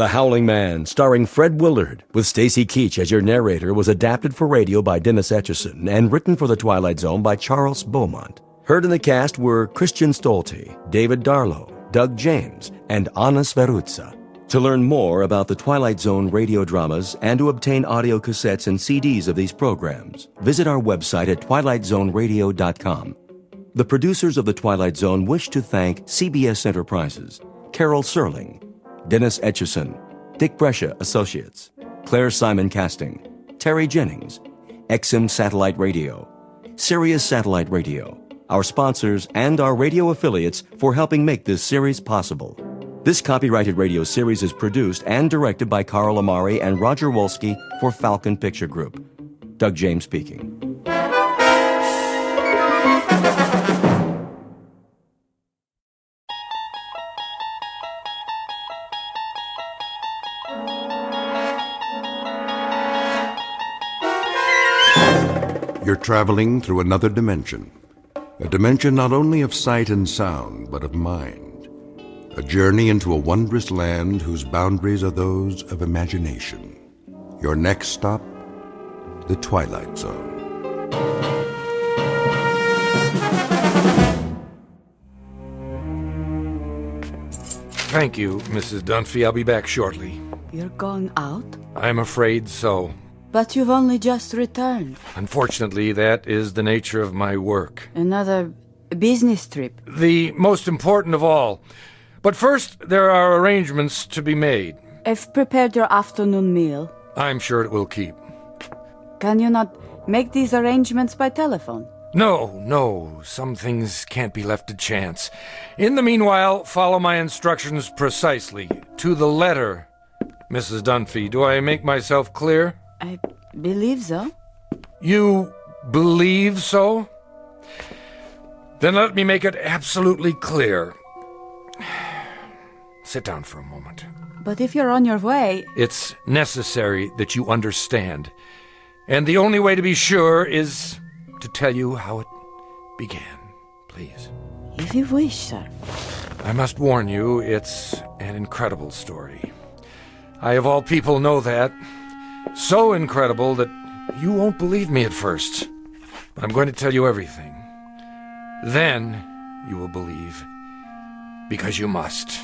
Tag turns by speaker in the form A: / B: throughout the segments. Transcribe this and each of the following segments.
A: The Howling Man, starring Fred Willard, with Stacy Keach as your narrator, was adapted for radio by Dennis Etchison and written for The Twilight Zone by Charles Beaumont. Heard in the cast were Christian Stolte, David Darlow, Doug James, and Anna Sverutza. To learn more about the Twilight Zone radio dramas and to obtain audio cassettes and CDs of these programs, visit our website at twilightzoneradio.com. The producers of The Twilight Zone wish to thank CBS Enterprises, Carol Serling, Dennis Etchison, Dick Brescia Associates, Claire Simon Casting, Terry Jennings, XM Satellite Radio, Sirius Satellite Radio, our sponsors, and our radio affiliates for helping make this series possible. This copyrighted radio series is produced and directed by Carl Amari and Roger Wolski for Falcon Picture Group. Doug James speaking.
B: You're traveling through another dimension. A dimension not only of sight and sound, but of mind. A journey into a wondrous land whose boundaries are those of imagination. Your next stop, the Twilight Zone.
C: Thank you, Mrs. Dunphy. I'll be back shortly.
D: You're going out?
C: I'm afraid so.
D: But you've only just returned.
C: Unfortunately, that is the nature of my work.
D: Another business trip.
C: The most important of all. But first, there are arrangements to be made.
D: I've prepared your afternoon meal.
C: I'm sure it will keep.
D: Can you not make these arrangements by telephone?
C: No. Some things can't be left to chance. In the meanwhile, follow my instructions precisely, to the letter, Mrs. Dunphy. Do I make myself clear?
D: I believe so.
C: You believe so? Then let me make it absolutely clear. Sit down for a moment.
D: But if you're on your way...
C: It's necessary that you understand. And the only way to be sure is to tell you how it began. Please.
D: If you wish, sir.
C: I must warn you, it's an incredible story. I, of all people, know that. So incredible that you won't believe me at first. But I'm going to tell you everything. Then you will believe. Because you must.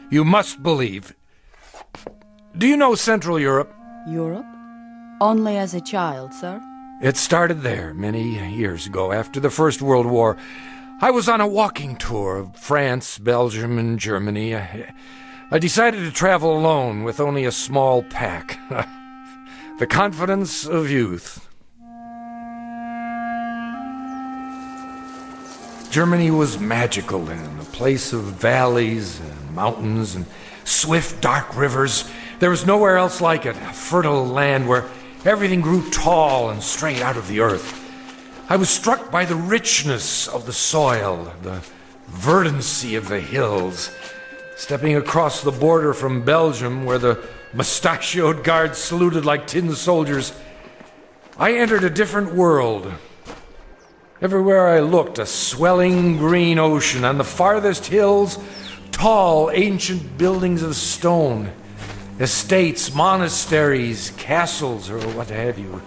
C: You must believe. Do you know Central Europe?
D: Europe? Only as a child, sir.
C: It started there many years ago, after the First World War. I was on a walking tour of France, Belgium, and Germany. I decided to travel alone with only a small pack. The confidence of youth. Germany was magical then, a place of valleys and mountains and swift, dark rivers. There was nowhere else like it, a fertile land where everything grew tall and straight out of the earth. I was struck by the richness of the soil, the verdancy of the hills. Stepping across the border from Belgium, where the mustachioed guards saluted like tin soldiers, I entered a different world. Everywhere I looked, a swelling green ocean. On the farthest hills, tall, ancient buildings of stone. Estates, monasteries, castles, or what have you.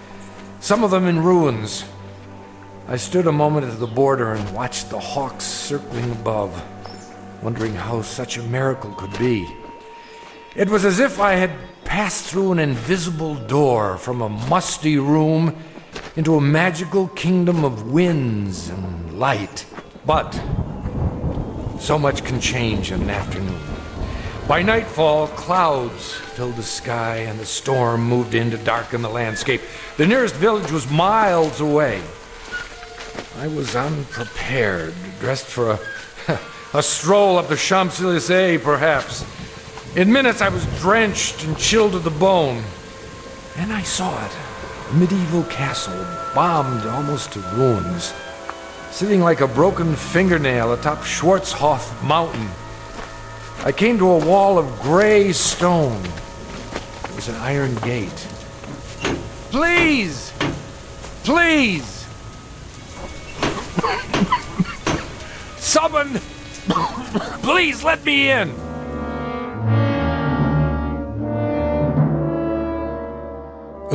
C: Some of them in ruins. I stood a moment at the border and watched the hawks circling above, wondering how such a miracle could be. It was as if I had passed through an invisible door from a musty room into a magical kingdom of winds and light. But so much can change in an afternoon. By nightfall, clouds filled the sky and the storm moved in to darken the landscape. The nearest village was miles away. I was unprepared, dressed for a stroll up the Champs-Élysées, perhaps. In minutes, I was drenched and chilled to the bone. And I saw it. A medieval castle, bombed almost to ruins. Sitting like a broken fingernail atop Schwarzhof Mountain. I came to a wall of gray stone. There was an iron gate. Please! Please! Someone! Please let me in!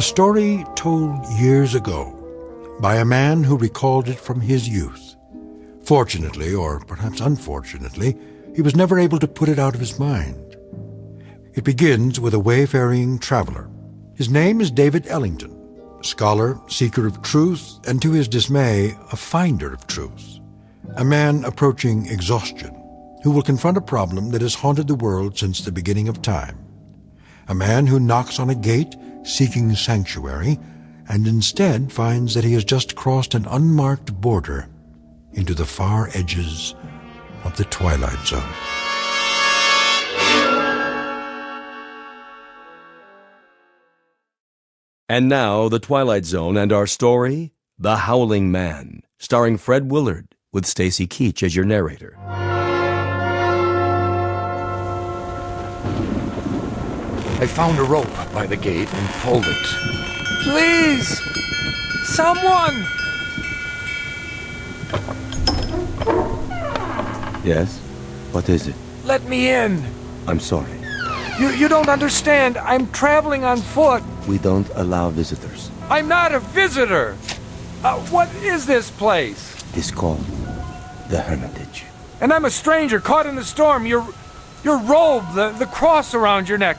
E: A story told years ago by a man who recalled it from his youth. Fortunately, or perhaps unfortunately, he was never able to put it out of his mind. It begins with a wayfaring traveler. His name is David Ellington, scholar, seeker of truth, and to his dismay, a finder of truth. A man approaching exhaustion, who will confront a problem that has haunted the world since the beginning of time. A man who knocks on a gate seeking sanctuary, and instead finds that he has just crossed an unmarked border into the far edges of the Twilight Zone.
A: And now, The Twilight Zone and our story, The Howling Man, starring Fred Willard, with Stacy Keach as your narrator.
C: I found a rope by the gate and pulled it. Please! Someone!
A: Yes? What is it?
C: Let me in!
A: I'm sorry.
C: You don't understand. I'm traveling on foot.
A: We don't allow visitors.
C: I'm not a visitor! What is this place?
A: It is called the Hermitage.
C: And I'm a stranger caught in the storm. Your robe, the cross around your neck.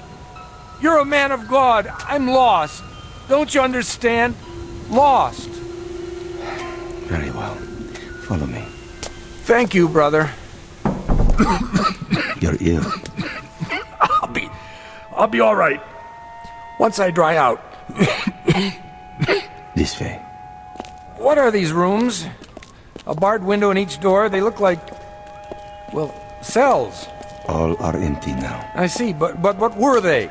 C: You're a man of God. I'm lost. Don't you understand? Lost.
A: Very well. Follow me.
C: Thank you, brother.
A: You're ill.
C: I'll be all right. Once I dry out.
A: This way.
C: What are these rooms? A barred window in each door. They look like, well, cells.
A: All are empty now.
C: I see, but what were they?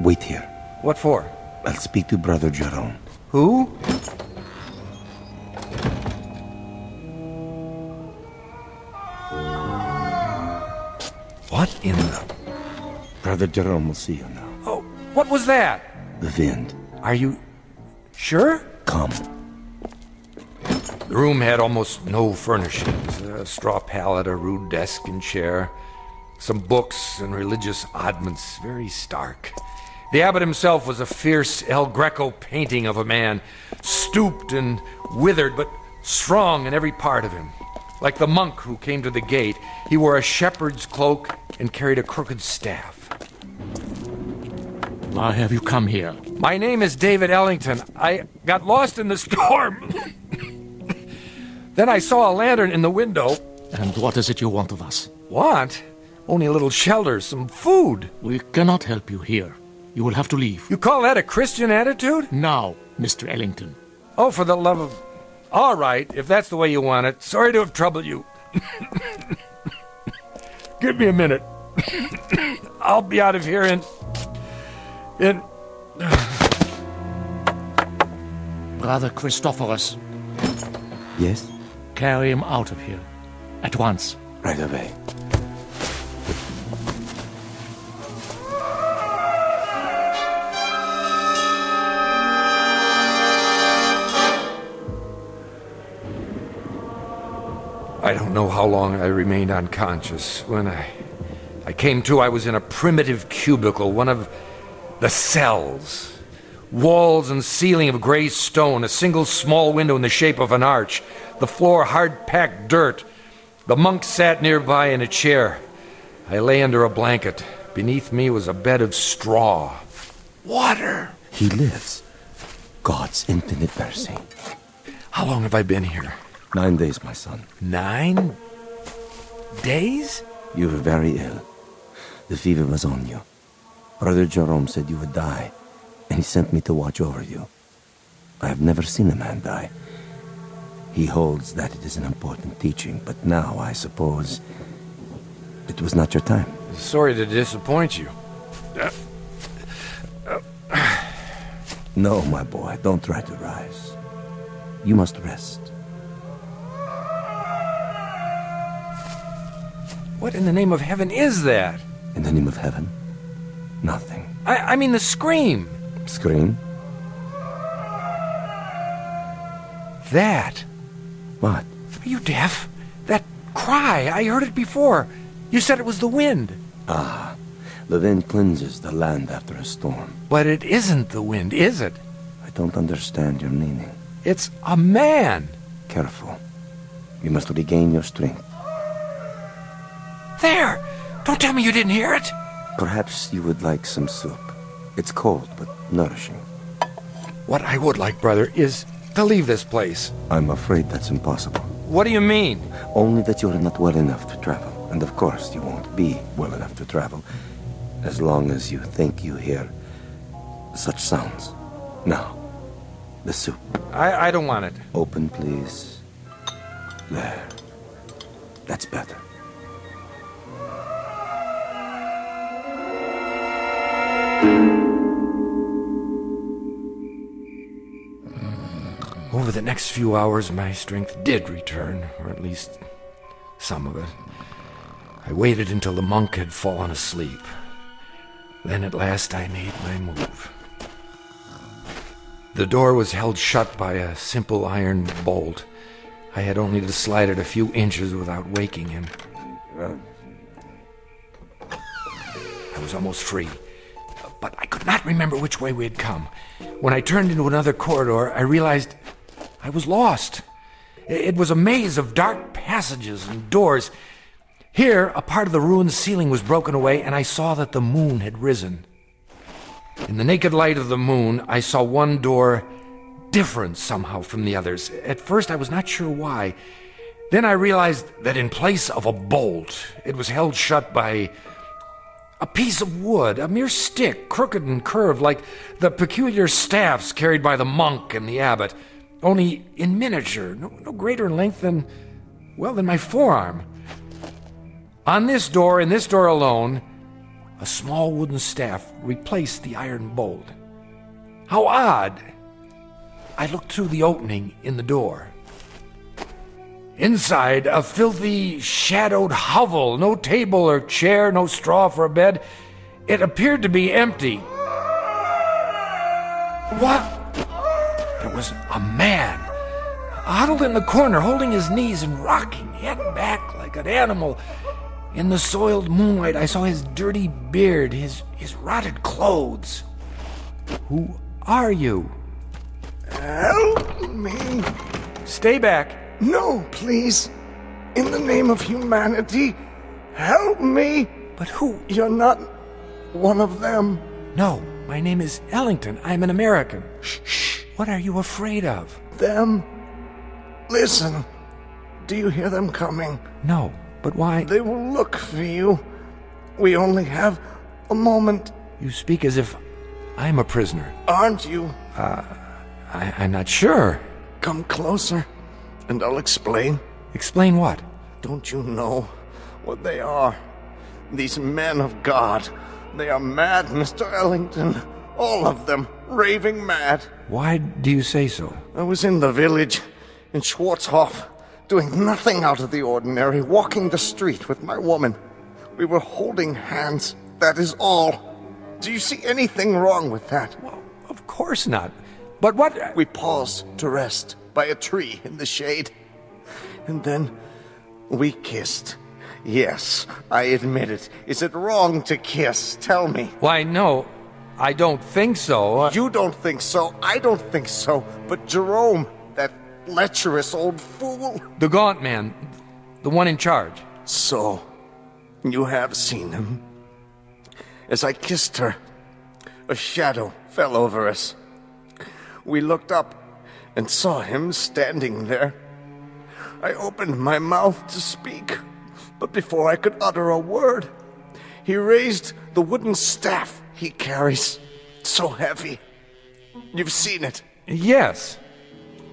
A: Wait here.
C: What for?
A: I'll speak to Brother Jerome.
C: Who? What in the...
A: Brother Jerome will see you now.
C: Oh, what was that?
A: The wind.
C: Are you sure?
A: Come.
C: The room had almost no furnishings. A straw pallet, a rude desk and chair, some books and religious oddments, very stark. The abbot himself was a fierce El Greco painting of a man, stooped and withered, but strong in every part of him. Like the monk who came to the gate, he wore a shepherd's cloak and carried a crooked staff.
F: Why have you come here?
C: My name is David Ellington. I got lost in the storm. Then I saw a lantern in the window.
F: And what is it you want of us?
C: Want? Only a little shelter, some food.
F: We cannot help you here. You will have to leave.
C: You call that a Christian attitude?
F: Now, Mr. Ellington.
C: Oh, for the love of... All right, if that's the way you want it. Sorry to have troubled you. Give me a minute. I'll be out of here in...
F: Brother Christophorus,
A: Yes?
F: carry him out of here. At once.
A: Right away.
C: I don't know how long I remained unconscious. When I came to, I was in a primitive cubicle, one of the cells. Walls and ceiling of gray stone, a single small window in the shape of an arch, the floor hard-packed dirt. The monk sat nearby in a chair. I lay under a blanket. Beneath me was a bed of straw. Water!
A: He lives. God's infinite mercy.
C: How long have I been here?
A: 9 days, my son.
C: 9 days?
A: You were very ill. The fever was on you. Brother Jerome said you would die, and he sent me to watch over you. I have never seen a man die. He holds that it is an important teaching, but now, I suppose, it was not your time.
C: Sorry to disappoint you.
A: No, my boy, don't try to rise. You must rest.
C: What in the name of heaven is that?
A: In the name of heaven, nothing.
C: I mean the scream.
A: Scream?
C: That.
A: What?
C: Are you deaf? That cry, I heard it before. You said it was the wind.
A: Ah, The wind cleanses the land after a storm.
C: But it isn't the wind, is it?
A: I don't understand your meaning.
C: It's a man.
A: Careful. You must regain your strength.
C: There! Don't tell me you didn't hear it!
A: Perhaps you would like some soup. It's cold, but nourishing.
C: What I would like, brother, is to leave this place.
A: I'm afraid that's impossible.
C: What do you mean?
A: Only that you're not well enough to travel. And of course, you won't be well enough to travel as long as you think you hear such sounds. Now, the soup.
C: I don't want it.
A: Open, please. There. That's better.
C: Over the next few hours, my strength did return, or at least some of it. I waited until the monk had fallen asleep. Then at last I made my move. The door was held shut by a simple iron bolt. I had only to slide it a few inches without waking him. I was almost free, but I could not remember which way we had come. When I turned into another corridor, I realized I was lost. It was a maze of dark passages and doors. Here, a part of the ruined ceiling was broken away, and I saw that the moon had risen. In the naked light of the moon, I saw one door different somehow from the others. At first, I was not sure why. Then I realized that in place of a bolt, it was held shut by a piece of wood, a mere stick, crooked and curved, like the peculiar staffs carried by the monk and the abbot, only in miniature, no greater in length than my forearm. On this door, in this door alone, a small wooden staff replaced the iron bolt. How odd! I looked through the opening in the door. Inside, a filthy, shadowed hovel, no table or chair, no straw for a bed. It appeared to be empty. What? There was a man, huddled in the corner, holding his knees and rocking, head back like an animal. In the soiled moonlight, I saw his dirty beard, his rotted clothes. Who are you?
G: Help me.
C: Stay back.
G: No, please. In the name of humanity, help me.
C: But who?
G: You're not one of them.
C: No, my name is Ellington. I'm an American. Shh. What are you afraid of?
G: Them. Listen. Do you hear them coming?
C: No, but why?
G: They will look for you. We only have a moment.
C: You speak as if I'm a prisoner.
G: Aren't you?
C: I'm not sure.
G: Come closer, and I'll explain.
C: Explain what?
G: Don't you know what they are? These men of God. They are mad, Mr. Ellington. All of them, raving mad.
C: Why do you say so?
G: I was in the village, in Schwarzhof, doing nothing out of the ordinary, walking the street with my woman. We were holding hands, that is all. Do you see anything wrong with that?
C: Well, of course not. But what?
G: We paused to rest by a tree in the shade. And then we kissed. Yes, I admit it. Is it wrong to kiss? Tell me.
C: Why, no, I don't think so.
G: You don't think so, I don't think so. But Jerome, that lecherous old fool.
C: The gaunt man, the one in charge.
G: So, you have seen him. As I kissed her, a shadow fell over us. We looked up and saw him standing there. I opened my mouth to speak, but before I could utter a word, he raised the wooden staff he carries, so heavy. You've seen it.
C: Yes.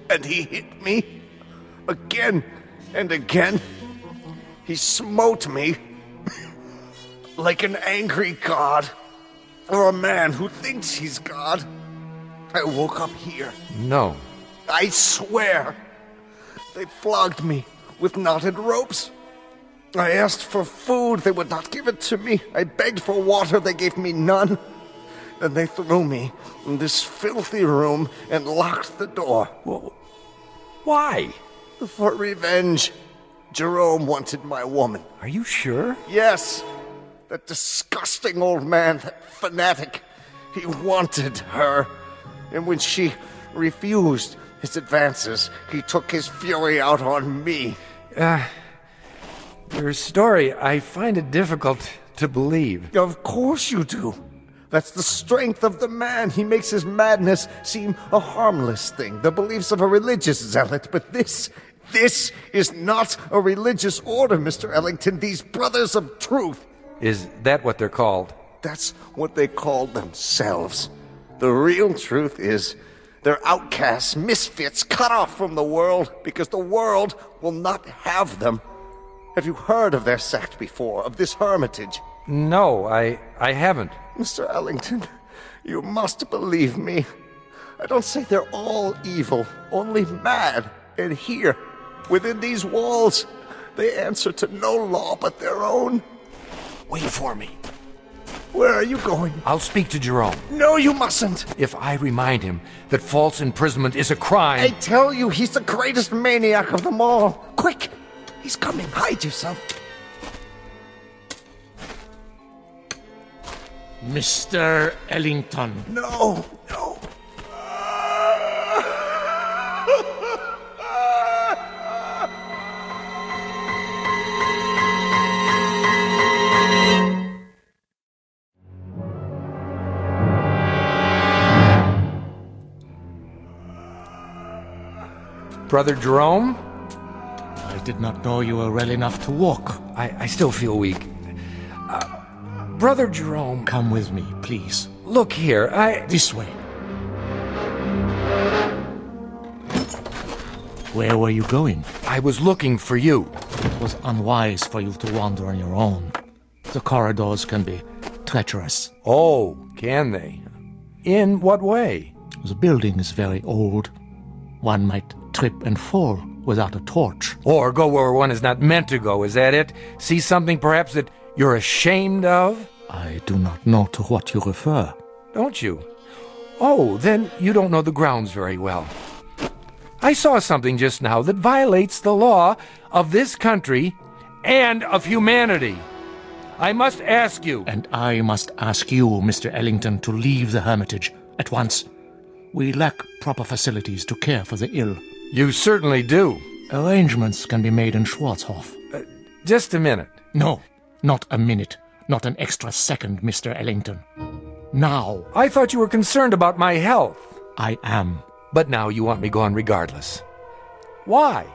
G: And he hit me again and again. He smote me like an angry god, or a man who thinks he's God. I woke up here.
C: No.
G: I swear. They flogged me with knotted ropes. I asked for food. They would not give it to me. I begged for water. They gave me none. Then they threw me in this filthy room and locked the door.
C: Well, why?
G: For revenge. Jerome wanted my woman.
C: Are you sure?
G: Yes. That disgusting old man, that fanatic. He wanted her. And when she refused his advances, he took his fury out on me.
C: Your story, I find it difficult to believe.
G: Of course you do. That's the strength of the man. He makes his madness seem a harmless thing, the beliefs of a religious zealot. But this is not a religious order, Mr. Ellington. These brothers of truth.
C: Is that what they're called?
G: That's what they call themselves. The real truth is they're outcasts, misfits, cut off from the world because the world will not have them. Have you heard of their sect before, of this hermitage?
C: No, I haven't.
G: Mr. Ellington, you must believe me. I don't say they're all evil, only mad. And here, within these walls, they answer to no law but their own.
C: Wait for me.
G: Where are you going?
C: I'll speak to Jerome.
G: No, you mustn't.
C: If I remind him that false imprisonment is a crime...
G: I tell you, he's the greatest maniac of them all. Quick! He's coming. Hide yourself.
F: Mr. Ellington.
G: No.
C: Brother Jerome?
F: I did not know you were well enough to walk.
C: I still feel weak. Brother Jerome...
F: Come with me, please.
C: Look here,
F: This way. Where were you going?
C: I was looking for you.
F: It was unwise for you to wander on your own. The corridors can be treacherous.
C: Oh, can they? In what way?
F: The building is very old. One might trip and fall without a torch.
C: Or go where one is not meant to go, is that it? See something perhaps that you're ashamed of?
F: I do not know to what you refer.
C: Don't you? Oh, then you don't know the grounds very well. I saw something just now that violates the law of this country and of humanity. I must ask you...
F: And I must ask you, Mr. Ellington, to leave the hermitage at once. We lack proper facilities to care for the ill.
C: You certainly do.
F: Arrangements can be made in Schwarzhof.
C: Just a minute.
F: No, not a minute. Not an extra second, Mr. Ellington. Now.
C: I thought you were concerned about my health.
F: I am.
C: But now you want me gone regardless. Why?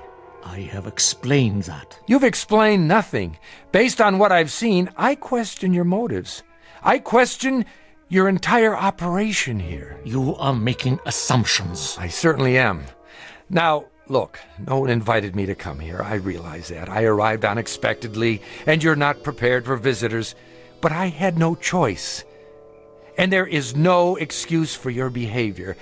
F: I have explained that.
C: You've explained nothing. Based on what I've seen, I question your motives. I question your entire operation here.
F: You are making assumptions.
C: I certainly am. Now, look, no one invited me to come here. I realize that. I arrived unexpectedly, and you're not prepared for visitors. But I had no choice. And there is no excuse for your behavior.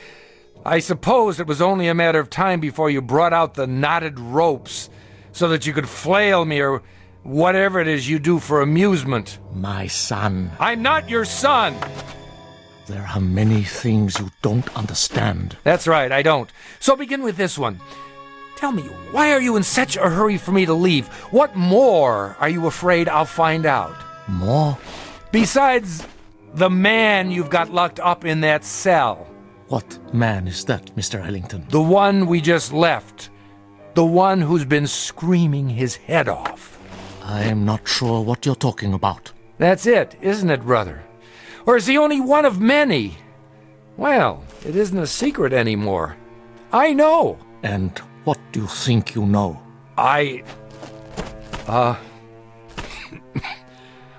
C: I suppose it was only a matter of time before you brought out the knotted ropes so that you could flail me or whatever it is you do for amusement.
F: My son.
C: I'm not your son!
F: There are many things you don't understand.
C: That's right, I don't. So begin with this one. Tell me, why are you in such a hurry for me to leave? What more are you afraid I'll find out?
F: More?
C: Besides the man you've got locked up in that cell.
F: What man is that, Mr. Ellington?
C: The one we just left. The one who's been screaming his head off.
F: I am not sure what you're talking about.
C: That's it, isn't it, brother? Or is he only one of many? Well, it isn't a secret anymore. I know.
F: And what do you think you know?
C: I...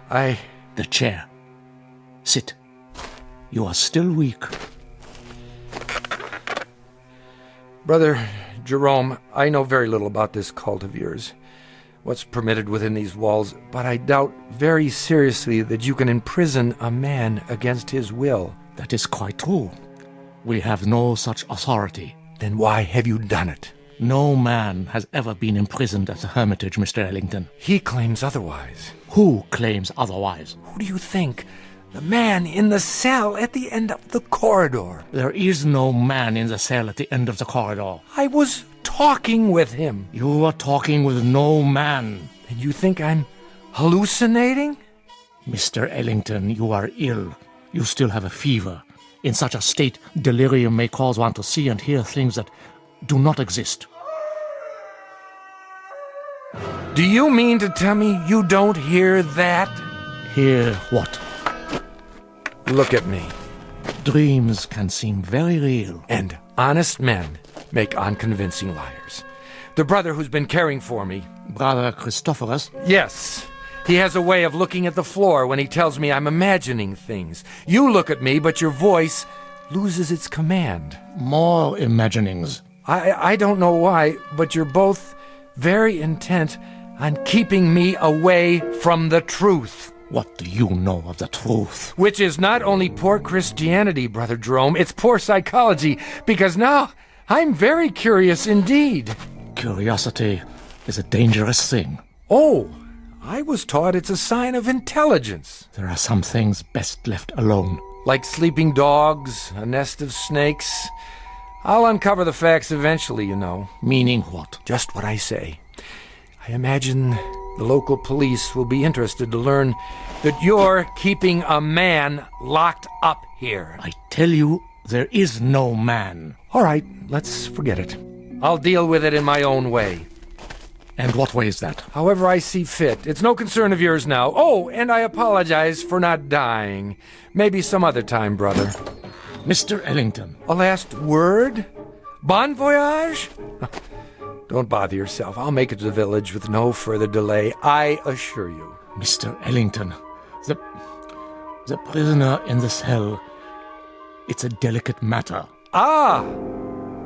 F: The chair. Sit. You are still weak.
C: Brother Jerome, I know very little about this cult of yours. What's permitted within these walls, but I doubt very seriously that you can imprison a man against his will.
F: That is quite true. We have no such authority.
C: Then why have you done it?
F: No man has ever been imprisoned at the Hermitage, Mr. Ellington.
C: He claims otherwise.
F: Who claims otherwise?
C: Who do you think? The man in the cell at the end of the corridor.
F: There is no man in the cell at the end of the corridor.
C: I was talking with him.
F: You are talking with no man.
C: And you think I'm hallucinating?
F: Mr. Ellington, you are ill. You still have a fever. In such a state, delirium may cause one to see and hear things that do not exist.
C: Do you mean to tell me you don't hear that?
F: Hear what?
C: Look at me.
F: Dreams can seem very real.
C: And honest men make unconvincing liars. The brother who's been caring for me.
F: Brother Christophorus?
C: Yes. He has a way of looking at the floor when he tells me I'm imagining things. You look at me, but your voice loses its command.
F: More imaginings.
C: I don't know why, but you're both very intent on keeping me away from the truth.
F: What do you know of the truth?
C: Which is not only poor Christianity, Brother Jerome, it's poor psychology, because now I'm very curious indeed.
F: Curiosity is a dangerous thing.
C: Oh, I was taught it's a sign of intelligence.
F: There are some things best left alone.
C: Like sleeping dogs, a nest of snakes. I'll uncover the facts eventually, you know.
F: Meaning what?
C: Just what I say. I imagine the local police will be interested to learn that you're keeping a man locked up here.
F: I tell you, there is no man.
C: All right, let's forget it. I'll deal with it in my own way.
F: And what way is that?
C: However I see fit. It's no concern of yours now. Oh, and I apologize for not dying. Maybe some other time, brother.
F: Mr. Ellington.
C: A last word? Bon voyage? Don't bother yourself. I'll make it to the village with no further delay, I assure you.
F: Mr. Ellington, the prisoner in the cell, it's a delicate matter.
C: Ah!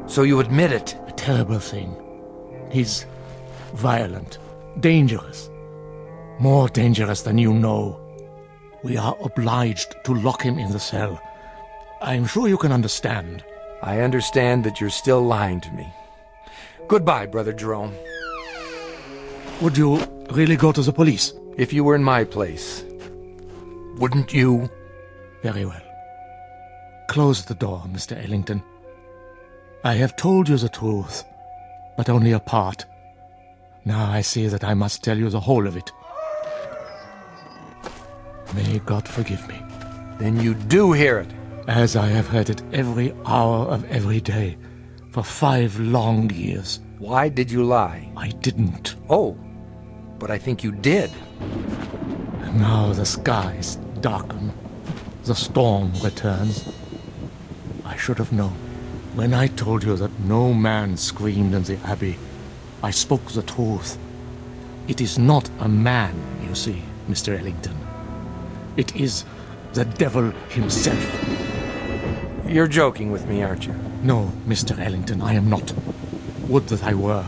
C: So you admit it?
F: A terrible thing. He's violent, dangerous, more dangerous than you know. We are obliged to lock him in the cell. I'm sure you can understand.
C: I understand that you're still lying to me. Goodbye, Brother Jerome.
F: Would you really go to the police?
C: If you were in my place, wouldn't you?
F: Very well. Close the door, Mr. Ellington. I have told you the truth, but only a part. Now I see that I must tell you the whole of it. May God forgive me.
C: Then you do hear it.
F: As I have heard it every hour of every day, for 5 long years.
C: Why did you lie?
F: I didn't.
C: Oh, but I think you did.
F: And now the skies darken. The storm returns. I should have known. When I told you that no man screamed in the abbey, I spoke the truth. It is not a man, you see, Mr. Ellington. It is the devil himself.
C: You're joking with me, aren't you?
F: No, Mr. Ellington, I am not. Would that I were.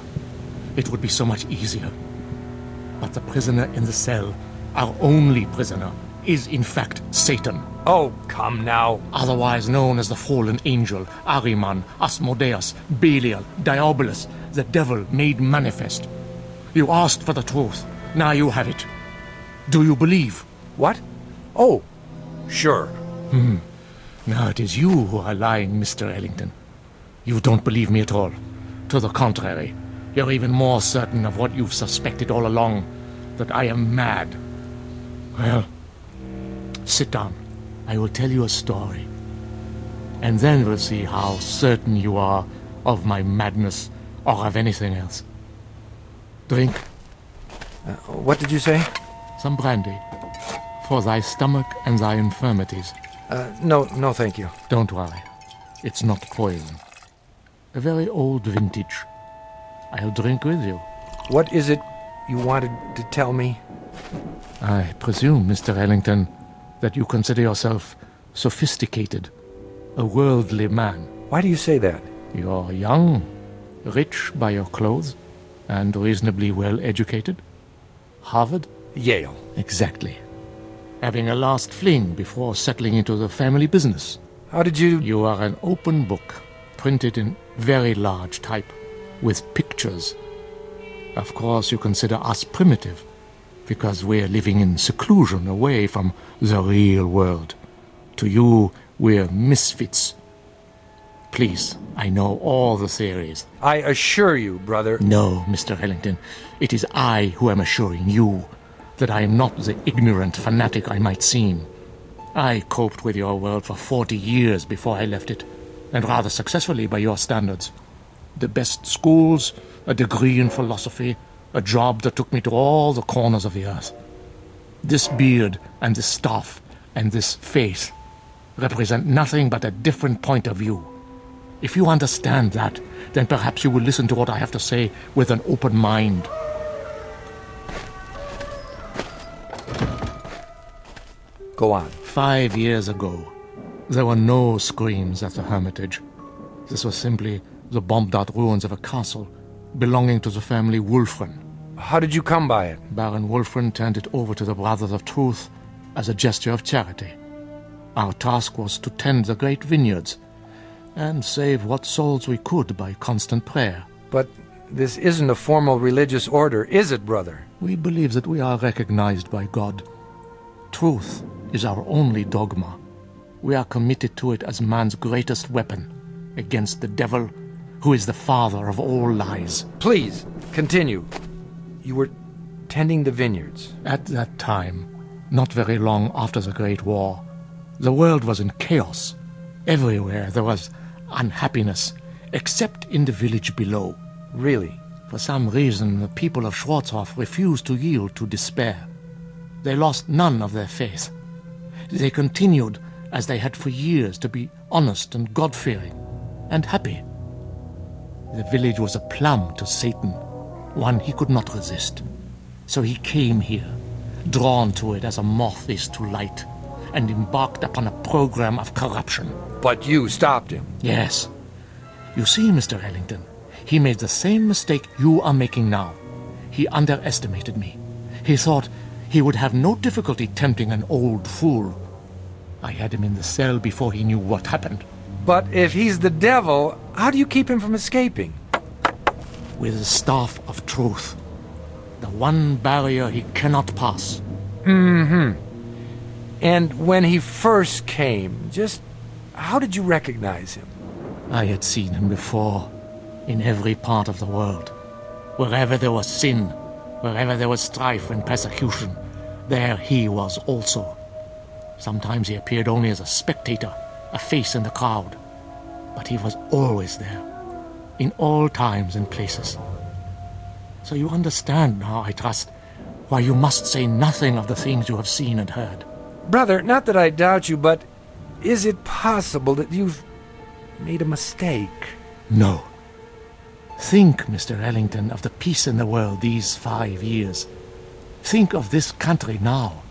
F: It would be so much easier. But the prisoner in the cell, our only prisoner, is in fact Satan.
C: Oh, come now.
F: Otherwise known as the fallen angel, Ahriman, Asmodeus, Belial, Diabolus, the devil made manifest. You asked for the truth. Now you have it. Do you believe?
C: What? Oh, sure.
F: Now it is you who are lying, Mr. Ellington. You don't believe me at all. To the contrary, you're even more certain of what you've suspected all along, that I am mad. Well, sit down. I will tell you a story. And then we'll see how certain you are of my madness or of anything else. Drink.
C: What did you say?
F: Some brandy. For thy stomach and thy infirmities.
C: No, thank you.
F: Don't worry. It's not poison. A very old vintage. I'll drink with you.
C: What is it you wanted to tell me?
F: I presume, Mr. Ellington, that you consider yourself sophisticated, a worldly man.
C: Why do you say that?
F: You're young, rich by your clothes, and reasonably well educated. Harvard?
C: Yale.
F: Exactly. Having a last fling before settling into the family business.
C: How did you...
F: You are an open book, printed in very large type, with pictures. Of course, you consider us primitive, because we're living in seclusion away from the real world. To you, we're misfits. Please, I know all the theories.
C: I assure you, brother...
F: No, Mr. Ellington, it is I who am assuring you that I am not the ignorant fanatic I might seem. I coped with your world for 40 years before I left it, and rather successfully by your standards. The best schools, a degree in philosophy, a job that took me to all the corners of the earth. This beard and this staff and this face represent nothing but a different point of view. If you understand that, then perhaps you will listen to what I have to say with an open mind.
C: Go on.
F: 5 years ago, there were no screams at the Hermitage. This was simply the bombed-out ruins of a castle belonging to the family Wulfren.
C: How did you come by it?
F: Baron Wulfren turned it over to the Brothers of Truth as a gesture of charity. Our task was to tend the great vineyards and save what souls we could by constant prayer.
C: But this isn't a formal religious order, is it, brother?
F: We believe that we are recognized by God. Truth is our only dogma. We are committed to it as man's greatest weapon against the devil, who is the father of all lies.
C: Please, continue. You were tending the vineyards.
F: At that time, not very long after the Great War, the world was in chaos. Everywhere there was unhappiness, except in the village below.
C: Really?
F: For some reason, the people of Schwarzhof refused to yield to despair. They lost none of their faith. They continued, as they had for years, to be honest and God-fearing and happy. The village was a plum to Satan, one he could not resist. So he came here, drawn to it as a moth is to light, and embarked upon a program of corruption.
C: But you stopped him.
F: Yes. You see, Mr. Ellington, he made the same mistake you are making now. He underestimated me. He thought he would have no difficulty tempting an old fool. I had him in the cell before he knew what happened.
C: But if he's the devil, how do you keep him from escaping?
F: With the staff of truth. The one barrier he cannot pass.
C: Mm-hmm. And when he first came, just how did you recognize him?
F: I had seen him before, in every part of the world. Wherever there was sin, wherever there was strife and persecution, there he was also. Sometimes he appeared only as a spectator, a face in the crowd. But he was always there, in all times and places. So you understand now, I trust, why you must say nothing of the things you have seen and heard.
C: Brother, not that I doubt you, but is it possible that you've made a mistake?
F: No. Think, Mr. Ellington, of the peace in the world these 5 years. Think of this country now.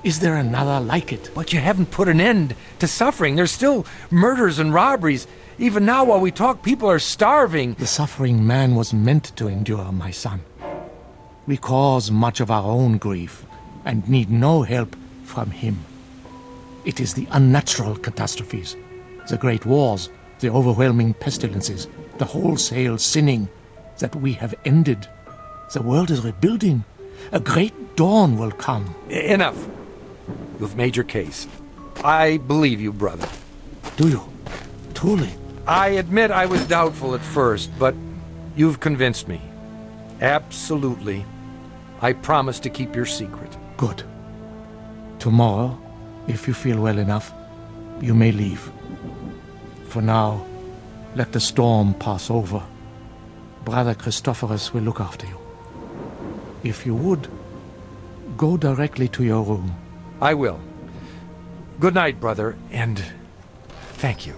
F: Is there another like it?
C: But you haven't put an end to suffering. There's still murders and robberies. Even now, while we talk, people are starving.
F: The suffering man was meant to endure, my son. We cause much of our own grief and need no help from him. It is the unnatural catastrophes, the great wars, the overwhelming pestilences, the wholesale sinning that we have ended. The world is rebuilding. A great dawn will come.
C: Enough. You've made your case. I believe you, brother.
F: Do you? Truly?
C: I admit I was doubtful at first, but you've convinced me. Absolutely. I promise to keep your secret.
F: Good. Tomorrow, if you feel well enough, you may leave. For now, let the storm pass over. Brother Christophorus will look after you. If you would, go directly to your room.
C: I will. Good night, brother, and thank you.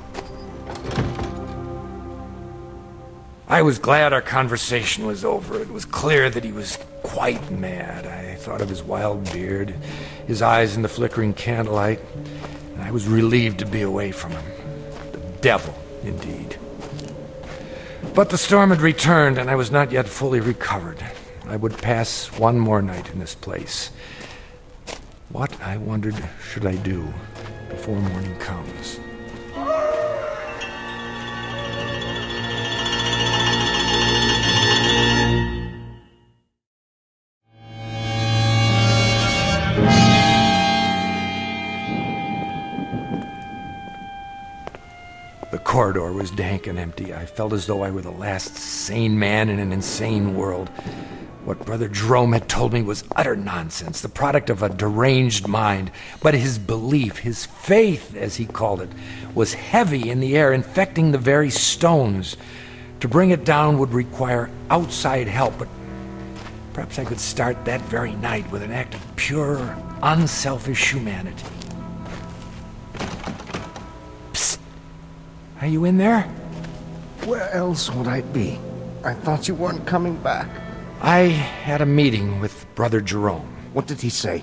C: I was glad our conversation was over. It was clear that he was quite mad. I thought of his wild beard, his eyes in the flickering candlelight, and I was relieved to be away from him. The devil, indeed. But the storm had returned, and I was not yet fully recovered. I would pass one more night in this place. What, I wondered, should I do before morning comes? The corridor was dank and empty. I felt as though I were the last sane man in an insane world. What Brother Jerome had told me was utter nonsense, the product of a deranged mind. But his belief, his faith, as he called it, was heavy in the air, infecting the very stones. To bring it down would require outside help, but perhaps I could start that very night with an act of pure, unselfish humanity. Psst! Are you in there?
G: Where else would I be? I thought you weren't coming back.
C: I had a meeting with Brother Jerome.
G: What did he say?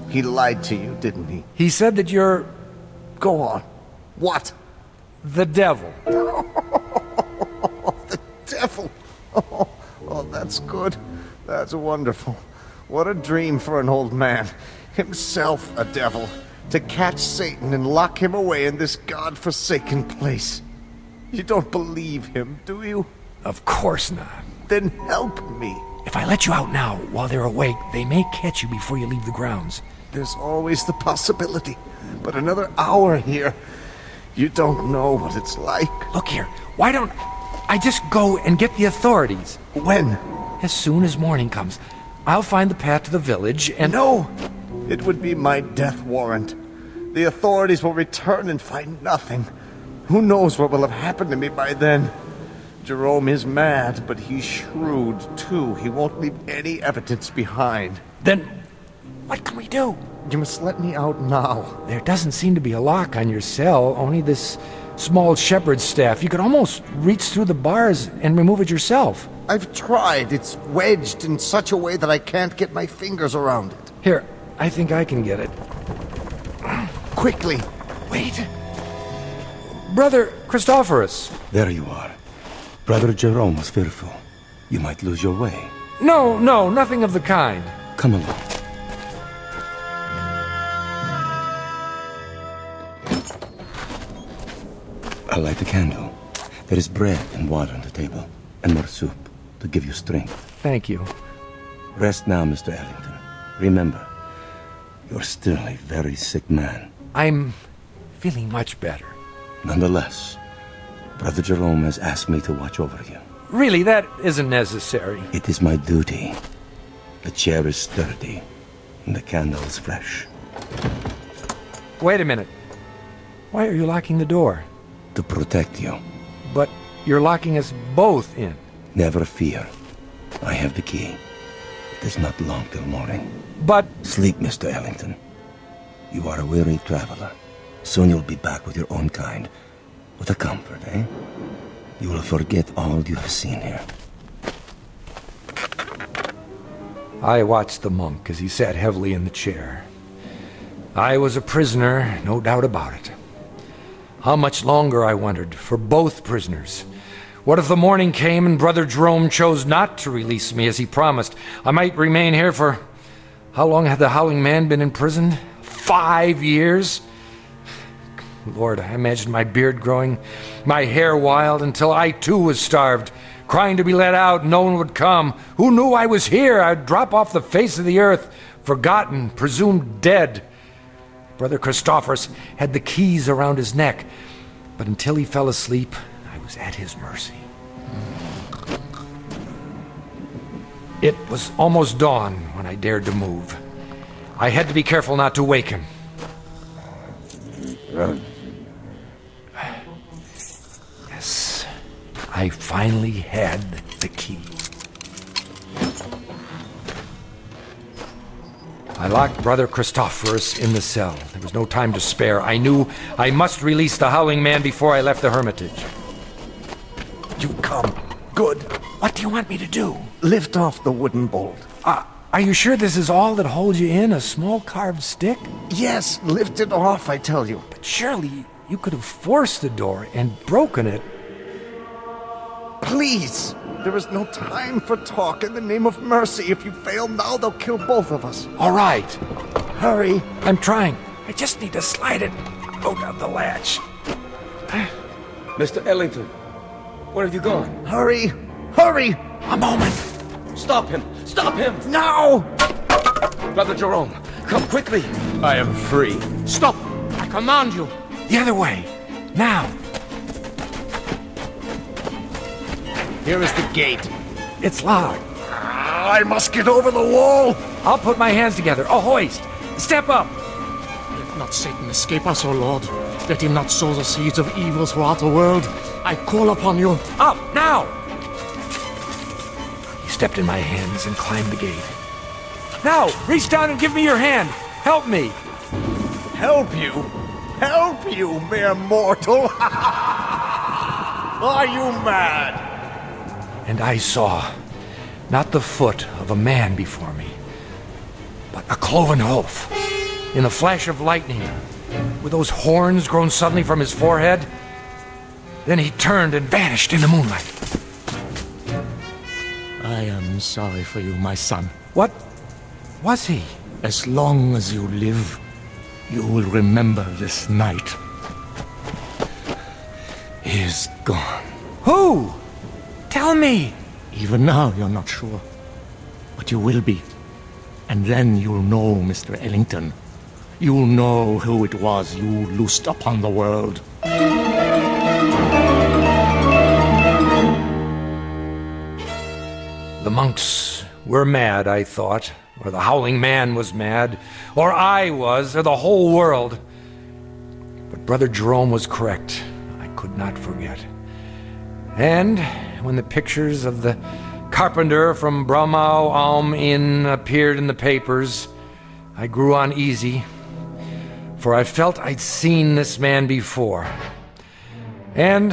G: He lied to you, didn't he?
C: He said that you're
G: Go on. What?
C: the devil.
G: The devil! Oh, that's good. That's wonderful. What a dream for an old man. Himself a devil. To catch Satan and lock him away in this God-forsaken place. You don't believe him, do you?
C: Of course not.
G: Then help me.
C: If I let you out now while they're awake, they may catch you before you leave the grounds.
G: There's always the possibility. But another hour here, you don't know what it's like.
C: Look here, why don't I just go and get the authorities?
G: When?
C: As soon as morning comes, I'll find the path to the village and...
G: No! It would be my death warrant. The authorities will return and find nothing. Who knows what will have happened to me by then? Jerome is mad, but he's shrewd, too. He won't leave any evidence behind.
C: Then, what can we do?
G: You must let me out now.
C: There doesn't seem to be a lock on your cell, only this small shepherd's staff. You could almost reach through the bars and remove it yourself.
G: I've tried. It's wedged in such a way that I can't get my fingers around it.
C: Here, I think I can get it.
G: Quickly.
C: Wait. Brother Christophorus.
A: There you are. Brother Jerome was fearful. You might lose your way.
C: No, nothing of the kind.
A: Come along. I'll light the candle. There is bread and water on the table, and more soup to give you strength.
C: Thank you.
A: Rest now, Mr. Ellington. Remember, you're still a very sick man.
C: I'm feeling much better.
A: Nonetheless, Brother Jerome has asked me to watch over you.
C: Really, that isn't necessary.
A: It is my duty. The chair is sturdy, and the candle is fresh.
C: Wait a minute. Why are you locking the door?
A: To protect you.
C: But you're locking us both in.
A: Never fear. I have the key. It is not long till morning.
C: But...
A: Sleep, Mr. Ellington. You are a weary traveler. Soon you'll be back with your own kind. With a comfort, eh? You will forget all you have seen here.
C: I watched the monk as he sat heavily in the chair. I was a prisoner, no doubt about it. How much longer, I wondered, for both prisoners? What if the morning came and Brother Jerome chose not to release me as he promised? I might remain here for... How long had the Howling Man been in prison? 5 years? Lord, I imagined my beard growing, my hair wild, until I too was starved, crying to be let out. No one would come. Who knew I was here? I'd drop off the face of the earth, forgotten, presumed dead. Brother Christophorus had the keys around his neck, but until he fell asleep, I was at his mercy. It was almost dawn when I dared to move. I had to be careful not to wake him. Yes, I finally had the key. I locked Brother Christophorus in the cell. There was no time to spare. I knew I must release the Howling Man before I left the hermitage.
G: You've come. Good.
C: What do you want me to do?
G: Lift off the wooden bolt.
C: Are you sure this is all that holds you in? A small carved stick?
G: Yes, lift it off, I tell you.
C: But surely you could have forced the door and broken it.
G: Please! There is no time for talk. In the name of mercy, if you fail now, they'll kill both of us.
C: All right.
G: Hurry.
C: I'm trying. I just need to slide it out of the latch.
A: Mr. Ellington, where have you gone?
G: Hurry. Hurry!
C: A moment.
A: Stop him! Stop him!
G: Now!
A: Brother Jerome, come quickly.
F: I am free. Stop! I command you.
C: The other way. Now.
G: Here is the gate.
C: It's locked.
G: I must get over the wall.
C: I'll put my hands together. A hoist. Step up.
F: Let not Satan escape us, O Lord. Let him not sow the seeds of evil throughout the world. I call upon you.
C: Up, now! He stepped in my hands and climbed the gate. Now, reach down and give me your hand. Help me.
G: Help you? Help you, mere mortal? Are you mad?
C: And I saw not the foot of a man before me, but a cloven hoof in a flash of lightning, with those horns grown suddenly from his forehead. Then he turned and vanished in the moonlight.
F: I am sorry for you, my son.
C: What was he?
F: As long as you live, you will remember this night. He is gone.
C: Who? Tell me.
F: Even now, you're not sure. But you will be. And then you'll know, Mr. Ellington. You'll know who it was you loosed upon the world.
C: The monks were mad, I thought. Or the howling man was mad. Or I was, or the whole world. But Brother Jerome was correct. I could not forget. And when the pictures of the carpenter from Bromau Alm Inn appeared in the papers, I grew uneasy, for I felt I'd seen this man before. And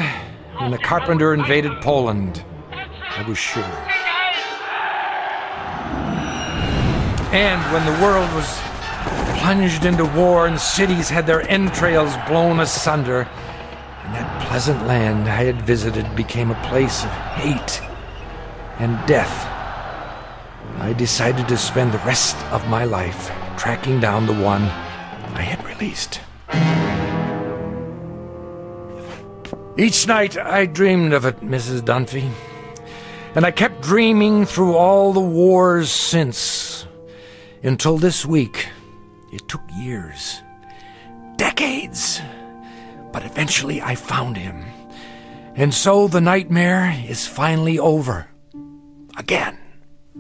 C: when the carpenter invaded Poland, I was sure. And when the world was plunged into war and cities had their entrails blown asunder, and that pleasant land I had visited became a place of hate and death, I decided to spend the rest of my life tracking down the one I had released. Each night I dreamed of it, Mrs. Dunphy, and I kept dreaming through all the wars since, until this week. It took years, decades, but eventually I found him. And so the nightmare is finally over. Again.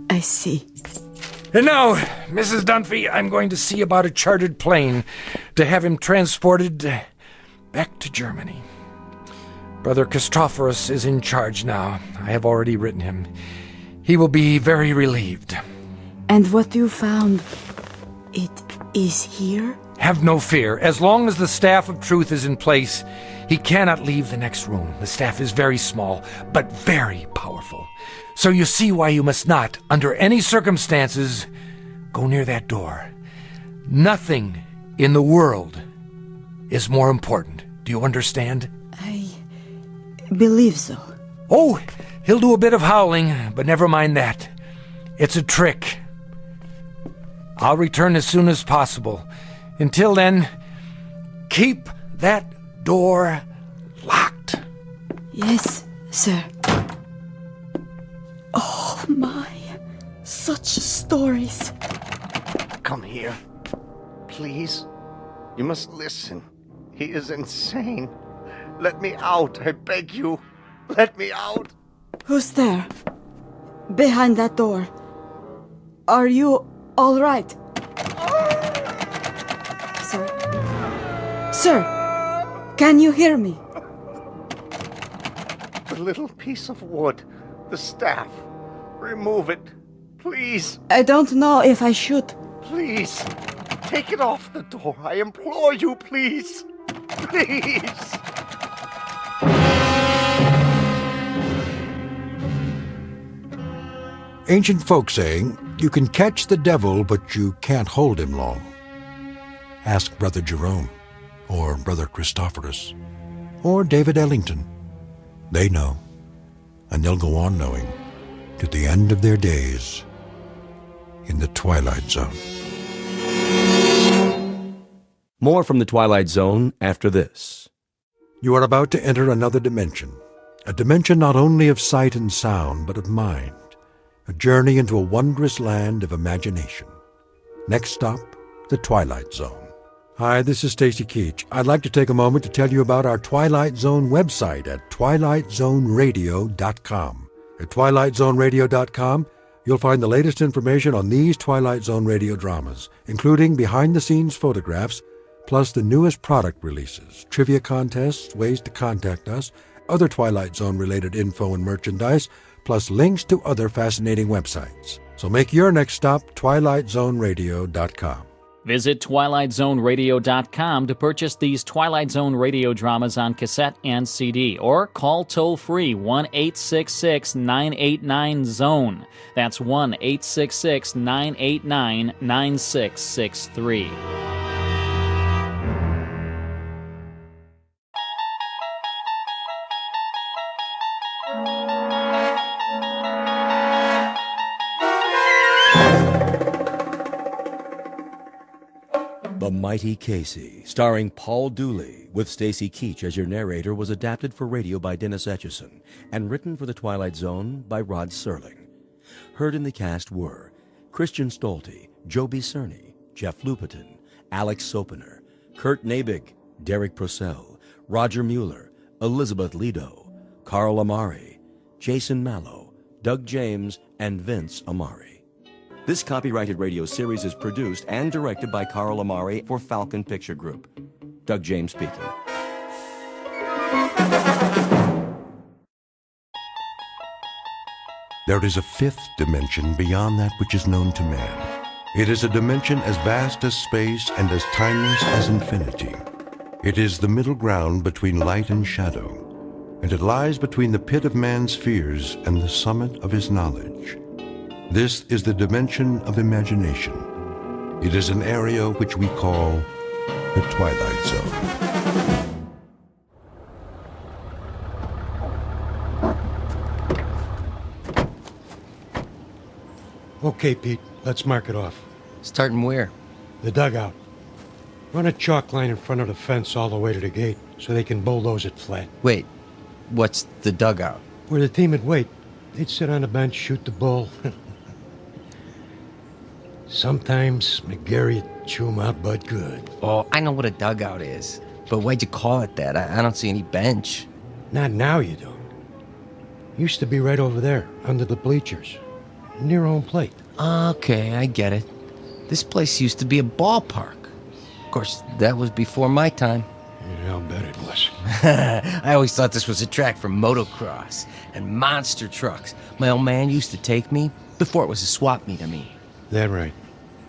D: I see.
C: And now, Mrs. Dunphy, I'm going to see about a chartered plane to have him transported back to Germany. Brother Christophorus is in charge now. I have already written him. He will be very relieved.
D: And what you found, it is here?
C: Have no fear. As long as the staff of truth is in place, he cannot leave the next room. The staff is very small, but very powerful. So you see why you must not, under any circumstances, go near that door. Nothing in the world is more important. Do you understand?
D: I believe so.
C: Oh, he'll do a bit of howling, but never mind that. It's a trick. I'll return as soon as possible. Until then, keep that door locked.
D: Yes, sir. Oh my, such stories.
G: Come here. Please. You must listen. He is insane. Let me out, I beg you. Let me out.
D: Who's there? Behind that door. Are you all right? Sir, can you hear me?
G: The little piece of wood. The staff. Remove it. Please.
D: I don't know if I should.
G: Please. Take it off the door. I implore you, please. Please.
E: Ancient folk saying, you can catch the devil, but you can't hold him long. Ask Brother Jerome, or Brother Christophorus, or David Ellington. They know, and they'll go on knowing, to the end of their days in the Twilight Zone.
A: More from the Twilight Zone after this.
E: You are about to enter another dimension, a dimension not only of sight and sound, but of mind, a journey into a wondrous land of imagination. Next stop, the Twilight Zone. Hi, this is Stacy Keach. I'd like to take a moment to tell you about our Twilight Zone website at twilightzoneradio.com. At twilightzoneradio.com, You'll find the latest information on these Twilight Zone radio dramas, including behind-the-scenes photographs, plus the newest product releases, trivia contests, ways to contact us, other Twilight Zone-related info and merchandise, plus links to other fascinating websites. So make your next stop twilightzoneradio.com.
H: Visit twilightzoneradio.com to purchase these Twilight Zone radio dramas on cassette and CD, or call toll-free 1-866-989-ZONE. That's 1-866-989-9663.
A: The Mighty Casey, starring Paul Dooley, with Stacy Keach as your narrator, was adapted for radio by Dennis Etchison and written for The Twilight Zone by Rod Serling. Heard in the cast were Christian Stolte, Joby Cerny, Jeff Lupetin, Alex Sopener, Kurt Nabig, Derek Purcell, Roger Mueller, Elizabeth Lido, Carl Amari, Jason Mallow, Doug James, and Vince Amari. This copyrighted radio series is produced and directed by Carl Amari for Falcon Picture Group. Doug James speaking.
B: There is a fifth dimension beyond that which is known to man. It is a dimension as vast as space and as timeless as infinity. It is the middle ground between light and shadow, and it lies between the pit of man's fears and the summit of his knowledge. This is the dimension of imagination. It is an area which we call the Twilight Zone.
E: Okay, Pete, let's mark it off.
I: Starting where?
E: The dugout. Run a chalk line in front of the fence all the way to the gate so they can bulldoze it flat.
I: Wait, what's the dugout?
E: Where the team would wait. They'd sit on the bench, shoot the bull. Sometimes McGarry'd chew 'em out but good.
I: Oh, I know what a dugout is. But why'd you call it that? I don't see any bench.
E: Not now, you don't. Used to be right over there, under the bleachers, near home plate.
I: Okay, I get it. This place used to be a ballpark. Of course, that was before my time.
E: Yeah, I'll bet it was.
I: I always thought this was a track for motocross and monster trucks. My old man used to take me before it was a swap meet, I mean.
E: That right.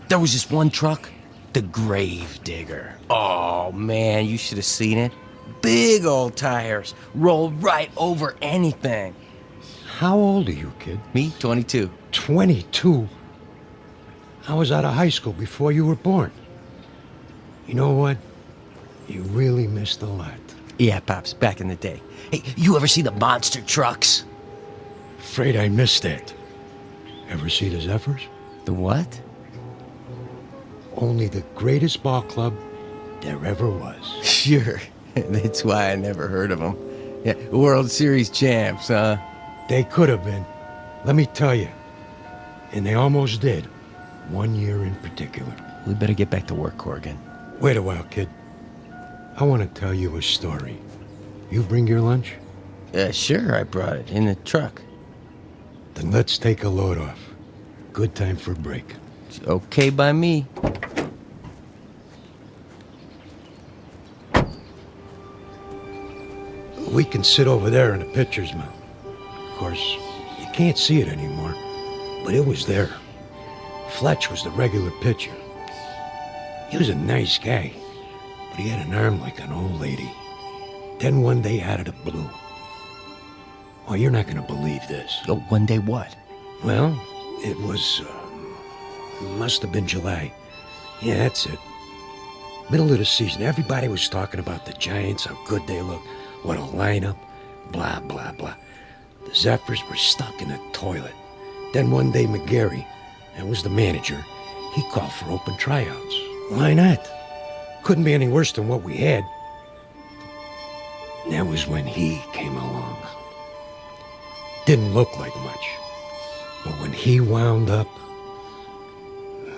I: There was this one truck, the Grave Digger. Oh, man, you should have seen it. Big old tires, rolled right over anything.
E: How old are you, kid?
I: Me, 22.
E: 22? I was out of high school before you were born. You know what? You really missed a lot.
I: Yeah, Pops, back in the day. Hey, you ever see the monster trucks?
E: Afraid I missed that. Ever see the Zephyrs?
I: The what?
E: Only the greatest ball club there ever was.
I: Sure. That's why I never heard of them. Yeah, World Series champs, huh?
E: They could have been. Let me tell you. And they almost did. 1 year in particular.
I: We better get back to work, Corrigan.
E: Wait a while, kid. I want to tell you a story. You bring your lunch?
I: Sure, I brought it in the truck.
E: Then let's take a load off. Good time for a break.
I: It's okay by me.
E: We can sit over there in the pitcher's mound. Of course, you can't see it anymore, but it was there. Fletch was the regular pitcher. He was a nice guy, but he had an arm like an old lady. Then one day out of the blue. Oh, you're not going to believe this.
I: Oh, one day what?
E: Well, it was, must have been July. Yeah, that's it. Middle of the season, everybody was talking about the Giants, how good they look, what a lineup, blah, blah, blah. The Zephyrs were stuck in a toilet. Then one day McGarry, that was the manager, he called for open tryouts. Why not? Couldn't be any worse than what we had. That was when he came along. Didn't look like much. But when he wound up,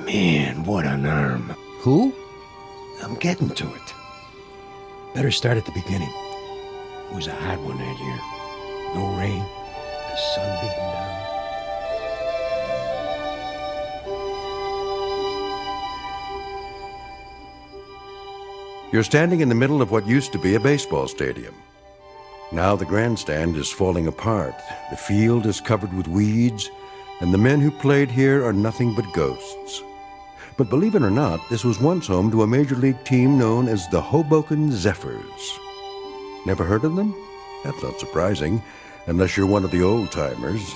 E: man, what an arm.
I: Who?
E: I'm getting to it. Better start at the beginning. It was a hot one that year. No rain, the sun beating down.
B: You're standing in the middle of what used to be a baseball stadium. Now the grandstand is falling apart, the field is covered with weeds, and the men who played here are nothing but ghosts. But believe it or not, this was once home to a major league team known as the Hoboken Zephyrs. Never heard of them? That's not surprising, unless you're one of the old-timers.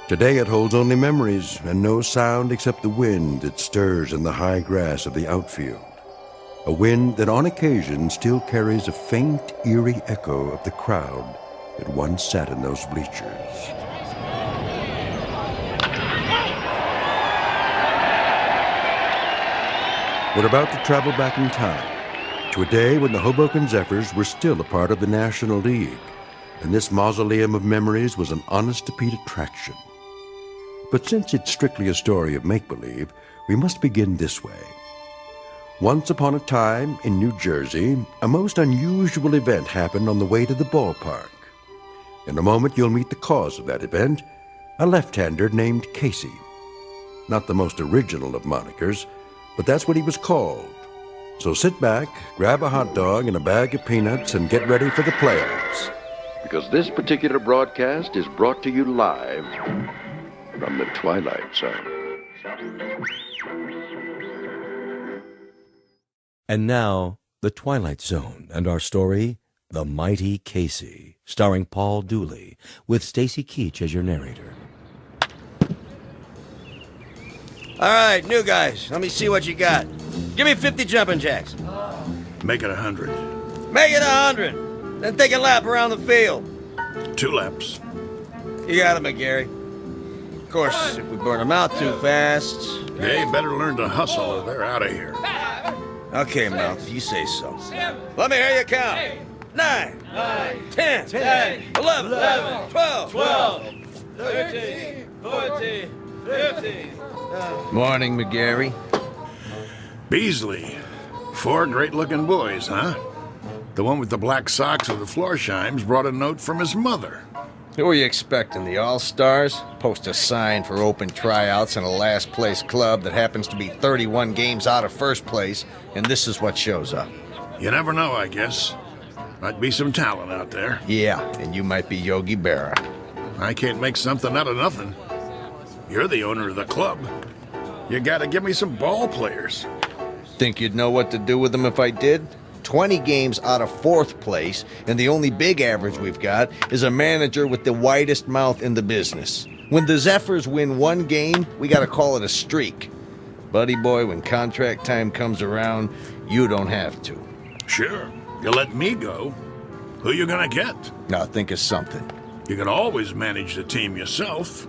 B: Today it holds only memories and no sound except the wind that stirs in the high grass of the outfield. A wind that on occasion still carries a faint, eerie echo of the crowd that once sat in those bleachers. We're about to travel back in time to a day when the Hoboken Zephyrs were still a part of the National League, and this mausoleum of memories was an honest-to-Pete attraction. But since it's strictly a story of make-believe, we must begin this way. Once upon a time, in New Jersey, a most unusual event happened on the way to the ballpark. In a moment, you'll meet the cause of that event, a left-hander named Casey. Not the most original of monikers, but that's what he was called. So sit back, grab a hot dog and a bag of peanuts, and get ready for the playoffs. Because this particular broadcast is brought to you live from the Twilight Zone.
A: And now, The Twilight Zone and our story, The Mighty Casey, starring Paul Dooley, with Stacy Keach as your narrator.
J: All right, new guys, let me see what you got. Give me 50 jumping jacks.
K: Make it 100.
J: Make it 100. Then take a lap around the field.
K: 2 laps.
J: You got it, McGarry. Of course, if we burn them out too fast...
K: They better learn to hustle or they're out of here.
J: Okay, Mel, if you say so. Let me hear you count. 9, 10, 11, 12, 13, 14, 15... Morning, McGarry.
K: Beasley. 4 great-looking boys, huh? The one with the black socks and the Florsheim's brought a note from his mother.
J: Who are you expecting, the All-Stars? Post a sign for open tryouts in a last-place club that happens to be 31 games out of first place, and this is what shows up.
K: You never know, I guess. Might be some talent out there.
J: Yeah, and you might be Yogi Berra.
K: I can't make something out of nothing. You're the owner of the club. You gotta give me some ball players.
J: Think you'd know what to do with them if I did? 20 games out of 4th place, and the only big average we've got is a manager with the widest mouth in the business. When the Zephyrs win 1 game, we gotta call it a streak. Buddy boy, when contract time comes around, you don't have to.
K: Sure, you let me go. Who you gonna get?
J: Now think of something.
K: You can always manage the team yourself.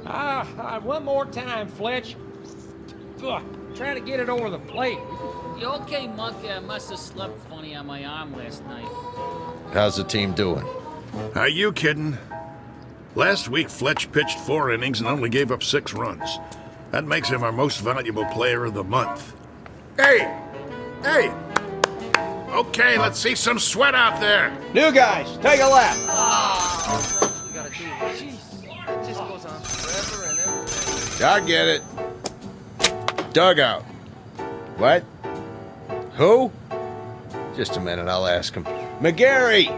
L: One more time, Fletch. Ugh, trying to get it over the plate.
H: You okay, Monkey? I must have slept funny on my arm last night.
J: How's the team doing?
K: Are you kidding? Last week, Fletch pitched 4 innings and only gave up 6 runs. That makes him our most valuable player of the month. Hey! Hey! Okay, let's see some sweat out there.
J: New guys, take a lap.
L: We gotta do it. Jeez, it just goes on forever and ever.
J: I get it. Dugout. What? Who? Just a minute, I'll ask him. McGarry!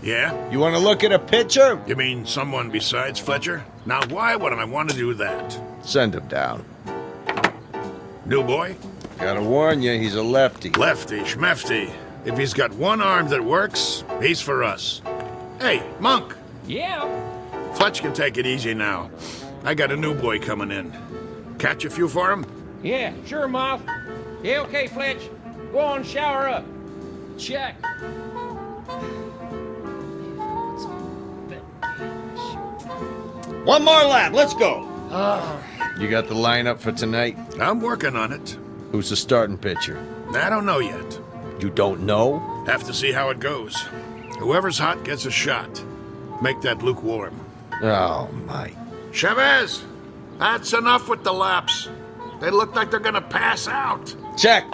K: Yeah?
J: You want to look at a pitcher?
K: You mean someone besides Fletcher? Now, why would I want to do that?
J: Send him down.
K: New boy?
J: Gotta warn you, he's a lefty.
K: Lefty, schmefty. If he's got one arm that works, he's for us. Hey, Monk!
L: Yeah?
K: Fletch can take it easy now. I got a new boy coming in. Catch a few for him?
L: Yeah, sure, Moth. Yeah, okay, Fletch. Go on, shower up.
H: Check.
J: One more lap, let's go. You got the lineup for tonight?
K: I'm working on it.
J: Who's the starting pitcher?
K: I don't know yet.
J: You don't know?
K: Have to see how it goes. Whoever's hot gets a shot. Make that lukewarm.
J: Oh, my.
K: Chavez! That's enough with the laps. They look like they're gonna pass out.
J: Check.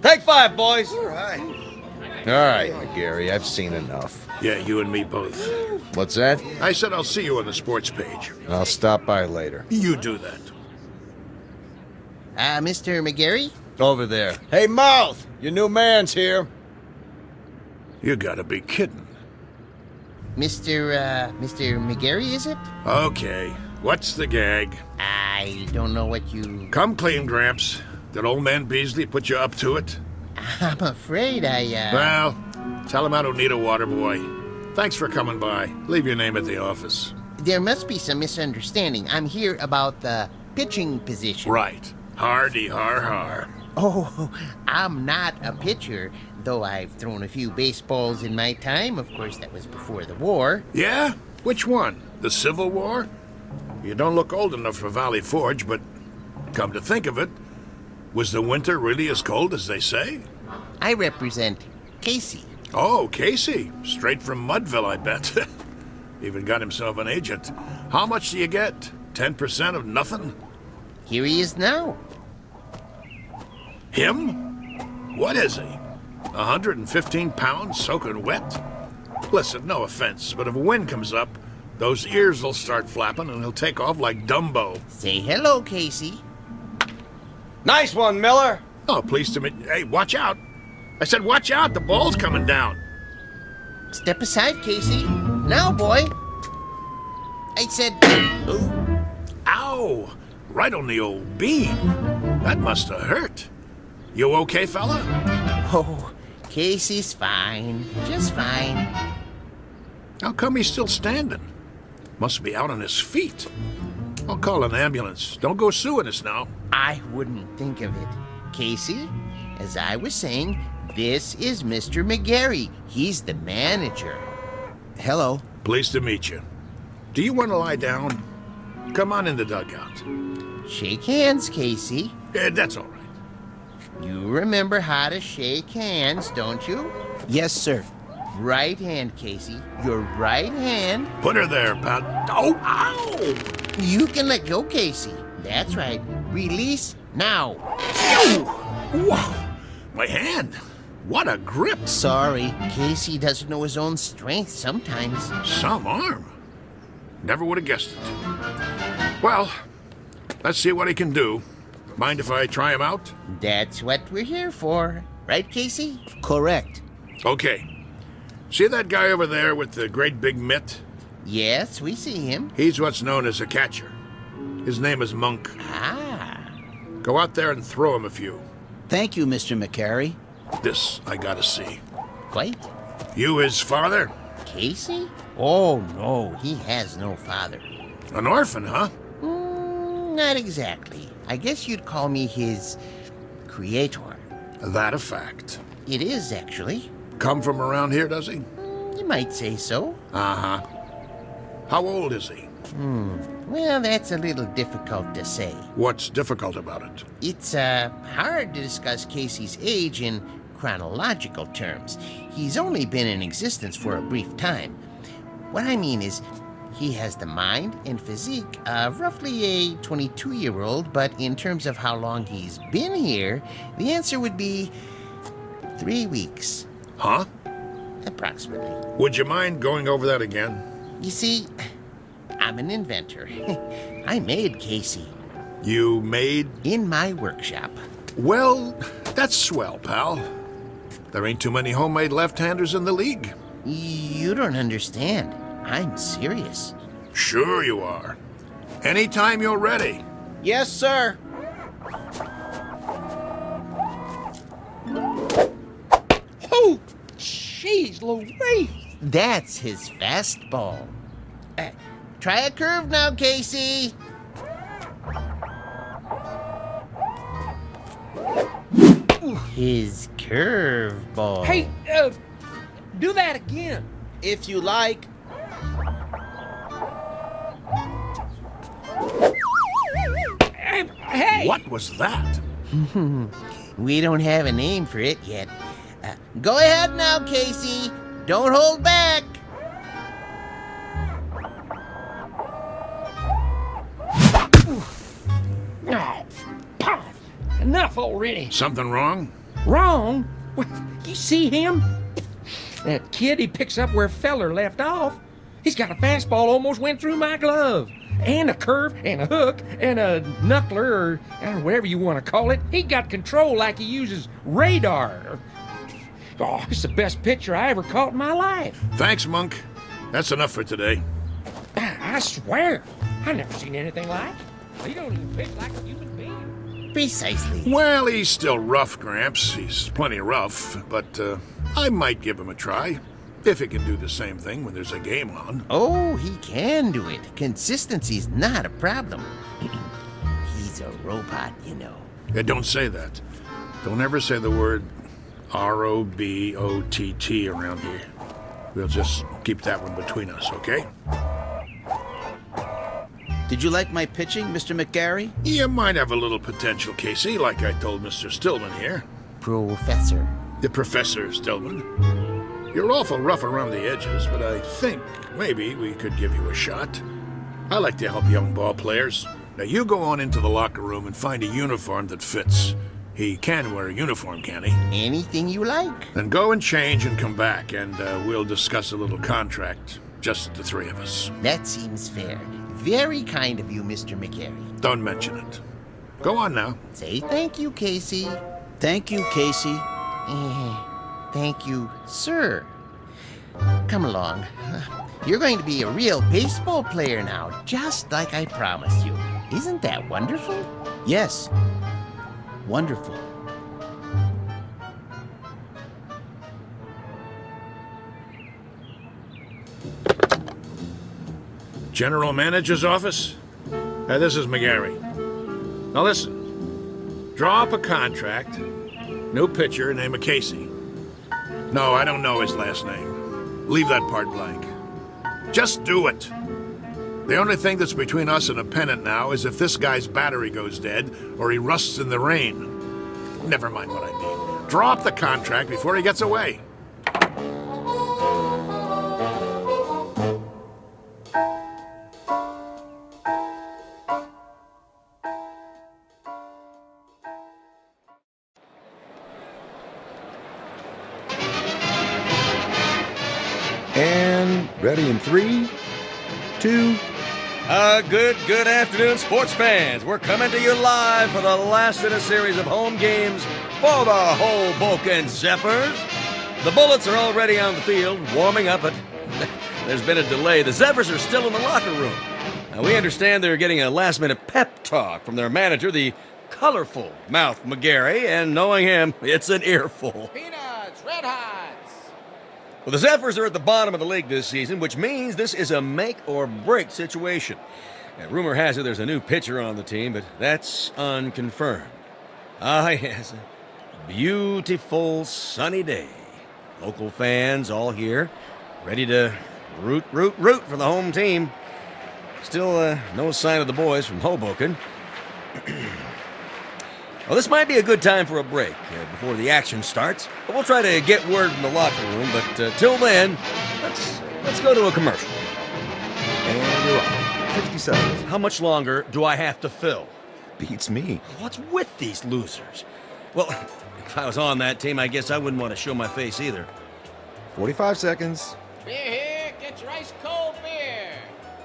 J: Take 5, boys. All right, McGarry, I've seen enough.
K: Yeah, you and me both.
J: What's that?
K: I said I'll see you on the sports page.
J: I'll stop by later.
K: You do that.
I: Mr. McGarry?
J: Over there. Hey, Mouth! Your new man's here.
K: You gotta be kidding.
M: Mr. McGarry, is it?
K: Okay, what's the gag?
M: I don't know what you...
K: Come clean, Gramps. Did old man Beasley put you up to it?
M: I'm afraid
K: Well, tell him I don't need a water boy. Thanks for coming by. Leave your name at the office.
M: There must be some misunderstanding. I'm here about the pitching position.
K: Right. Hardy har har.
M: Oh, I'm not a pitcher, though I've thrown a few baseballs in my time. Of course, that was before the war.
K: Yeah? Which one? The Civil War? You don't look old enough for Valley Forge, but come to think of it, was the winter really as cold as they say?
M: I represent Casey.
K: Oh, Casey. Straight from Mudville, I bet. Even got himself an agent. How much do you get? 10% of nothing?
M: Here he is now.
K: Him? What is he? 115 pounds soaking wet? Listen, no offense, but if a wind comes up, those ears will start flapping and he'll take off like Dumbo.
M: Say hello, Casey.
J: Nice one, Miller.
K: Oh, pleased to meet you. Hey, watch out. I said watch out, the ball's coming down.
M: Step aside, Casey. Now, boy. I said... Ooh.
K: Ow! Right on the old beam. That must have hurt. You okay, fella?
M: Oh, Casey's fine. Just fine.
K: How come he's still standing? Must be out on his feet. I'll call an ambulance. Don't go suing us now.
M: I wouldn't think of it. Casey, as I was saying, this is Mr. McGarry. He's the manager.
I: Hello.
K: Pleased to meet you. Do you want to lie down? Come on in the dugout.
M: Shake hands, Casey.
K: That's all right.
M: You remember how to shake hands, don't you?
I: Yes, sir.
M: Right hand, Casey. Your right hand.
K: Put her there, pal. Oh, ow!
M: You can let go, Casey. That's right. Release now.
K: Wow! My hand. What a grip.
M: Sorry, Casey doesn't know his own strength sometimes.
K: Some arm. Never would have guessed it. Well, let's see what he can do. Mind if I try him out?
M: That's what we're here for. Right, Casey?
I: Correct.
K: Okay. See that guy over there with the great big mitt?
M: Yes, we see him.
K: He's what's known as a catcher. His name is Monk.
M: Ah.
K: Go out there and throw him a few.
I: Thank you, Mr. McCary.
K: This I gotta see.
M: Quite.
K: You his father?
M: Casey? Oh, no, he has no father.
K: An orphan, huh?
M: Not exactly. I guess you'd call me his creator.
K: That a fact.
M: It is, actually.
K: Come from around here, does he?
M: You might say so.
K: Uh-huh. How old is he?
M: Well, that's a little difficult to say.
K: What's difficult about it?
M: It's hard to discuss Casey's age in chronological terms. He's only been in existence for a brief time. What I mean is, he has the mind and physique of roughly a 22-year-old, but in terms of how long he's been here, the answer would be 3 weeks.
K: Huh?
M: Approximately.
K: Would you mind going over that again?
M: You see, I'm an inventor. I made Casey.
K: You made?
M: In my workshop.
K: Well, that's swell, pal. There ain't too many homemade left-handers in the league.
M: You don't understand. I'm serious.
K: Sure you are. Anytime you're ready.
J: Yes, sir.
L: Oh, jeez Louise.
M: That's his fastball. Try a curve now, Casey. His curveball.
L: Hey, do that again.
J: If you like.
L: Hey!
K: What was that?
M: We don't have a name for it yet. Go ahead now, Casey. Don't hold back.
L: Oh, pah, enough already.
K: Something wrong?
L: Wrong? Well, you see him? That kid, he picks up where Feller left off. He's got a fastball almost went through my glove. and a curve, and a hook, and a knuckler, or whatever you want to call it. He got control like he uses radar. Oh, it's the best pitcher I ever caught in my life.
K: Thanks, Monk. That's enough for today.
L: I swear, I never seen anything like it. He don't even pitch like a human being.
M: Precisely.
K: Well, he's still rough, Gramps. He's plenty rough, but I might give him a try. If he can do the same thing when there's a game on.
M: Oh, he can do it. Consistency's not a problem. He's a robot, you know.
K: Yeah, don't say that. Don't ever say the word R-O-B-O-T-T around here. We'll just keep that one between us, okay?
N: Did you like my pitching, Mr. McGarry?
K: You might have a little potential, Casey, like I told Mr. Stillman here.
M: Professor.
K: The Professor Stillman. You're awful rough around the edges, but I think maybe we could give you a shot. I like to help young ball players. Now you go on into the locker room and find a uniform that fits. He can wear a uniform, can he?
M: Anything you like.
K: Then go and change and come back, and we'll discuss a little contract. Just the three of us.
M: That seems fair. Very kind of you, Mr. McGarry.
K: Don't mention it. Go on now.
M: Say thank you, Casey.
N: Thank you, Casey.
M: Thank you, sir. Come along. You're going to be a real baseball player now, just like I promised you. Isn't that wonderful?
N: Yes. Wonderful.
K: General Manager's office? This is McGarry. Now listen. Draw up a contract. New pitcher, name of Casey. No, I don't know his last name. Leave that part blank. Just do it. The only thing that's between us and a pennant now is if this guy's battery goes dead or he rusts in the rain. Never mind what I mean. Draw up the contract before he gets away.
A: And ready in 3, 2.
O: Good afternoon, sports fans. We're coming to you live for the last in a series of home games for the Hoboken Zephyrs. The Bullets are already on the field, warming up, but there's been a delay. The Zephyrs are still in the locker room. Now, we understand they're getting a last-minute pep talk from their manager, the colorful Mouth McGarry, and knowing him, it's an earful.
L: Peanuts, Red Hots.
O: Well, the Zephyrs are at the bottom of the league this season, which means this is a make-or-break situation. And rumor has it there's a new pitcher on the team, but that's unconfirmed. Ah, yes, a beautiful sunny day. Local fans all here, ready to root for the home team. Still, no sign of the boys from Hoboken. Well, this might be a good time for a break before the action starts. But we'll try to get word from the locker room. But till then, let's go to a commercial.
A: And you're off. 60 seconds.
O: How much longer do I have to fill?
A: Beats me.
O: What's with these losers? Well, if I was on that team, I guess I wouldn't want to show my face either.
A: 45 seconds.
L: Beer here, get your ice cold beer.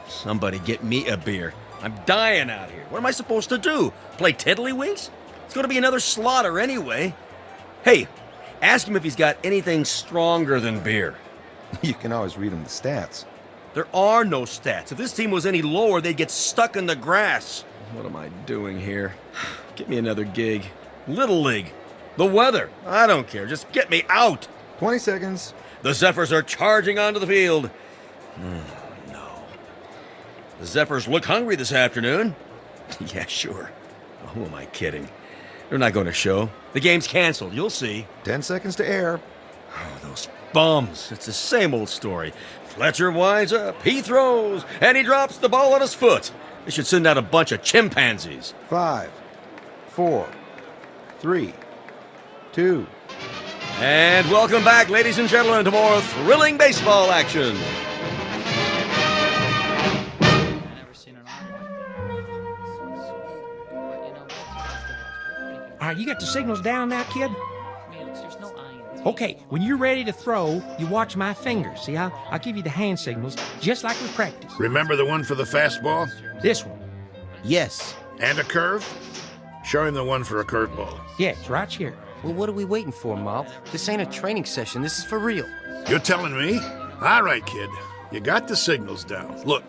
O: Somebody get me a beer. I'm dying out here. What am I supposed to do? Play tiddlywinks? It's going to be another slaughter anyway. Hey, ask him if he's got anything stronger than beer.
A: You can always read him the stats.
O: There are no stats. If this team was any lower, they'd get stuck in the grass. What am I doing here? Get me another gig. Little League. The weather. I don't care. Just get me out.
A: 20 seconds.
O: The Zephyrs are charging onto the field. No. The Zephyrs look hungry this afternoon. Yeah, sure. Oh, who am I kidding? They're not going to show. The game's canceled. You'll see.
A: 10 seconds to air.
O: Oh, those bums. It's the same old story. Fletcher winds up, he throws, and he drops the ball on his foot. They should send out a bunch of chimpanzees.
A: 5, 4, 3, 2.
O: And welcome back, ladies and gentlemen, to more thrilling baseball action.
L: All right, you got the signals down now, kid?
H: There's no I in this.
L: Okay, when you're ready to throw, you watch my fingers. See, I'll give you the hand signals, just like we practiced.
K: Remember the one for the fastball?
L: This one.
N: Yes.
K: And a curve? Show him the one for a curveball.
L: Yeah, it's right here.
I: Well, what are we waiting for, Mouth? This ain't a training session. This is for real.
K: You're telling me? All right, kid. You got the signals down. Look,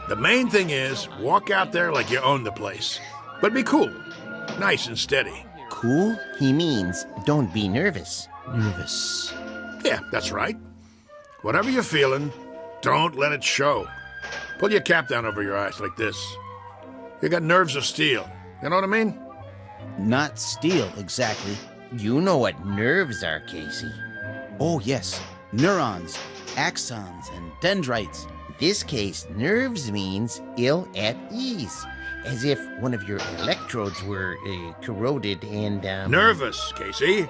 K: the main thing is walk out there like you own the place. But be cool. Nice and steady.
M: Cool? He means don't be nervous.
N: Nervous.
K: Yeah, that's right. Whatever you're feeling, don't let it show. Pull your cap down over your eyes like this. You got nerves of steel. You know what I mean?
N: Not steel, exactly.
M: You know what nerves are, Casey.
N: Oh, yes. Neurons, axons, and dendrites.
M: This case, nerves means ill at ease. As if one of your electrodes were corroded and,
K: Nervous, Casey.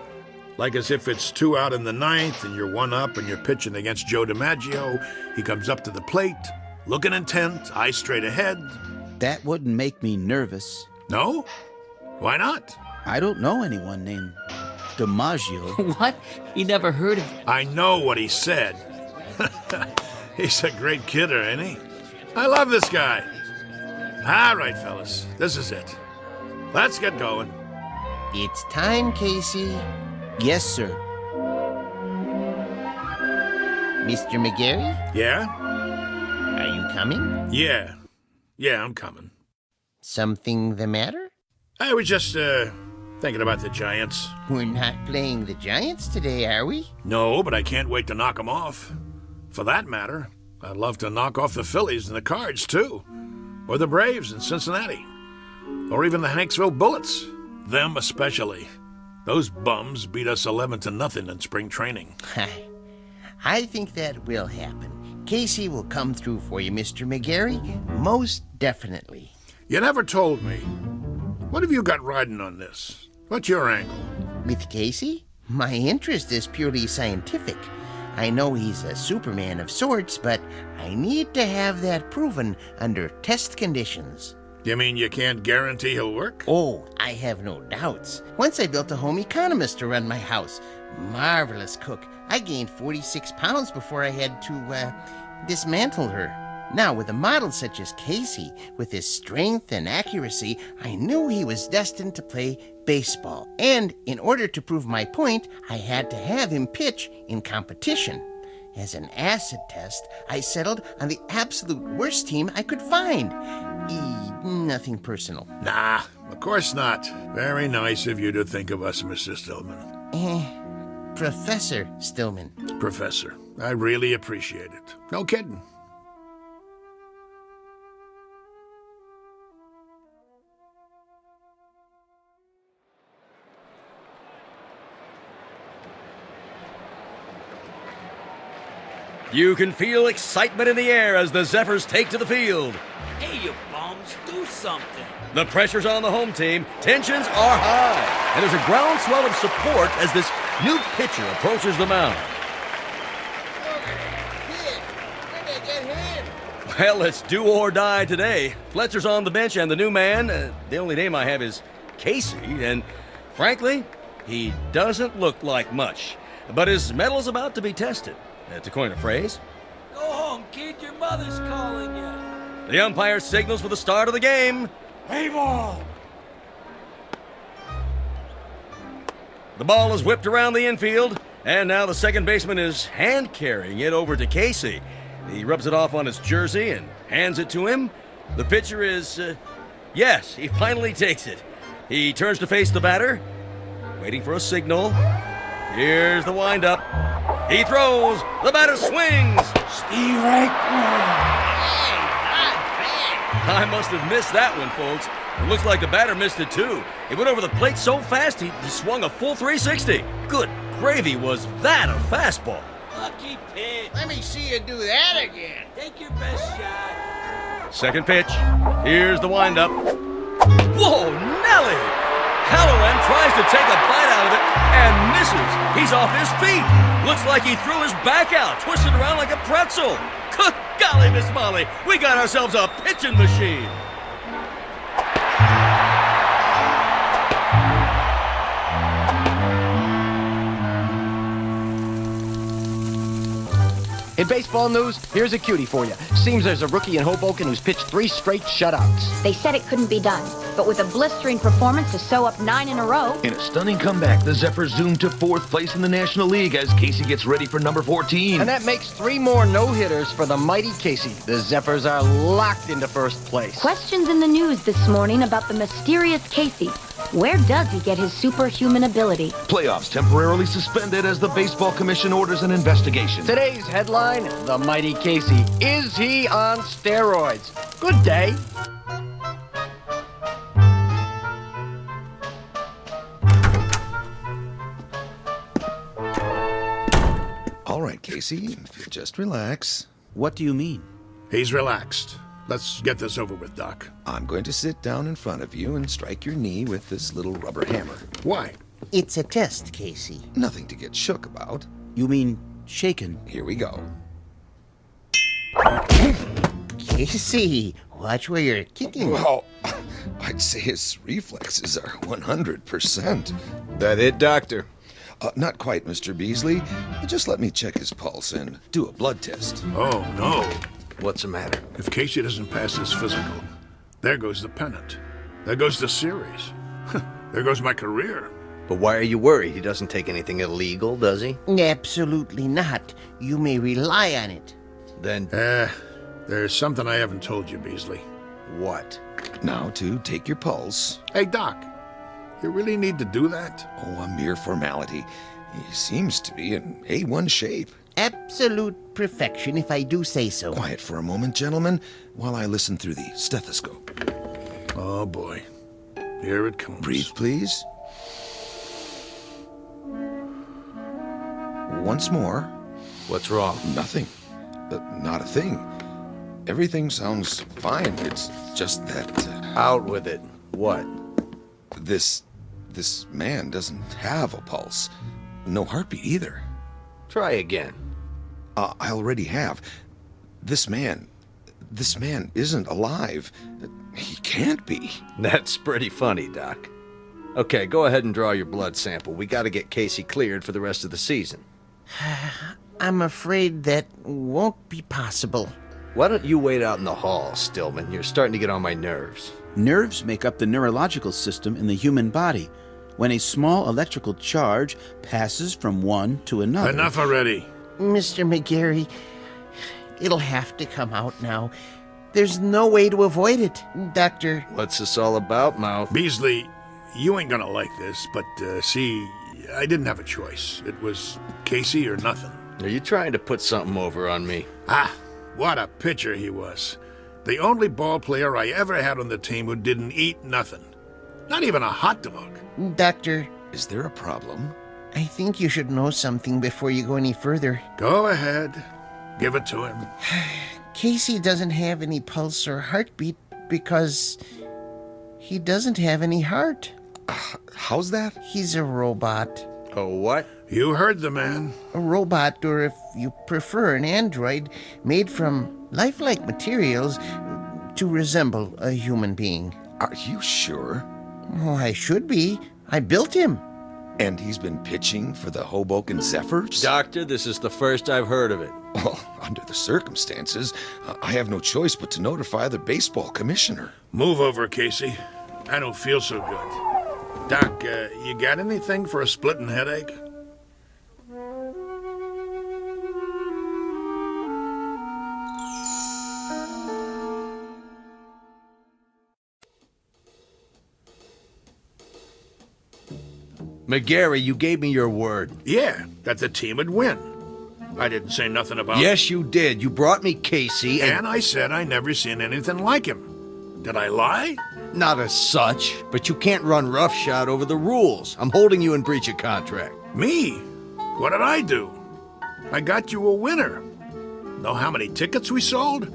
K: Like as if it's 2 out in the 9th and you're 1 up and you're pitching against Joe DiMaggio. He comes up to the plate, looking intent, eyes straight ahead.
N: That wouldn't make me nervous.
K: No? Why not?
N: I don't know anyone named DiMaggio.
H: What? He never heard of...
K: I know what he said. He's a great kidder, ain't he? I love this guy. All right, fellas, this is it. Let's get going.
M: It's time, Casey.
N: Yes, sir.
M: Mr. McGarry?
K: Yeah?
M: Are you coming?
K: Yeah. Yeah, I'm coming.
M: Something the matter?
K: I was just, thinking about the Giants.
M: We're not playing the Giants today, are we?
K: No, but I can't wait to knock them off. For that matter, I'd love to knock off the Phillies and the Cards, too. Or the Braves in Cincinnati. Or even the Hanksville Bullets. Them especially. Those bums beat us 11-0 in spring training.
M: I think that will happen. Casey will come through for you, Mr. McGarry. Most definitely.
K: You never told me. What have you got riding on this? What's your angle?
M: With Casey? My interest is purely scientific. I know he's a Superman of sorts, but I need to have that proven under test conditions.
K: You mean you can't guarantee he'll work?
M: Oh, I have no doubts. Once I built a home economist to run my house. Marvelous cook. I gained 46 pounds before I had to, dismantle her. Now, with a model such as Casey, with his strength and accuracy, I knew he was destined to play baseball. And in order to prove my point, I had to have him pitch in competition. As an acid test, I settled on the absolute worst team I could find. Nothing personal.
K: Nah, of course not. Very nice of you to think of us, Mr. Stillman.
M: Professor Stillman.
K: Professor, I really appreciate it. No kidding.
O: You can feel excitement in the air as the Zephyrs take to the field.
P: Hey, you bums, do something.
O: The pressure's on the home team, tensions are high, and there's a groundswell of support as this new pitcher approaches the mound. Well, it's do or die today. Fletcher's on the bench, and the new man, the only name I have is Casey, and frankly, he doesn't look like much. But his metal's about to be tested, to coin a phrase.
P: Go home, kid, your mother's calling you.
O: The umpire signals for the start of the game.
P: Hey, ball!
O: The ball is whipped around the infield, and now the second baseman is hand-carrying it over to Casey. He rubs it off on his jersey and hands it to him. The pitcher is, yes, he finally takes it. He turns to face the batter, waiting for a signal. Here's the windup. He throws. The batter swings.
P: Steve Reichman.
O: I must have missed that one, folks. It looks like the batter missed it, too. It went over the plate so fast, he swung a full 360. Good gravy, was that a fastball?
P: Lucky pitch.
M: Let me see you do that again.
P: Take your best shot.
O: Second pitch. Here's the windup. Whoa, Nelly! Halloran tries to take a bite out of it and misses. He's off his feet. Looks like he threw his back out, twisted around like a pretzel. Good golly, Miss Molly, we got ourselves a pitching machine.
Q: In baseball news, here's a cutie for you. Seems there's a rookie in Hoboken who's pitched 3 straight shutouts.
R: They said it couldn't be done, but with a blistering performance to sew up 9 in a row.
S: In a stunning comeback, the Zephyrs zoomed to 4th place in the National League as Casey gets ready for number 14.
Q: And that makes 3 more no-hitters for the mighty Casey. The Zephyrs are locked into 1st place.
R: Questions in the news this morning about the mysterious Casey. Where does he get his superhuman ability?
S: Playoffs temporarily suspended as the Baseball Commission orders an investigation.
Q: Today's headline, the mighty Casey. Is he on steroids? Good day.
T: All right, Casey, just relax.
N: What do you mean?
K: He's relaxed. Let's get this over with, Doc.
T: I'm going to sit down in front of you and strike your knee with this little rubber hammer.
K: Why?
M: It's a test, Casey.
T: Nothing to get shook about.
N: You mean shaken?
T: Here we go.
M: Casey, watch where you're kicking.
T: Well, I'd say his reflexes are 100%.
J: That it, Doctor?
T: Not quite, Mr. Beasley. Just let me check his pulse and do a blood test.
K: Oh, no.
J: What's the matter?
K: If Casey doesn't pass his physical, there goes the pennant. There goes the series. There goes my career.
J: But why are you worried? He doesn't take anything illegal, does he?
M: Absolutely not. You may rely on it.
J: Then...
K: there's something I haven't told you, Beasley.
J: What?
T: Now to take your pulse.
K: Hey, Doc, you really need to do that?
T: Oh, a mere formality. He seems to be in A1 shape.
M: Absolute perfection, if I do say so.
T: Quiet for a moment, gentlemen, while I listen through the stethoscope.
K: Oh, boy. Here it comes.
T: Breathe, please. Once more.
J: What's wrong?
T: Nothing. Not a thing. Everything sounds fine. It's just that...
J: Out with it. What?
T: This man doesn't have a pulse. No heartbeat either.
J: Try again.
T: I already have. This man isn't alive. He can't be.
J: That's pretty funny, Doc. Okay, go ahead and draw your blood sample. We gotta get Casey cleared for the rest of the season.
M: I'm afraid that won't be possible.
J: Why don't you wait out in the hall, Stillman? You're starting to get on my nerves.
N: Nerves make up the neurological system in the human body. When a small electrical charge passes from one to another...
K: Enough already.
M: Mr. McGarry, it'll have to come out now. There's no way to avoid it, Doctor.
J: What's this all about, Mouth?
K: Beasley, you ain't gonna like this, but, see, I didn't have a choice. It was Casey or nothing.
J: Are you trying to put something over on me?
K: Ah, what a pitcher he was. The only ball player I ever had on the team who didn't eat nothing. Not even a hot dog.
M: Doctor.
T: Is there a problem?
M: I think you should know something before you go any further.
K: Go ahead. Give it to him.
M: Casey doesn't have any pulse or heartbeat because he doesn't have any heart.
T: How's that?
M: He's a robot.
J: A what?
K: You heard the man.
M: A robot, or if you prefer, an android made from lifelike materials to resemble a human being.
T: Are you sure?
M: Oh, I should be. I built him.
T: And he's been pitching for the Hoboken Zephyrs?
J: Doctor, this is the first I've heard of it.
T: Well, under the circumstances, I have no choice but to notify the baseball commissioner.
K: Move over, Casey. I don't feel so good. Doc, you got anything for a splitting headache?
J: McGarry, you gave me your word.
K: Yeah, that the team would win. I didn't say nothing about...
J: Yes, you did. You brought me Casey
K: and I said I never seen anything like him. Did I lie?
J: Not as such, but you can't run roughshod over the rules. I'm holding you in breach of contract.
K: Me? What did I do? I got you a winner. Know how many tickets we sold?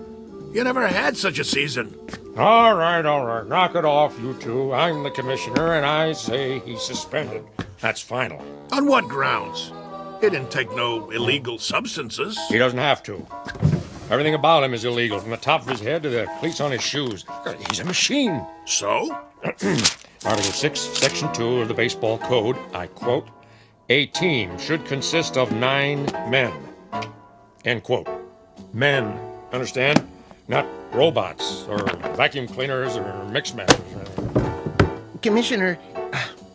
K: You never had such a season.
L: All right. Knock it off, you two. I'm the commissioner, and I say he's suspended. That's final.
K: On what grounds? He didn't take no illegal substances.
L: He doesn't have to. Everything about him is illegal, from the top of his head to the cleats on his shoes. He's a machine.
K: So?
L: Article 6, Section 2 of the Baseball Code, I quote, "A team should consist of 9 men." End quote. Men, understand? Not robots, or vacuum cleaners, or mix masters.
M: Commissioner,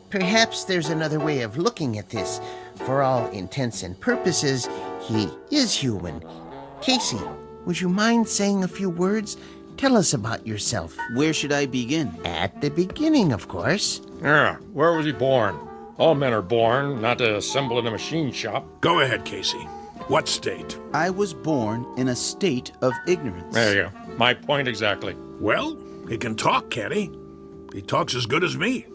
M: perhaps there's another way of looking at this. For all intents and purposes, he is human. Casey, would you mind saying a few words? Tell us about yourself.
N: Where should I begin?
M: At the beginning, of course.
L: Yeah, where was he born? All men are born, not to assemble in a machine shop.
K: Go ahead, Casey. What state?
N: I was born in a state of ignorance.
L: There you go. My point exactly.
K: Well, he can talk, can't he? He talks as good as me.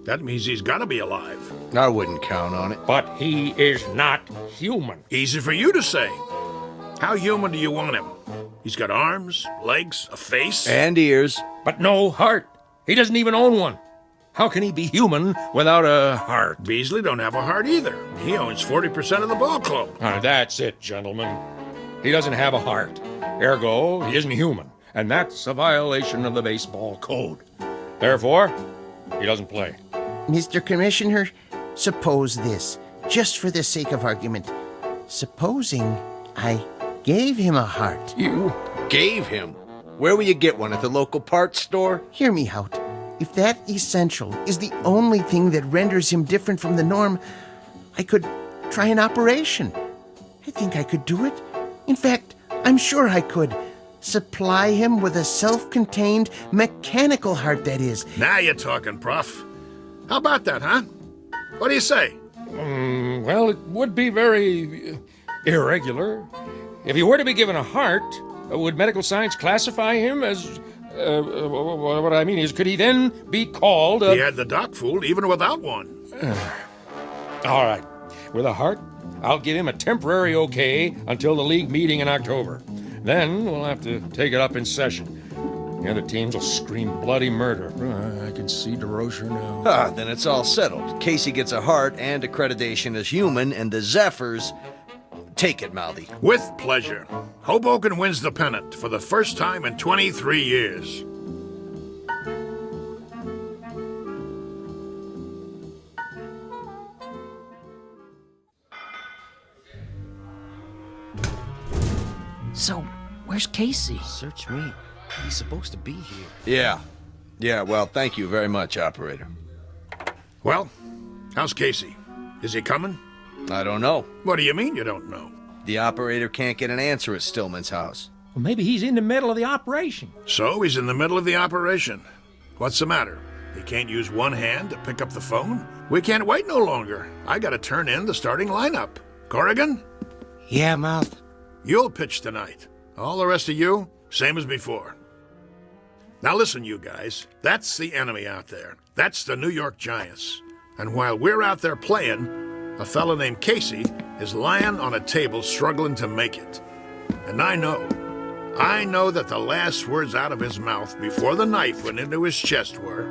K: That means he's got to be alive.
J: I wouldn't count on it.
L: But he is not human.
K: Easy for you to say. How human do you want him? He's got arms, legs, a face.
J: And ears.
L: But no heart. He doesn't even own one. How can he be human without a heart?
K: Beasley don't have a heart either. He owns 40% of the ball club.
L: That's it, gentlemen. He doesn't have a heart. Ergo, he isn't human. And that's a violation of the baseball code. Therefore, he doesn't play.
M: Mr. Commissioner, suppose this, just for the sake of argument. Supposing I gave him a heart.
J: You gave him? Where will you get one? At the local parts store?
M: Hear me out. If that essential is the only thing that renders him different from the norm, I could try an operation. I think I could do it. In fact, I'm sure I could. Supply him with a self-contained mechanical heart, that is.
K: Now you're talking, Prof. How about that, huh? What do you say?
L: Well, it would be very irregular. If he were to be given a heart, would medical science classify him as... what I mean is, could he then be called a...
K: He had the doc fooled even without one.
L: All right. With a heart, I'll give him a temporary okay until the league meeting in October. Then we'll have to take it up in session. The other teams will scream bloody murder. I can see DeRocher now.
J: Then it's all settled. Casey gets a heart and accreditation as human, and the Zephyrs... Take it, Mouthy.
K: With pleasure. Hoboken wins the pennant for the first time in 23 years.
U: So, where's Casey?
I: Search me. He's supposed to be here.
J: Yeah, well, thank you very much, operator.
K: Well, how's Casey? Is he coming?
J: I don't know.
K: What do you mean you don't know?
J: The operator can't get an answer at Stillman's house.
L: Well, maybe he's in the middle of the operation.
K: So he's in the middle of the operation. What's the matter? He can't use one hand to pick up the phone? We can't wait no longer. I gotta turn in the starting lineup. Corrigan?
Q: Yeah, Mouth.
K: You'll pitch tonight. All the rest of you, same as before. Now listen, you guys. That's the enemy out there. That's the New York Giants. And while we're out there playing, a fella named Casey is lying on a table struggling to make it. And I know that the last words out of his mouth before the knife went into his chest were,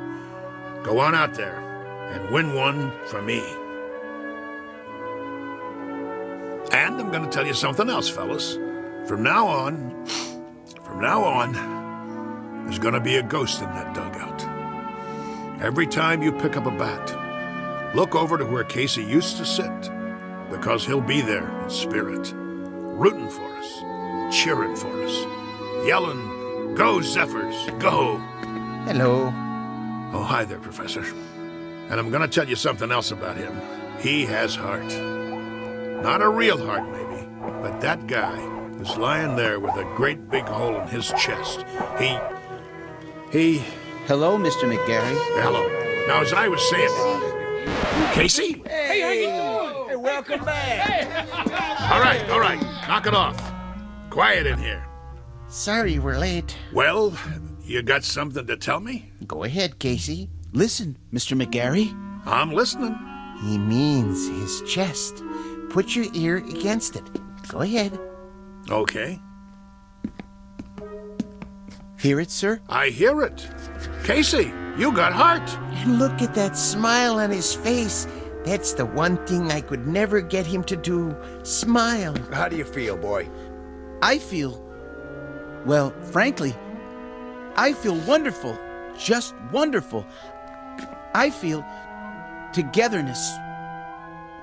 K: "Go on out there and win one for me." And I'm going to tell you something else, fellas. From now on, there's going to be a ghost in that dugout. Every time you pick up a bat, look over to where Casey used to sit, because he'll be there in spirit, rooting for us, cheering for us, yelling, "Go, Zephyrs, go!"
M: Hello.
K: Oh, hi there, Professor. And I'm going to tell you something else about him. He has heart. Not a real heart, maybe, but that guy who's lying there with a great big hole in his chest, he...
N: Hello, Mr. McGarry.
K: Hello. Now, as I was saying... Casey?
P: Hey, how you doing? Hey, welcome back.
K: All right. Knock it off. Quiet in here.
M: Sorry we're late.
K: Well, you got something to tell me?
M: Go ahead, Casey.
N: Listen, Mr. McGarry.
K: I'm listening.
M: He means his chest. Put your ear against it. Go ahead.
K: Okay.
N: Hear it, sir?
K: I hear it. Casey, you got heart.
M: And look at that smile on his face. That's the one thing I could never get him to do. Smile.
J: How do you feel, boy?
N: I feel... Well, frankly, I feel wonderful. Just wonderful. I feel togetherness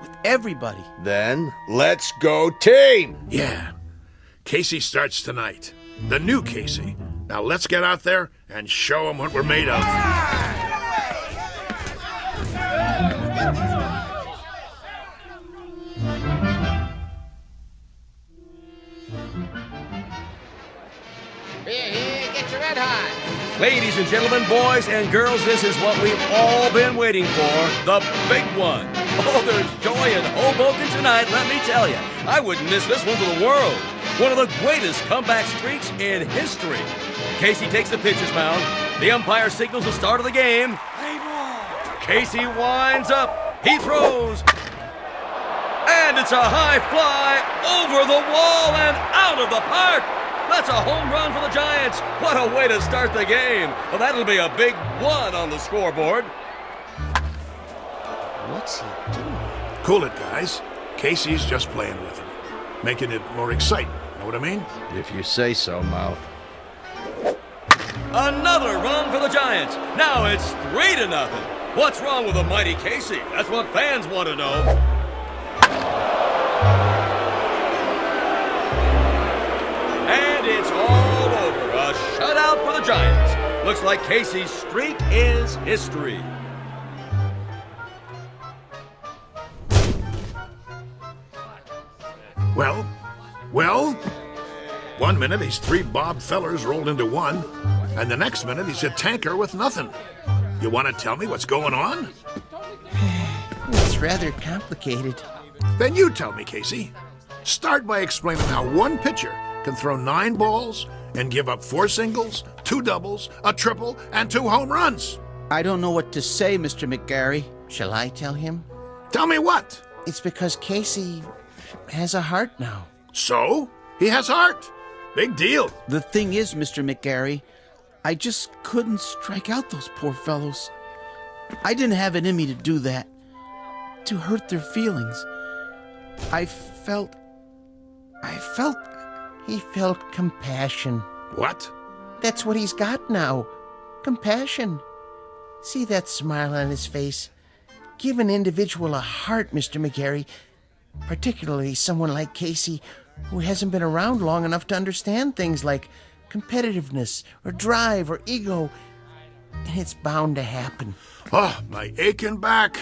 N: with everybody.
J: Then, let's go team!
K: Yeah. Casey starts tonight. The new Casey. Now let's get out there and show him what we're made of.
M: Here, get your red hot.
O: Ladies and gentlemen, boys and girls, this is what we've all been waiting for, the big one. Oh, there's joy in Hoboken tonight, let me tell you. I wouldn't miss this one for the world. One of the greatest comeback streaks in history. Casey takes the pitcher's mound. The umpire signals the start of the game. Casey winds up. He throws. And it's a high fly over the wall and out of the park. That's a home run for the Giants. What a way to start the game. Well, that'll be a big 1 on the scoreboard.
M: What's he doing?
K: Cool it, guys. Casey's just playing with him. Making it more exciting. Know what I mean?
J: If you say so, Mouth.
O: Another run for the Giants. Now it's 3-0. What's wrong with the mighty Casey? That's what fans want to know. And it's all over. A shutout for the Giants. Looks like Casey's streak is history.
K: Well, 1 minute he's 3 Bob Fellers rolled into one, and the next minute he's a tanker with nothing. You want to tell me what's going on?
M: It's rather complicated.
K: Then you tell me, Casey. Start by explaining how one pitcher can throw 9 balls and give up 4 singles, 2 doubles, a triple, and 2 home runs.
N: I don't know what to say, Mr. McGarry.
M: Shall I tell him?
K: Tell me what?
M: It's because Casey has a heart now.
K: So? He has heart. Big deal.
N: The thing is, Mr. McGarry, I just couldn't strike out those poor fellows. I didn't have it in me to do that, to hurt their feelings. He
M: felt compassion.
K: What?
M: That's what he's got now. Compassion. See that smile on his face? Give an individual a heart, Mr. McGarry. Particularly someone like Casey, who hasn't been around long enough to understand things like competitiveness or drive or ego. And it's bound to happen.
K: Oh, my aching back.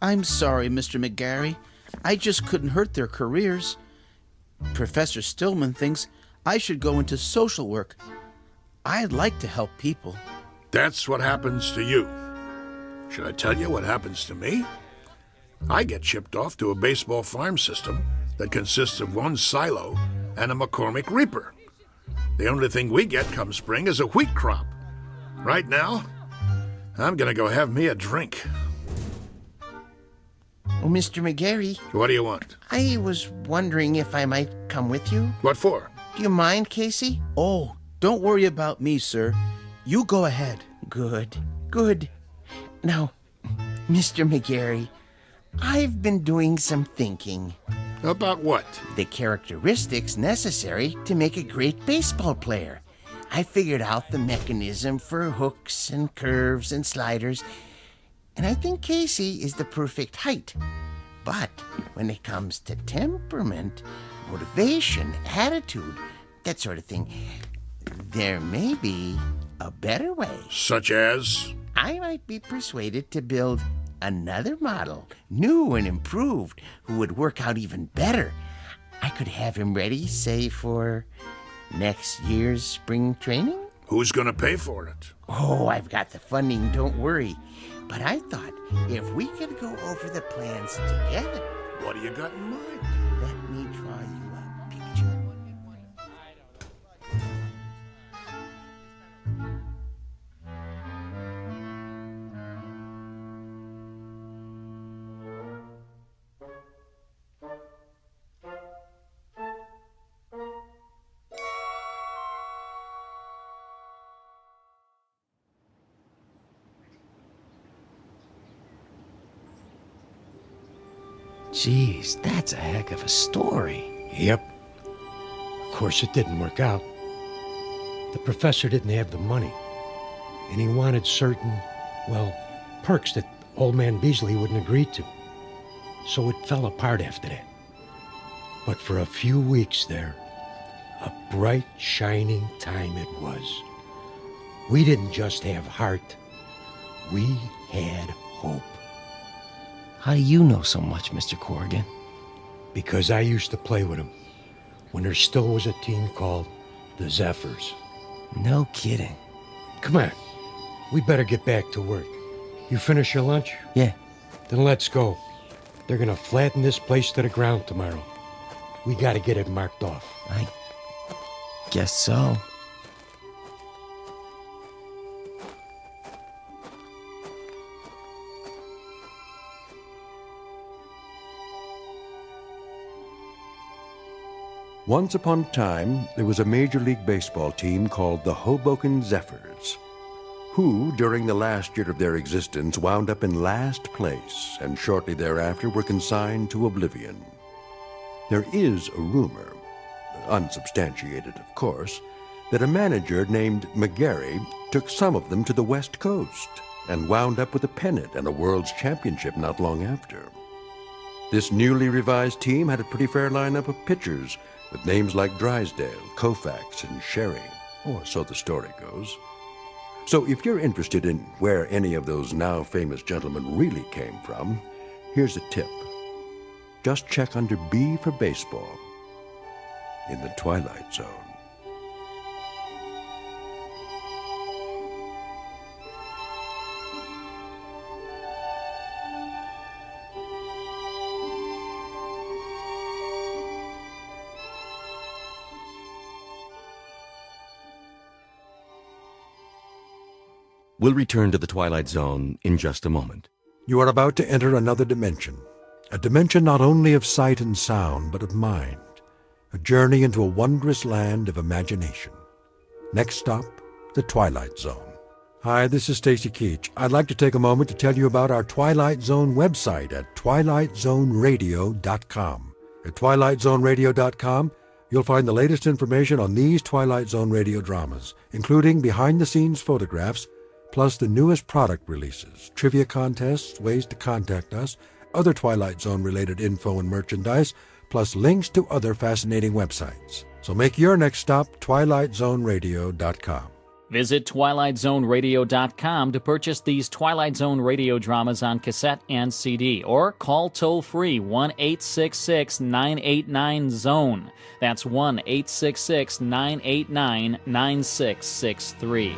N: I'm sorry, Mr. McGarry. I just couldn't hurt their careers. Professor Stillman thinks I should go into social work. I'd like to help people.
K: That's what happens to you. Should I tell you what happens to me? I get shipped off to a baseball farm system that consists of 1 silo and a McCormick Reaper. The only thing we get come spring is a wheat crop. Right now, I'm gonna go have me a drink.
M: Oh, Mr. McGarry.
K: What do you want?
M: I was wondering if I might come with you.
K: What for?
M: Do you mind, Casey?
N: Oh, don't worry about me, sir. You go ahead.
M: Good. Now, Mr. McGarry, I've been doing some thinking.
K: About what?
M: The characteristics necessary to make a great baseball player. I figured out the mechanism for hooks and curves and sliders, and I think Casey is the perfect height. But when it comes to temperament, motivation, attitude, that sort of thing, there may be a better way.
K: Such as?
M: I might be persuaded to build another model, new and improved, who would work out even better. I could have him ready, say, for next year's spring training?
K: Who's gonna pay for it?
M: Oh, I've got the funding, don't worry. But I thought if we could go over the plans together.
K: What do you got in mind?
M: Let me draw you a picture.
U: Geez, that's a heck of a story.
F: Yep. Of course, it didn't work out. The professor didn't have the money, and he wanted certain, well, perks that old man Beasley wouldn't agree to. So it fell apart after that. But for a few weeks there, A bright, shining time it was. We didn't just have heart. We had hope.
I: How do you know so much, Mr. Corrigan?
F: Because I used to play with them when there still was a team called the Zephyrs.
I: No kidding.
F: Come on. We better get back to work. You finish your lunch?
I: Yeah.
F: Then let's go. They're gonna flatten this place to the ground tomorrow. We gotta get it marked off.
I: I guess so.
B: Once upon a time, there was a Major League Baseball team called the Hoboken Zephyrs, who, during the last year of their existence, wound up in last place and shortly thereafter were consigned to oblivion. There is a rumor, unsubstantiated of course, that a manager named McGarry took some of them to the West Coast and wound up with a pennant and a World's Championship not long after. This newly revised team had a pretty fair lineup of pitchers with names like Drysdale, Koufax, and Sherry, or so the story goes. So if you're interested in where any of those now famous gentlemen really came from, here's a tip. Just check under B for baseball in the Twilight Zone.
A: We'll return to the Twilight Zone in just a moment.
E: You are about to enter another dimension. A dimension not only of sight and sound, but of mind. A journey into a wondrous land of imagination. Next stop, the Twilight Zone. Hi, this is Stacy Keach. I'd like to take a moment to tell you about our Twilight Zone website at twilightzoneradio.com. At twilightzoneradio.com, you'll find the latest information on these Twilight Zone radio dramas, including behind-the-scenes photographs, plus the newest product releases, trivia contests, ways to contact us, other Twilight Zone-related info and merchandise, plus links to other fascinating websites. So make your next stop twilightzoneradio.com.
H: Visit twilightzoneradio.com to purchase these Twilight Zone radio dramas on cassette and CD, or call toll-free 1-866-989-ZONE. That's 1-866-989-9663.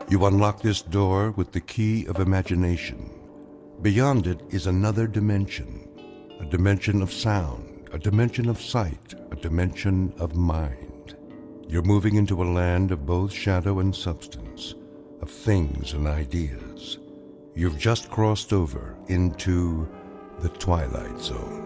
B: You unlock this door with the key of imagination. Beyond it is another dimension, a dimension of sound, a dimension of sight, a dimension of mind. You're moving into a land of both shadow and substance, of things and ideas. You've just crossed over into the Twilight Zone.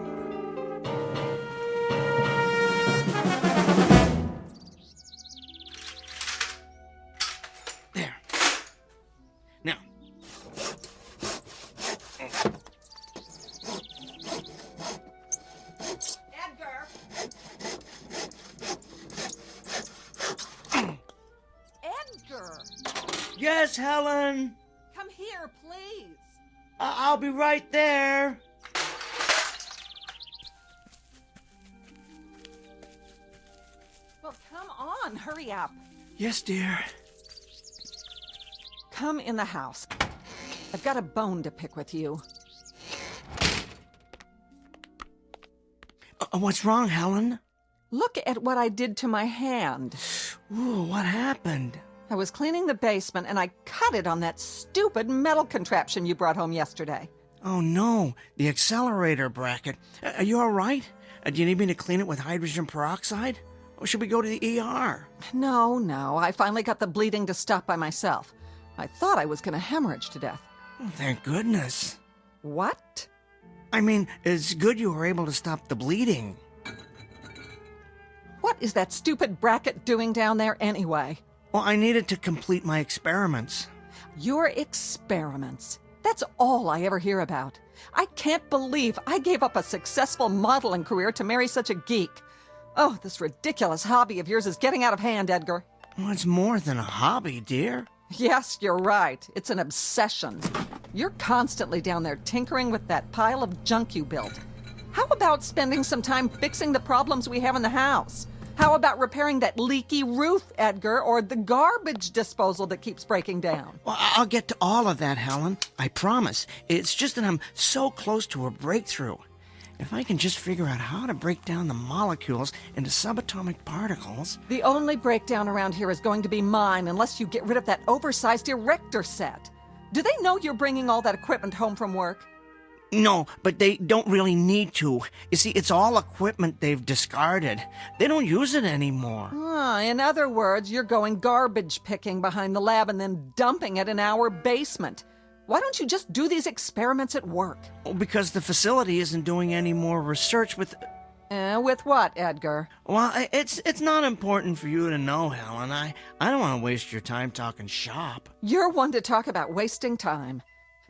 P: Yes, Helen?
C: Come here, please.
P: I'll be right there.
C: Well, come on, hurry up.
P: Yes, dear.
C: Come in the house. I've got a bone to pick with you.
P: What's wrong, Helen?
C: Look at what I did to my hand.
P: Ooh, what happened?
C: I was cleaning the basement and I cut it on that stupid metal contraption you brought home yesterday.
P: Oh, no. The accelerator bracket. Are you all right? Do you need me to clean it with hydrogen peroxide? Or should we go to the ER?
C: No. I finally got the bleeding to stop by myself. I thought I was going to hemorrhage to death.
P: Oh, thank goodness.
C: What?
P: I mean, it's good you were able to stop the bleeding.
C: What is that stupid bracket doing down there anyway?
P: Well, I needed to complete my experiments.
C: Your experiments? That's all I ever hear about. I can't believe I gave up a successful modeling career to marry such a geek. Oh, this ridiculous hobby of yours is getting out of hand, Edgar.
P: Well, it's more than a hobby, dear.
C: Yes, you're right. It's an obsession. You're constantly down there tinkering with that pile of junk you built. How about spending some time fixing the problems we have in the house? How about repairing that leaky roof, Edgar, or the garbage disposal that keeps breaking down?
P: Well, I'll get to all of that, Helen. I promise. It's just that I'm so close to a breakthrough. If I can just figure out how to break down the molecules into subatomic particles...
C: The only breakdown around here is going to be mine unless you get rid of that oversized erector set. Do they know you're bringing all that equipment home from work?
P: No, but they don't really need to. You see, it's all equipment they've discarded. They don't use it anymore.
C: In other words, you're going garbage picking behind the lab and then dumping it in our basement. Why don't you just do these experiments at work?
P: Oh, because the facility isn't doing any more research with...
C: With what, Edgar?
P: Well, it's not important for you to know, Helen. I don't want to waste your time talking shop.
C: You're one to talk about wasting time.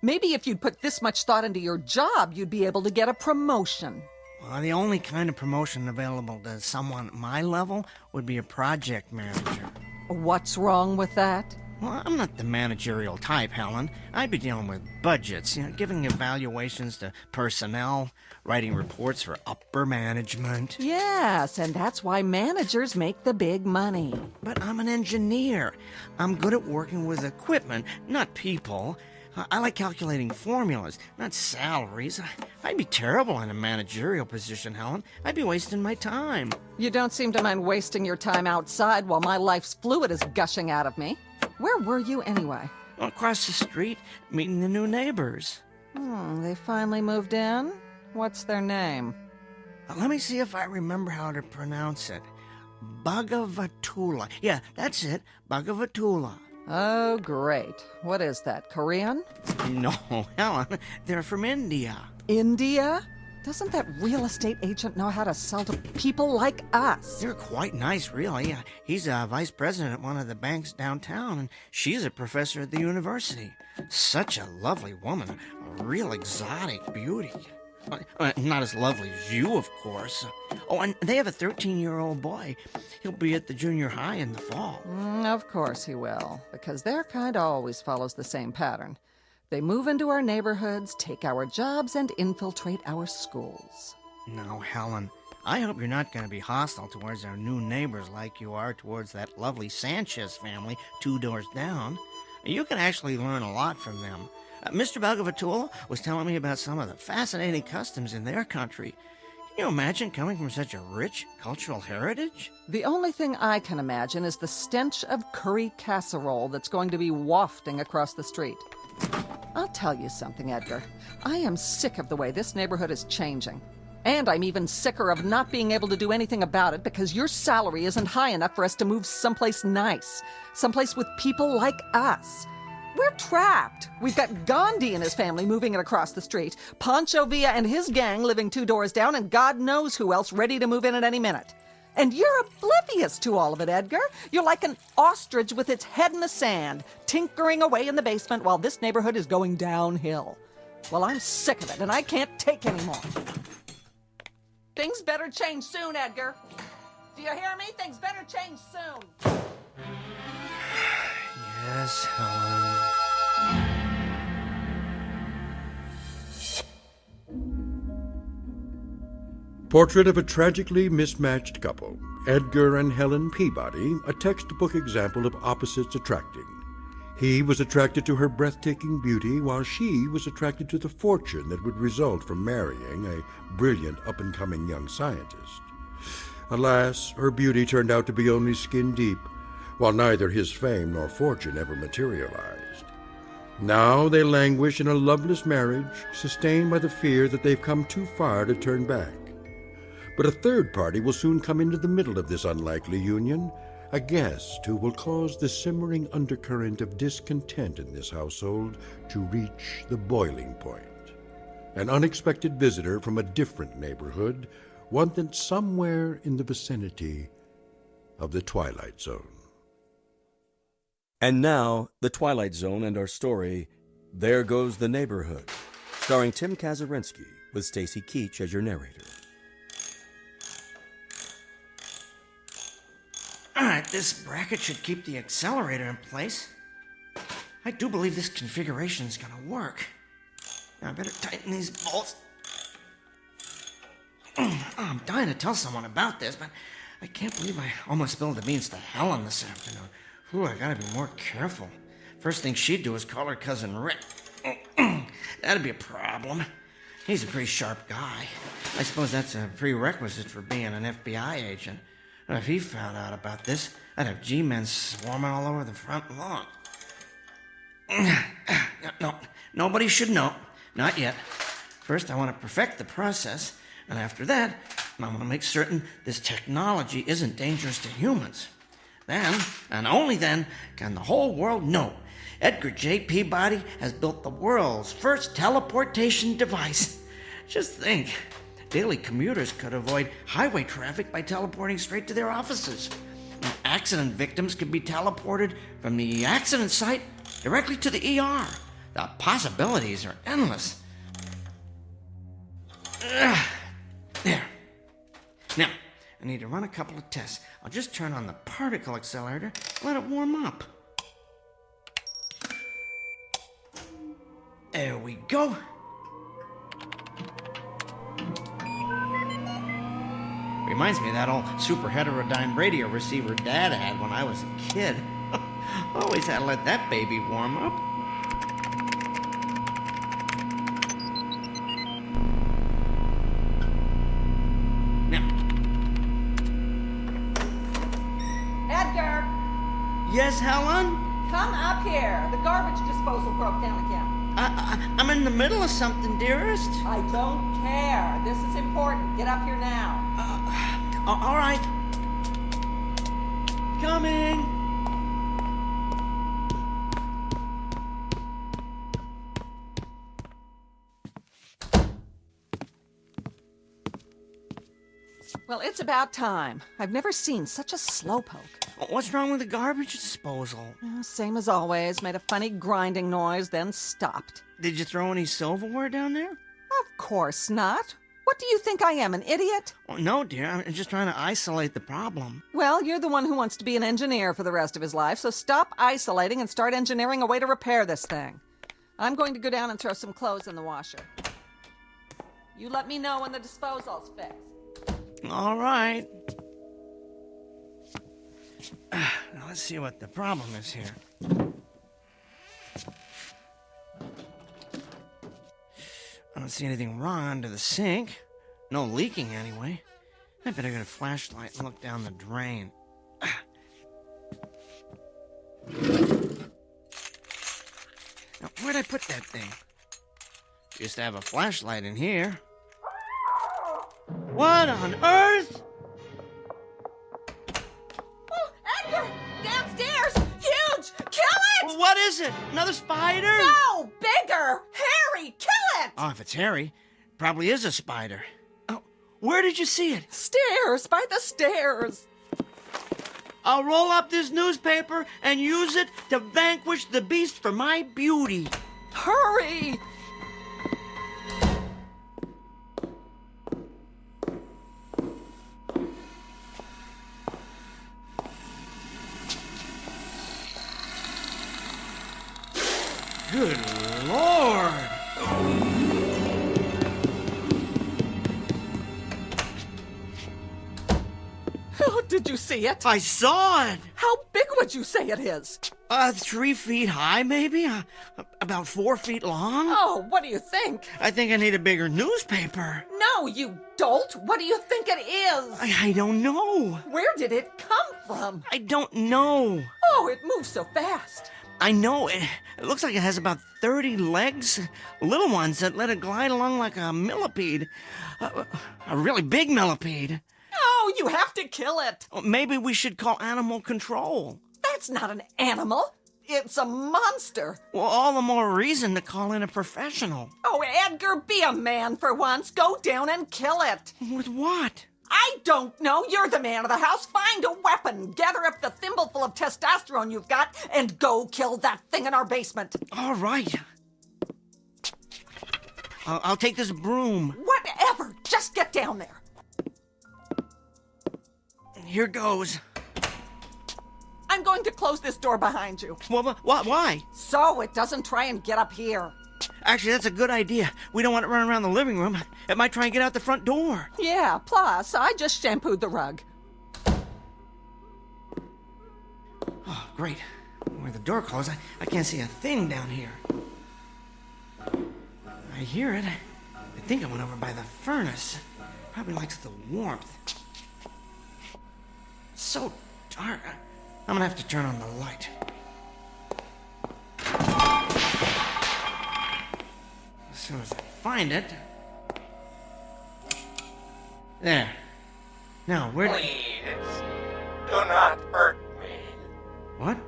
C: Maybe if you'd put this much thought into your job, you'd be able to get a promotion.
P: Well, the only kind of promotion available to someone at my level would be a project manager.
C: What's wrong with that?
P: Well, I'm not the managerial type, Helen. I'd be dealing with budgets, giving evaluations to personnel, writing reports for upper management.
C: Yes, and that's why managers make the big money.
P: But I'm an engineer. I'm good at working with equipment, not people. I like calculating formulas, not salaries. I'd be terrible in a managerial position, Helen. I'd be wasting my time.
C: You don't seem to mind wasting your time outside while my life's fluid is gushing out of me. Where were you anyway?
P: Across the street, meeting the new neighbors.
C: They finally moved in? What's their name?
P: Let me see if I remember how to pronounce it. Bhagavatula. Yeah, that's it. Bhagavatula.
C: Oh, great. What is that, Korean?
P: No, Helen. They're from India.
C: India? Doesn't that real estate agent know how to sell to people like us?
P: They're quite nice, really. He's a vice president at one of the banks downtown, and she's a professor at the university. Such a lovely woman. A real exotic beauty. Not as lovely as you, of course. Oh, and they have a 13-year-old boy. He'll be at the junior high in the fall.
C: Of course he will, because their kind always follows the same pattern. They move into our neighborhoods, take our jobs, and infiltrate our schools.
P: Now, Helen, I hope you're not going to be hostile towards our new neighbors like you are towards that lovely Sanchez family 2 doors down. You can actually learn a lot from them. Mr. Bhagavatula was telling me about some of the fascinating customs in their country. Can you imagine coming from such a rich cultural heritage?
C: The only thing I can imagine is the stench of curry casserole that's going to be wafting across the street. I'll tell you something, Edgar. I am sick of the way this neighborhood is changing. And I'm even sicker of not being able to do anything about it because your salary isn't high enough for us to move someplace nice. Someplace with people like us. We're trapped. We've got Gandhi and his family moving it across the street, Pancho Villa and his gang living 2 doors down, and God knows who else ready to move in at any minute. And you're oblivious to all of it, Edgar. You're like an ostrich with its head in the sand, tinkering away in the basement while this neighborhood is going downhill. Well, I'm sick of it, and I can't take any more. Things better change soon, Edgar. Do you hear me? Things better change soon.
P: Yes, Helen.
E: Portrait of a tragically mismatched couple, Edgar and Helen Peabody, a textbook example of opposites attracting. He was attracted to her breathtaking beauty, while she was attracted to the fortune that would result from marrying a brilliant up-and-coming young scientist. Alas, her beauty turned out to be only skin deep, while neither his fame nor fortune ever materialized. Now they languish in a loveless marriage, sustained by the fear that they've come too far to turn back. But a third party will soon come into the middle of this unlikely union, a guest who will cause the simmering undercurrent of discontent in this household to reach the boiling point. An unexpected visitor from a different neighborhood, one that's somewhere in the vicinity of the Twilight Zone.
A: And now, The Twilight Zone and our story, There Goes the Neighborhood, starring Tim Kazurinsky with Stacy Keach as your narrator.
P: All right, This bracket should keep the accelerator in place. I do believe this configuration is gonna work. Now I better tighten these bolts. I'm dying to tell someone about this, but I can't believe I almost spilled the beans to Helen this afternoon. Ooh, I gotta be more careful. First thing she'd do is call her cousin Rick. That'd be a problem. He's a pretty sharp guy. I suppose that's a prerequisite for being an FBI agent. But if he found out about this, I'd have G-men swarming all over the front lawn. No, nobody should know. Not yet. First, I want to perfect the process, and after that, I want to make certain this technology isn't dangerous to humans. Then, and only then, can the whole world know Edgar J. Peabody has built the world's first teleportation device. Just think, daily commuters could avoid highway traffic by teleporting straight to their offices. Accident victims could be teleported from the accident site directly to the ER. The possibilities are endless. There. Now, I need to run a couple of tests. I'll just turn on the particle accelerator, let it warm up. There we go. Reminds me of that old super heterodyne radio receiver Dad had when I was a kid. Always had to let that baby warm up.
C: Edgar!
P: Yes, Helen?
C: Come up here. The garbage disposal broke down again.
P: I'm in the middle of something, dearest.
C: I don't care. This is important. Get up here now.
P: All right. Coming.
C: Well, it's about time. I've never seen such a slowpoke.
P: What's wrong with the garbage disposal?
C: Same as always. Made a funny grinding noise, then stopped.
P: Did you throw any silverware down there?
C: Of course not. What do you think I am, an idiot?
P: Oh, no, dear. I'm just trying to isolate the problem.
C: Well, you're the one who wants to be an engineer for the rest of his life, so stop isolating and start engineering a way to repair this thing. I'm going to go down and throw some clothes in the washer. You let me know when the disposal's fixed.
P: All right. Now let's see what the problem is here. I don't see anything wrong under the sink. No leaking anyway. I better get a flashlight and look down the drain. Now, where'd I put that thing? Used to have a flashlight in here. What on earth?
C: Oh, Edgar! Downstairs! Huge! Kill it!
P: What is it? Another spider?
C: No! Bigger! Hairy! Kill it!
P: Oh, if it's hairy, probably is a spider. Oh, where did you see it?
C: Stairs! By the stairs!
P: I'll roll up this newspaper and use it to vanquish the beast for my beauty.
C: Hurry!
P: Good Lord!
C: Oh, did you see it?
P: I saw it!
C: How big would you say it is?
P: 3 feet high, maybe? About 4 feet long?
C: Oh, what do you think?
P: I think I need a bigger newspaper.
C: No, you dolt! What do you think it is?
P: I don't know.
C: Where did it come from?
P: I don't know.
C: Oh, it moves so fast.
P: I know. It looks like it has about 30 legs. Little ones that let it glide along like a millipede. A really big millipede.
C: Oh, you have to kill it.
P: Maybe we should call animal control.
C: That's not an animal. It's a monster.
P: Well, all the more reason to call in a professional.
C: Oh, Edgar, be a man for once. Go down and kill it.
P: With what?
C: I don't know. You're the man of the house. Find a weapon. Gather up the thimbleful of testosterone you've got and go kill that thing in our basement.
P: All right. I'll take this broom.
C: Whatever. Just get down there.
P: Here goes.
C: I'm going to close this door behind you.
P: Well, why?
C: So it doesn't try and get up here.
P: Actually, that's a good idea. We don't want it running around the living room. It might try and get out the front door.
C: Yeah, plus, I just shampooed the rug.
P: Oh, great. Where the door closed, I can't see a thing down here. I hear it. I think I went over by the furnace. Probably likes the warmth. It's so dark. I'm gonna have to turn on the light. As soon as I find it. There. Now, where...
D: Please, do not hurt me.
P: What?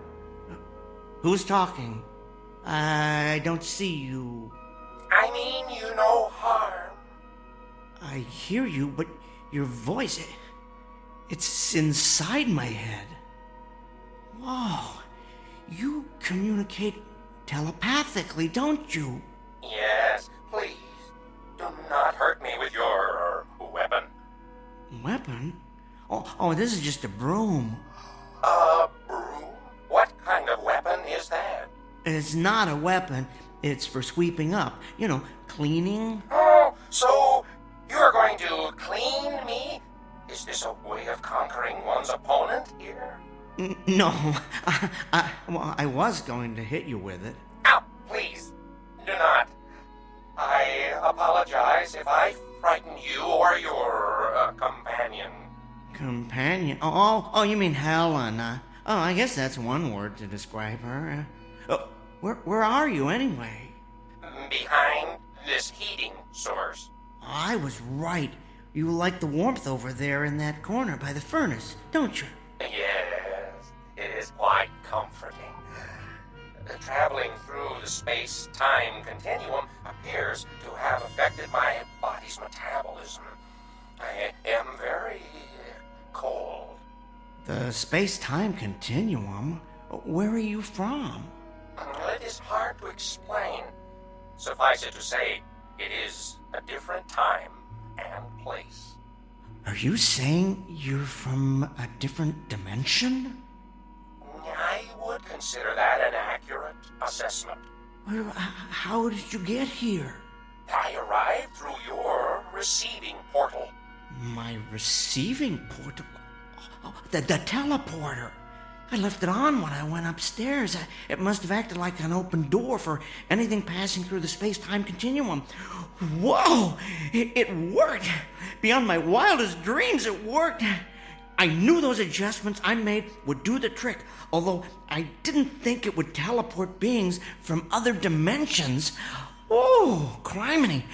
P: Who's talking? I don't see you.
D: I mean you no harm.
P: I hear you, but your voice, it's inside my head. Whoa. You communicate telepathically, don't you?
D: Yes, please, do not hurt me with your weapon.
P: Weapon? Oh, this is just a broom.
D: A broom? What kind of weapon is that?
P: It's not a weapon. It's for sweeping up. You know, cleaning.
D: Oh, so you're going to clean me? Is this a way of conquering one's opponent here?
P: No, I was going to hit you with it.
D: Ow, please, do not. I apologize if I frighten you or your companion.
P: Companion? Oh, you mean Helen. I guess that's one word to describe her. Where are you, anyway?
D: Behind this heating source.
P: I was right. You like the warmth over there in that corner by the furnace, don't you?
D: Yes, it is quite comforting. Traveling through the space-time continuum appears to have affected my body's metabolism. I am very cold.
P: The space-time continuum? Where are you from?
D: It is hard to explain. Suffice it to say, it is a different time and place.
P: Are you saying you're from a different dimension?
D: I would consider that an accurate assessment.
P: How did you get here?
D: I arrived through your receiving portal.
P: My receiving portal? Oh, the teleporter. I left it on when I went upstairs. It must have acted like an open door for anything passing through the space-time continuum. Whoa! It worked! Beyond my wildest dreams, it worked! I knew those adjustments I made would do the trick, although I didn't think it would teleport beings from other dimensions. Oh, criminy.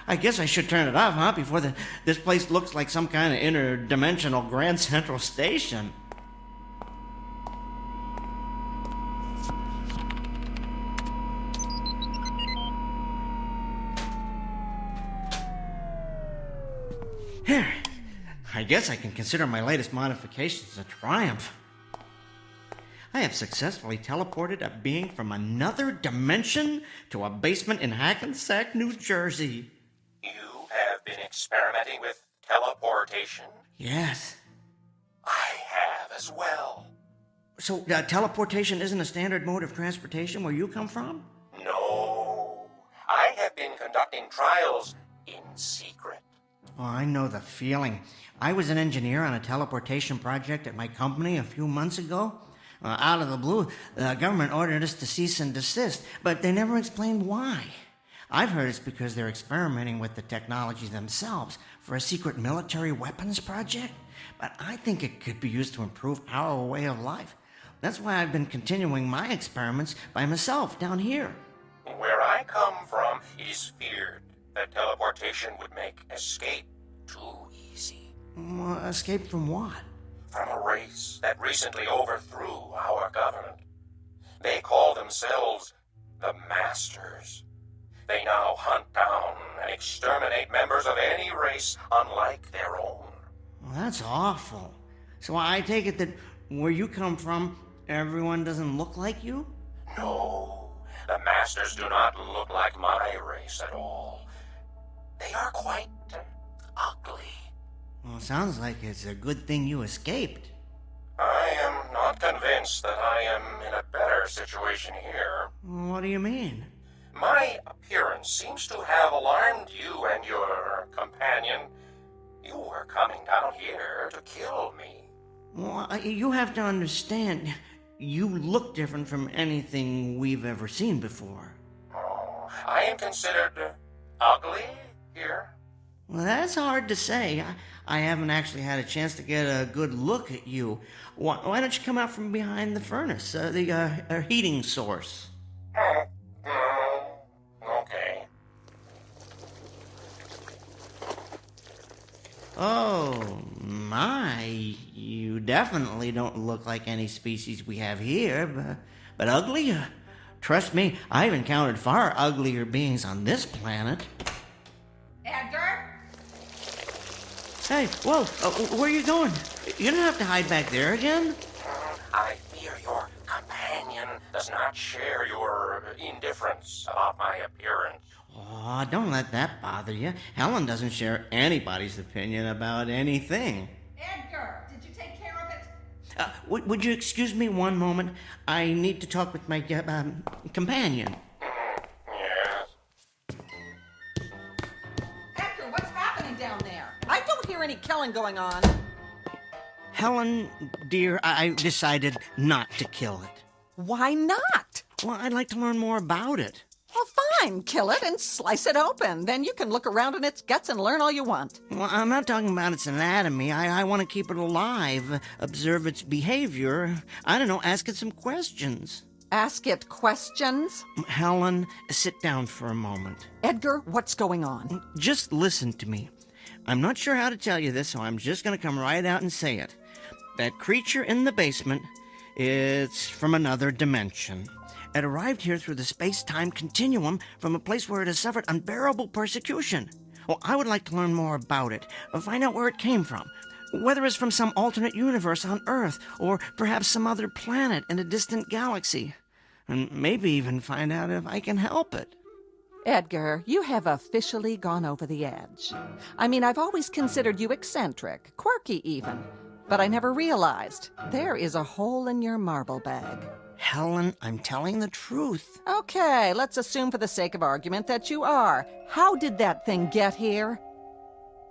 P: I guess I should turn it off, huh? Before this place looks like some kind of interdimensional Grand Central Station. Here. I guess I can consider my latest modifications a triumph. I have successfully teleported a being from another dimension to a basement in Hackensack, New Jersey.
D: You have been experimenting with teleportation?
P: Yes.
D: I have as well.
P: So, teleportation isn't a standard mode of transportation where you come from?
D: No. I have been conducting trials in secret.
P: Oh, I know the feeling. I was an engineer on a teleportation project at my company a few months ago. Out of the blue, the government ordered us to cease and desist, but they never explained why. I've heard it's because they're experimenting with the technology themselves for a secret military weapons project, but I think it could be used to improve our way of life. That's why I've been continuing my experiments by myself down here.
D: Where I come from, it is feared that teleportation would make escape too easy.
P: Escape from what?
D: From a race that recently overthrew our government. They call themselves the Masters. They now hunt down and exterminate members of any race unlike their own.
P: Well, that's awful. So I take it that where you come from, everyone doesn't look like you?
D: No, the Masters do not look like my race at all. They are quite ugly.
P: Well, it sounds like it's a good thing you escaped.
D: I am not convinced. convinced that I am in a better situation here.
P: What do you mean?
D: My appearance seems to have alarmed you and your companion. You were coming down here to kill me.
P: Well, you have to understand, you look different from anything we've ever seen before.
D: Oh, I am considered ugly here?
P: Well, that's hard to say. I haven't actually had a chance to get a good look at you. Why don't you come out from behind the furnace, the heating source?
D: Okay.
P: Oh, my. You definitely don't look like any species we have here, but ugly? Trust me, I've encountered far uglier beings on this planet.
C: Edgar?
P: Hey, whoa, where are you going? You don't have to hide back there again.
D: I fear your companion does not share your indifference about my appearance.
P: Oh, don't let that bother you. Helen doesn't share anybody's opinion about anything.
C: Edgar, did you take care of it?
P: Would you excuse me one moment? I need to talk with my companion.
D: Yes.
C: Edgar, what's happening down there? I don't hear any killing going on.
P: Helen, dear, I decided not to kill it.
C: Why not?
P: Well, I'd like to learn more about it.
C: Well, fine. Kill it and slice it open. Then you can look around in its guts and learn all you want.
P: Well, I'm not talking about its anatomy. I want to keep it alive, observe its behavior. I don't know, ask it some questions.
C: Ask it questions?
P: Helen, sit down for a moment.
C: Edgar, what's going on?
P: Just listen to me. I'm not sure how to tell you this, so I'm just going to come right out and say it. That creature in the basement, it's from another dimension. It arrived here through the space-time continuum from a place where it has suffered unbearable persecution. Well, I would like to learn more about it, find out where it came from, whether it's from some alternate universe on Earth, or perhaps some other planet in a distant galaxy, and maybe even find out if I can help it.
C: Edgar, you have officially gone over the edge. I mean, I've always considered you eccentric, quirky even, but I never realized there is a hole in your marble bag.
P: Helen, I'm telling the truth.
C: Okay, let's assume for the sake of argument that you are. How did that thing get here?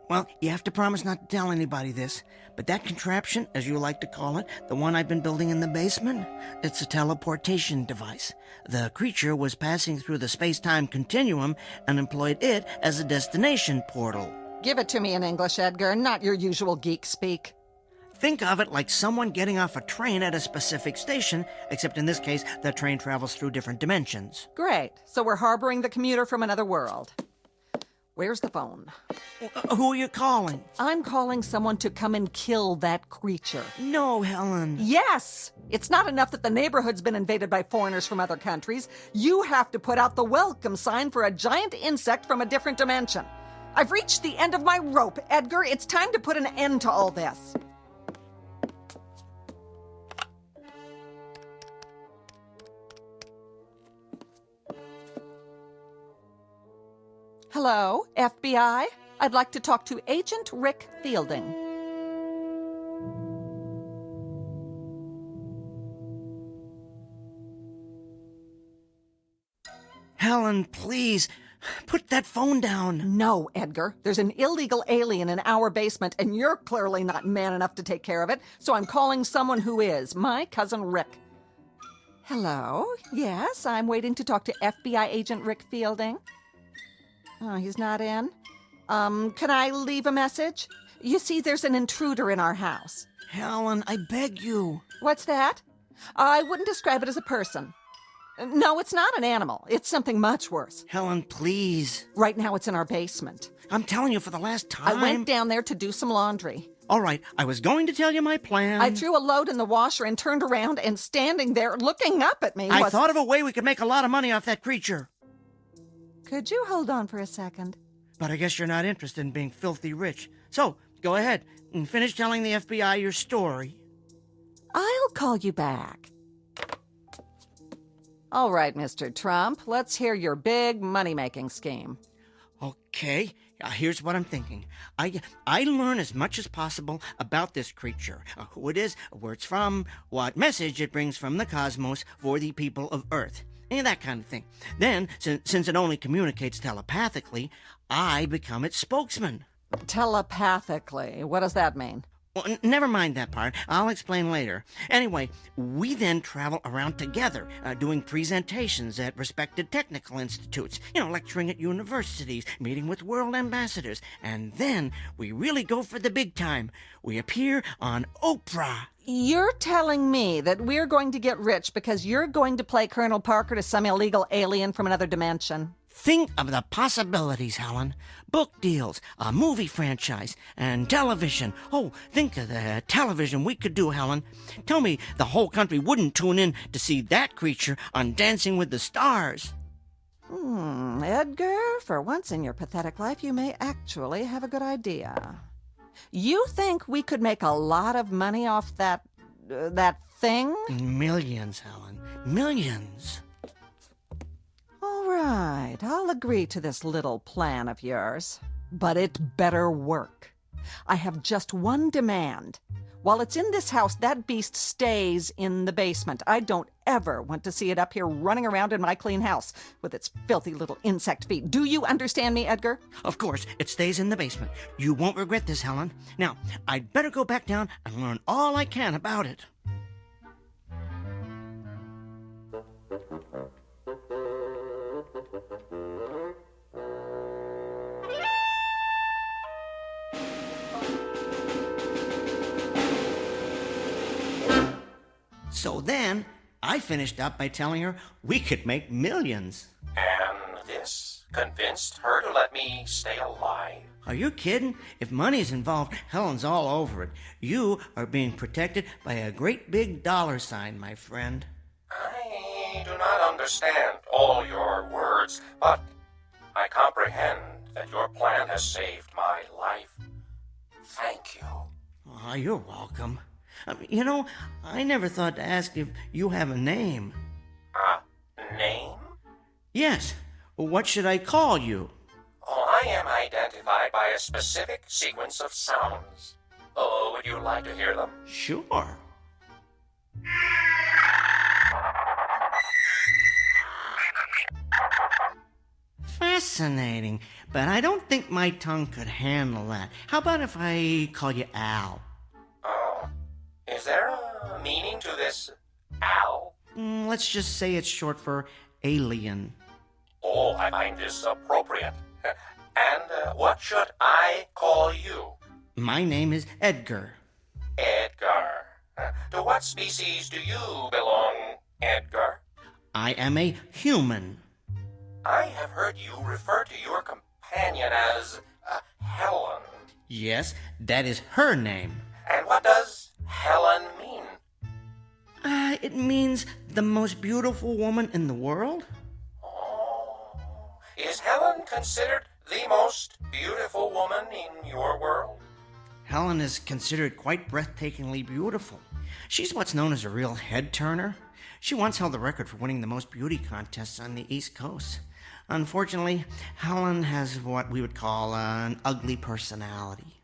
P: Well, you have to promise not to tell anybody this, but that contraption, as you like to call it, the one I've been building in the basement, it's a teleportation device. The creature was passing through the space-time continuum and employed it as a destination portal.
C: Give it to me in English, Edgar, not your usual geek speak.
P: Think of it like someone getting off a train at a specific station, except in this case, the train travels through different dimensions.
C: Great. So we're harboring the commuter from another world. Where's the phone?
P: Who are you calling?
C: I'm calling someone to come and kill that creature.
P: No, Helen.
C: Yes! It's not enough that the neighborhood's been invaded by foreigners from other countries. You have to put out the welcome sign for a giant insect from a different dimension. I've reached the end of my rope, Edgar. It's time to put an end to all this. Hello, FBI? I'd like to talk to Agent Rick Fielding.
P: Helen, please, put that phone down.
C: No, Edgar. There's an illegal alien in our basement, and you're clearly not man enough to take care of it, so I'm calling someone who is, my cousin Rick. Hello? Yes, I'm waiting to talk to FBI Agent Rick Fielding. Oh, he's not in? Can I leave a message? You see, there's an intruder in our house.
P: Helen, I beg you.
C: What's that? I wouldn't describe it as a person. No, it's not an animal. It's something much worse.
P: Helen, please.
C: Right now it's in our basement.
P: I'm telling you for the last time.
C: I went down there to do some laundry.
P: All right, I was going to tell you my plan.
C: I threw a load in the washer and turned around, and standing there looking up at me was...
P: I thought of a way we could make a lot of money off that creature.
C: Could you hold on for a second?
P: But I guess you're not interested in being filthy rich. So, go ahead and finish telling the FBI your story.
C: I'll call you back. All right, Mr. Trump, let's hear your big money-making scheme.
P: Okay, Here's what I'm thinking. I learn as much as possible about this creature, who it is, where it's from, what message it brings from the cosmos for the people of Earth, and that kind of thing. Then, since it only communicates telepathically, I become its spokesman.
C: Telepathically? What does that mean?
P: Well, never mind that part. I'll explain later. Anyway, we then travel around together, doing presentations at respected technical institutes, lecturing at universities, meeting with world ambassadors, and then we really go for the big time. We appear on Oprah.
C: You're telling me that we're going to get rich because you're going to play Colonel Parker to some illegal alien from another dimension?
P: Think of the possibilities, Helen. Book deals, a movie franchise, and television. Oh, think of the television we could do, Helen. Tell me the whole country wouldn't tune in to see that creature on Dancing with the Stars.
C: Edgar, for once in your pathetic life, you may actually have a good idea. You think we could make a lot of money off that thing?
P: Millions, Helen. Millions.
C: All right, I'll agree to this little plan of yours, but it better work. I have just one demand. While it's in this house, that beast stays in the basement. I don't ever want to see it up here running around in my clean house with its filthy little insect feet. Do you understand me, Edgar?
P: Of course, it stays in the basement. You won't regret this, Helen. Now, I'd better go back down and learn all I can about it. So then, I finished up by telling her we could make millions.
D: And this convinced her to let me stay alive.
P: Are you kidding? If money's involved, Helen's all over it. You are being protected by a great big dollar sign, my friend.
D: I do not understand all your words, but I comprehend that your plan has saved my life. Thank you.
P: Oh, you're welcome. I never thought to ask if you have a name.
D: A name?
P: Yes. What should I call you?
D: Oh, I am identified by a specific sequence of sounds. Oh, would you like to hear them?
P: Sure. Fascinating, but I don't think my tongue could handle that. How about if I call you Al?
D: Oh, is there a meaning to this Al?
P: Let's just say it's short for alien.
D: Oh, I find this appropriate. And what should I call you?
P: My name is Edgar.
D: Edgar. To what species do you belong, Edgar?
P: I am a human.
D: I have heard you refer to your companion as Helen.
P: Yes, that is her name.
D: And what does Helen mean?
P: It means the most beautiful woman in the world.
D: Oh, is Helen considered the most beautiful woman in your world?
P: Helen is considered quite breathtakingly beautiful. She's what's known as a real head-turner. She once held the record for winning the most beauty contests on the East Coast. Unfortunately, Helen has what we would call an ugly personality.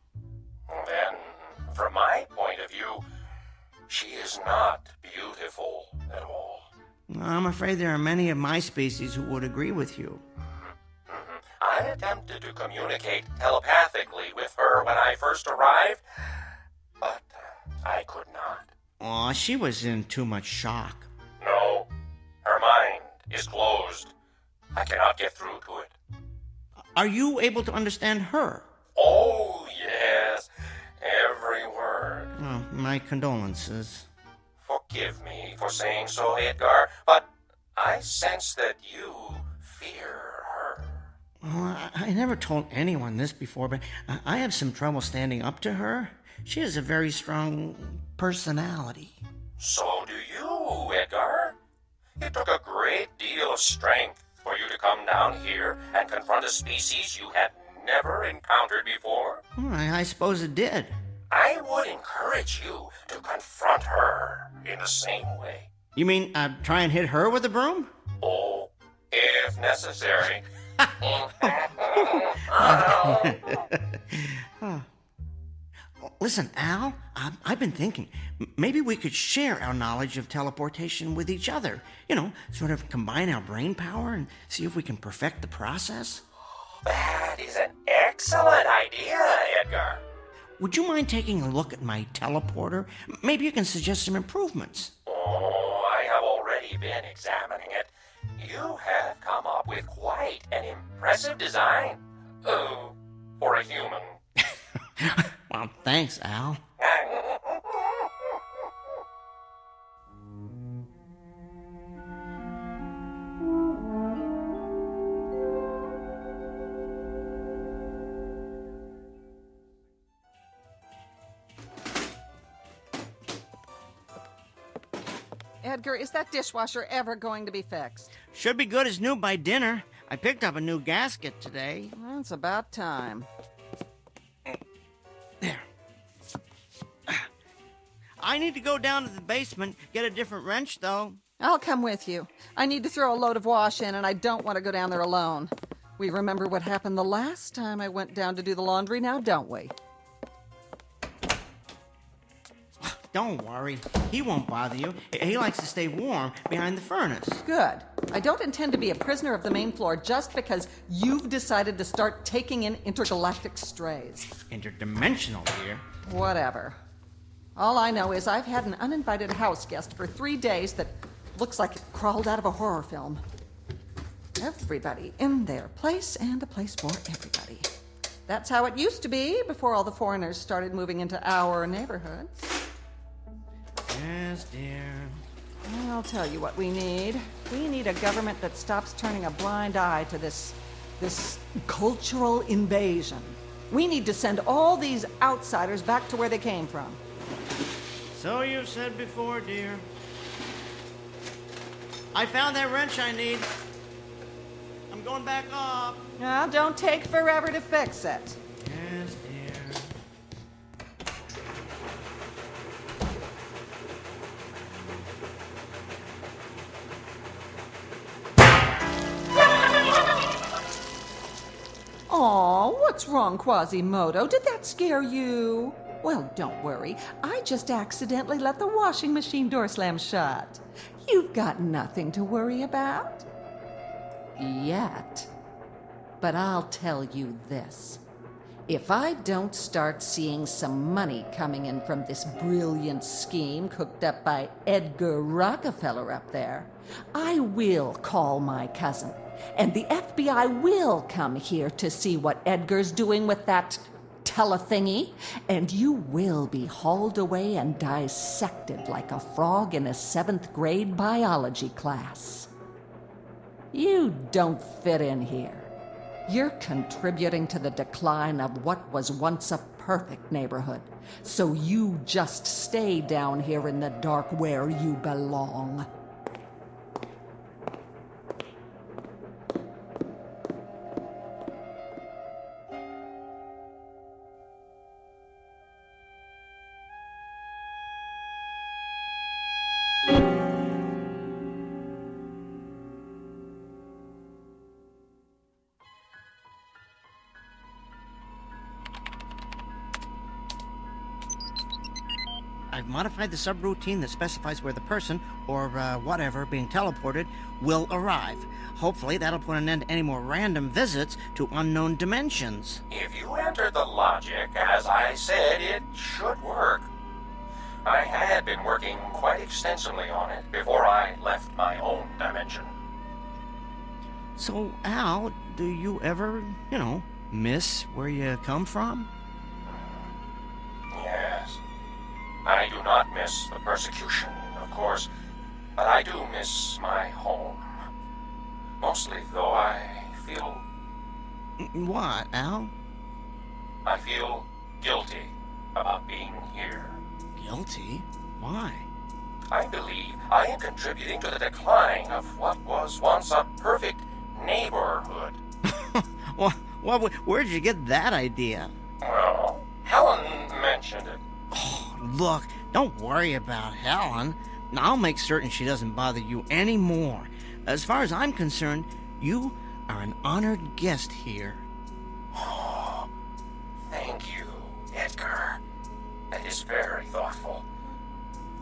D: Then, from my point of view, she is not beautiful at all.
P: I'm afraid there are many of my species who would agree with you.
D: I attempted to communicate telepathically with her when I first arrived, but I could not.
P: Aw, she was in too much shock.
D: No, her mind is closed. I cannot get through to it.
P: Are you able to understand her?
D: Oh, yes, every word.
P: Oh, my condolences.
D: Forgive me for saying so, Edgar, but I sense that you fear her.
P: Well, I never told anyone this before, but I have some trouble standing up to her. She has a very strong personality.
D: So do you, Edgar. It took a great deal of strength for you to come down here and confront a species you had never encountered before.
P: I suppose it did.
D: I would encourage you to confront her in the same way.
P: You mean try and hit her with a broom?
D: Oh, if necessary.
P: Listen, Al, I've been thinking, maybe we could share our knowledge of teleportation with each other. You know, sort of combine our brain power and see if we can perfect the process.
D: That is an excellent idea, Edgar.
P: Would you mind taking a look at my teleporter? Maybe you can suggest some improvements.
D: Oh, I have already been examining it. You have come up with quite an impressive design. Oh, for a human.
P: Well, thanks, Al.
C: Edgar, is that dishwasher ever going to be fixed?
P: Should be good as new by dinner. I picked up a new gasket today.
C: Well, it's about time.
P: There. I need to go down to the basement, get a different wrench, though.
C: I'll come with you. I need to throw a load of wash in, and I don't want to go down there alone. We remember what happened the last time I went down to do the laundry now, don't we?
P: Don't worry. He won't bother you. He likes to stay warm behind the furnace.
C: Good. I don't intend to be a prisoner of the main floor just because you've decided to start taking in intergalactic strays.
P: Interdimensional, dear.
C: Whatever. All I know is I've had an uninvited house guest for 3 days that looks like it crawled out of a horror film. Everybody in their place, and a place for everybody. That's how it used to be before all the foreigners started moving into our neighborhoods.
P: Yes, dear.
C: I'll tell you what we need. We need a government that stops turning a blind eye to this cultural invasion. We need to send all these outsiders back to where they came from.
P: So you've said before, dear. I found that wrench I need. I'm going back up.
C: Now, don't take forever to fix it.
P: Yes, dear.
C: Aw, what's wrong, Quasimodo? Did that scare you? Well, don't worry. I just accidentally let the washing machine door slam shut. You've got nothing to worry about. Yet. But I'll tell you this. If I don't start seeing some money coming in from this brilliant scheme cooked up by Edgar Rockefeller up there, I will call my cousin. And the FBI will come here to see what Edgar's doing with that telethingy, and you will be hauled away and dissected like a frog in a 7th grade biology class. You don't fit in here. You're contributing to the decline of what was once a perfect neighborhood. So you just stay down here in the dark where you belong.
P: I've modified the subroutine that specifies where the person, or whatever, being teleported, will arrive. Hopefully that'll put an end to any more random visits to unknown dimensions.
D: If you enter the logic, as I said, it should work. I had been working quite extensively on it before I left my own dimension.
P: So, Al, do you ever, miss where you come from?
D: Yes. I do not miss the persecution, of course, but I do miss my home. Mostly, though, I feel...
P: What, Al?
D: I feel guilty about being here.
P: Guilty? Why?
D: I believe I am contributing to the decline of what was once a perfect neighborhood.
P: Where'd you get that idea?
D: Well, Helen mentioned it.
P: Oh, look, don't worry about Helen. I'll make certain she doesn't bother you anymore. As far as I'm concerned, you are an honored guest here.
D: Oh, thank you, Edgar. That is very thoughtful.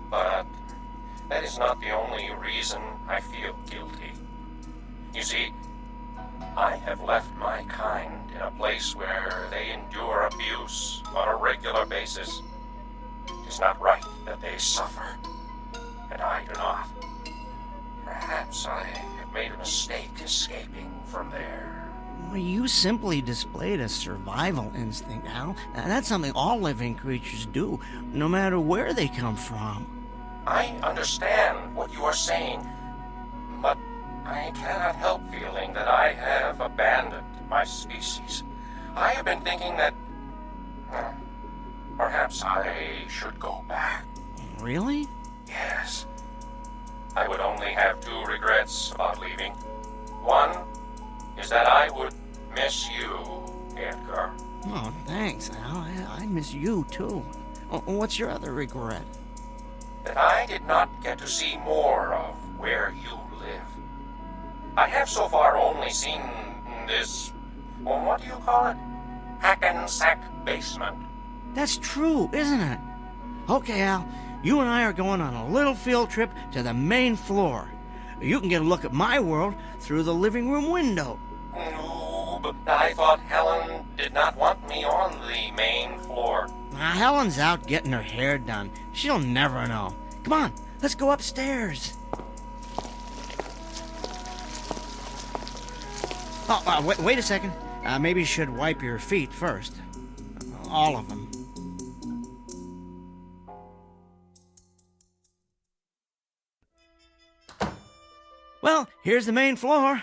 D: But that is not the only reason I feel guilty. You see, I have left my kind in a place where they endure abuse on a regular basis. It is not right that they suffer, and I do not. Perhaps I have made a mistake escaping from there.
P: Well, you simply displayed a survival instinct, Al. That's something all living creatures do, no matter where they come from.
D: I understand what you are saying, but I cannot help feeling that I have abandoned my species. I have been thinking that perhaps I should go back.
P: Really?
D: Yes. I would only have two regrets about leaving. One is that I would miss you, Edgar.
P: Oh, thanks, Al. I miss you, too. What's your other regret?
D: That I did not get to see more of where you live. I have so far only seen this, what do you call it? Hackensack basement.
P: That's true, isn't it? Okay, Al, you and I are going on a little field trip to the main floor. You can get a look at my world through the living room window.
D: No, but I thought Helen did not want me on the main floor.
P: Helen's out getting her hair done. She'll never know. Come on, let's go upstairs. Oh, wait a second. Maybe you should wipe your feet first. All of them. Well, here's the main floor.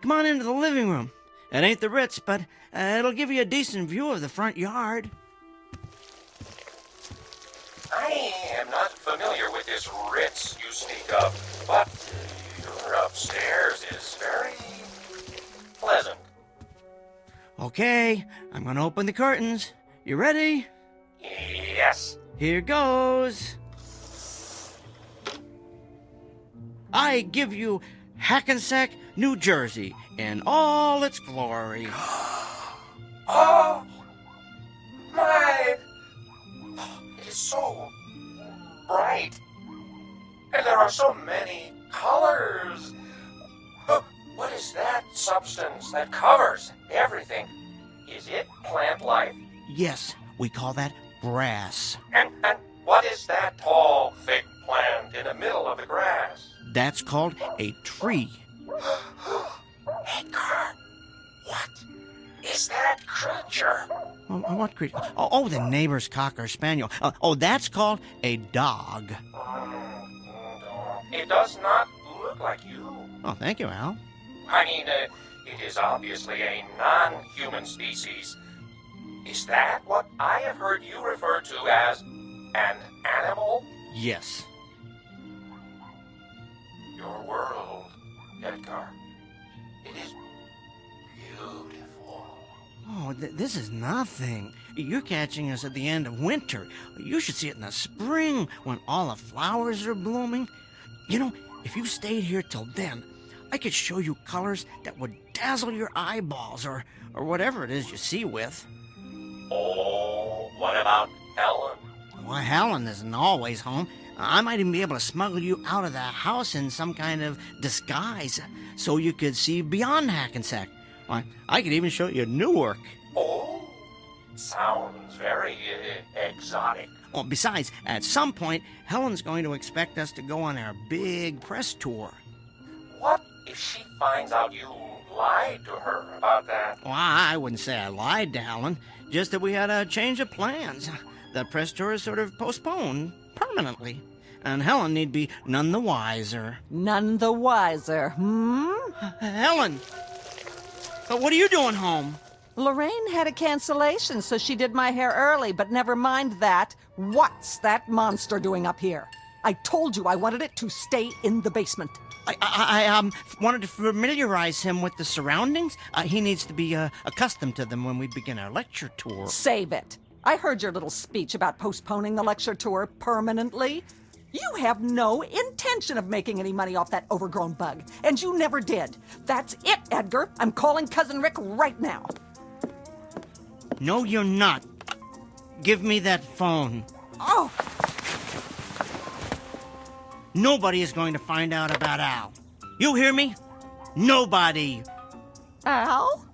P: Come on into the living room. It ain't the Ritz, but it'll give you a decent view of the front yard.
D: I am not familiar with this Ritz you speak of, but your upstairs is very pleasant.
P: Okay, I'm gonna open the curtains. You ready?
D: Yes.
P: Here goes. I give you Hackensack, New Jersey, in all its glory.
D: Oh, my! It is so bright, and there are so many colors. What is that substance that covers everything? Is it plant life?
P: Yes, we call that grass.
D: And what is that tall, thick plant in the middle of the grass?
P: That's called a tree.
D: Edgar, what is that creature?
P: What creature? Oh, the neighbor's cocker spaniel. That's called a dog.
D: It does not look like you.
P: Oh, thank you, Al.
D: I mean, it is obviously a non-human species. Is that what I have heard you refer to as an animal?
P: Yes.
D: Your world, Edgar, it is beautiful.
P: Oh, this is nothing. You're catching us at the end of winter. You should see it in the spring when all the flowers are blooming. You know, if you stayed here till then, I could show you colors that would dazzle your eyeballs or whatever it is you see with.
D: Oh, what about Helen?
P: Well, Helen isn't always home. I might even be able to smuggle you out of the house in some kind of disguise so you could see beyond Hackensack. I could even show you Newark.
D: Oh, sounds very exotic.
P: Well, besides, at some point, Helen's going to expect us to go on our big press tour.
D: What if she finds out you lied to her about that?
P: Well, I wouldn't say I lied to Helen, just that we had a change of plans. The press tour is sort of postponed permanently, and Helen need be none the wiser.
C: None the wiser,
P: Helen! What are you doing home?
C: Lorraine had a cancellation, so she did my hair early, but never mind that. What's that monster doing up here? I told you I wanted it to stay in the basement.
P: I wanted to familiarize him with the surroundings. He needs to be accustomed to them when we begin our lecture tour.
C: Save it. I heard your little speech about postponing the lecture tour permanently. You have no intention of making any money off that overgrown bug, and you never did. That's it, Edgar. I'm calling Cousin Rick right now.
P: No, you're not. Give me that phone.
C: Oh!
P: Nobody is going to find out about Al. You hear me? Nobody.
C: Al?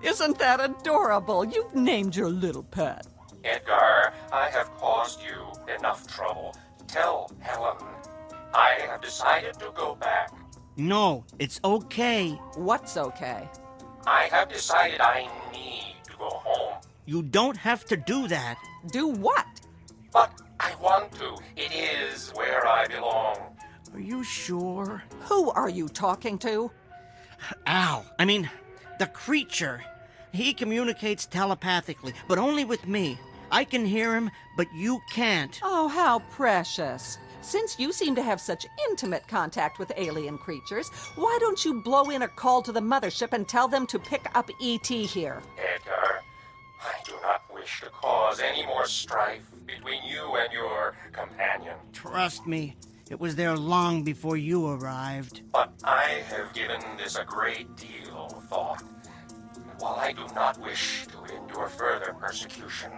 C: Isn't that adorable? You've named your little pet.
D: Edgar, I have caused you enough trouble. Tell Helen. I have decided to go back.
P: No, it's okay.
C: What's okay?
D: I have decided I need to go home.
P: You don't have to do that.
C: Do what?
D: But I want to. It is where I belong.
P: Are you sure?
C: Who are you talking to?
P: Al. I mean, the creature. He communicates telepathically, but only with me. I can hear him, but you can't.
C: Oh, how precious. Since you seem to have such intimate contact with alien creatures, why don't you blow in a call to the mothership and tell them to pick up E.T. here?
D: Edgar, I do not wish to cause any more strife between you and your companion.
P: Trust me, it was there long before you arrived.
D: But I have given this a great deal of thought. While I do not wish to endure further persecution,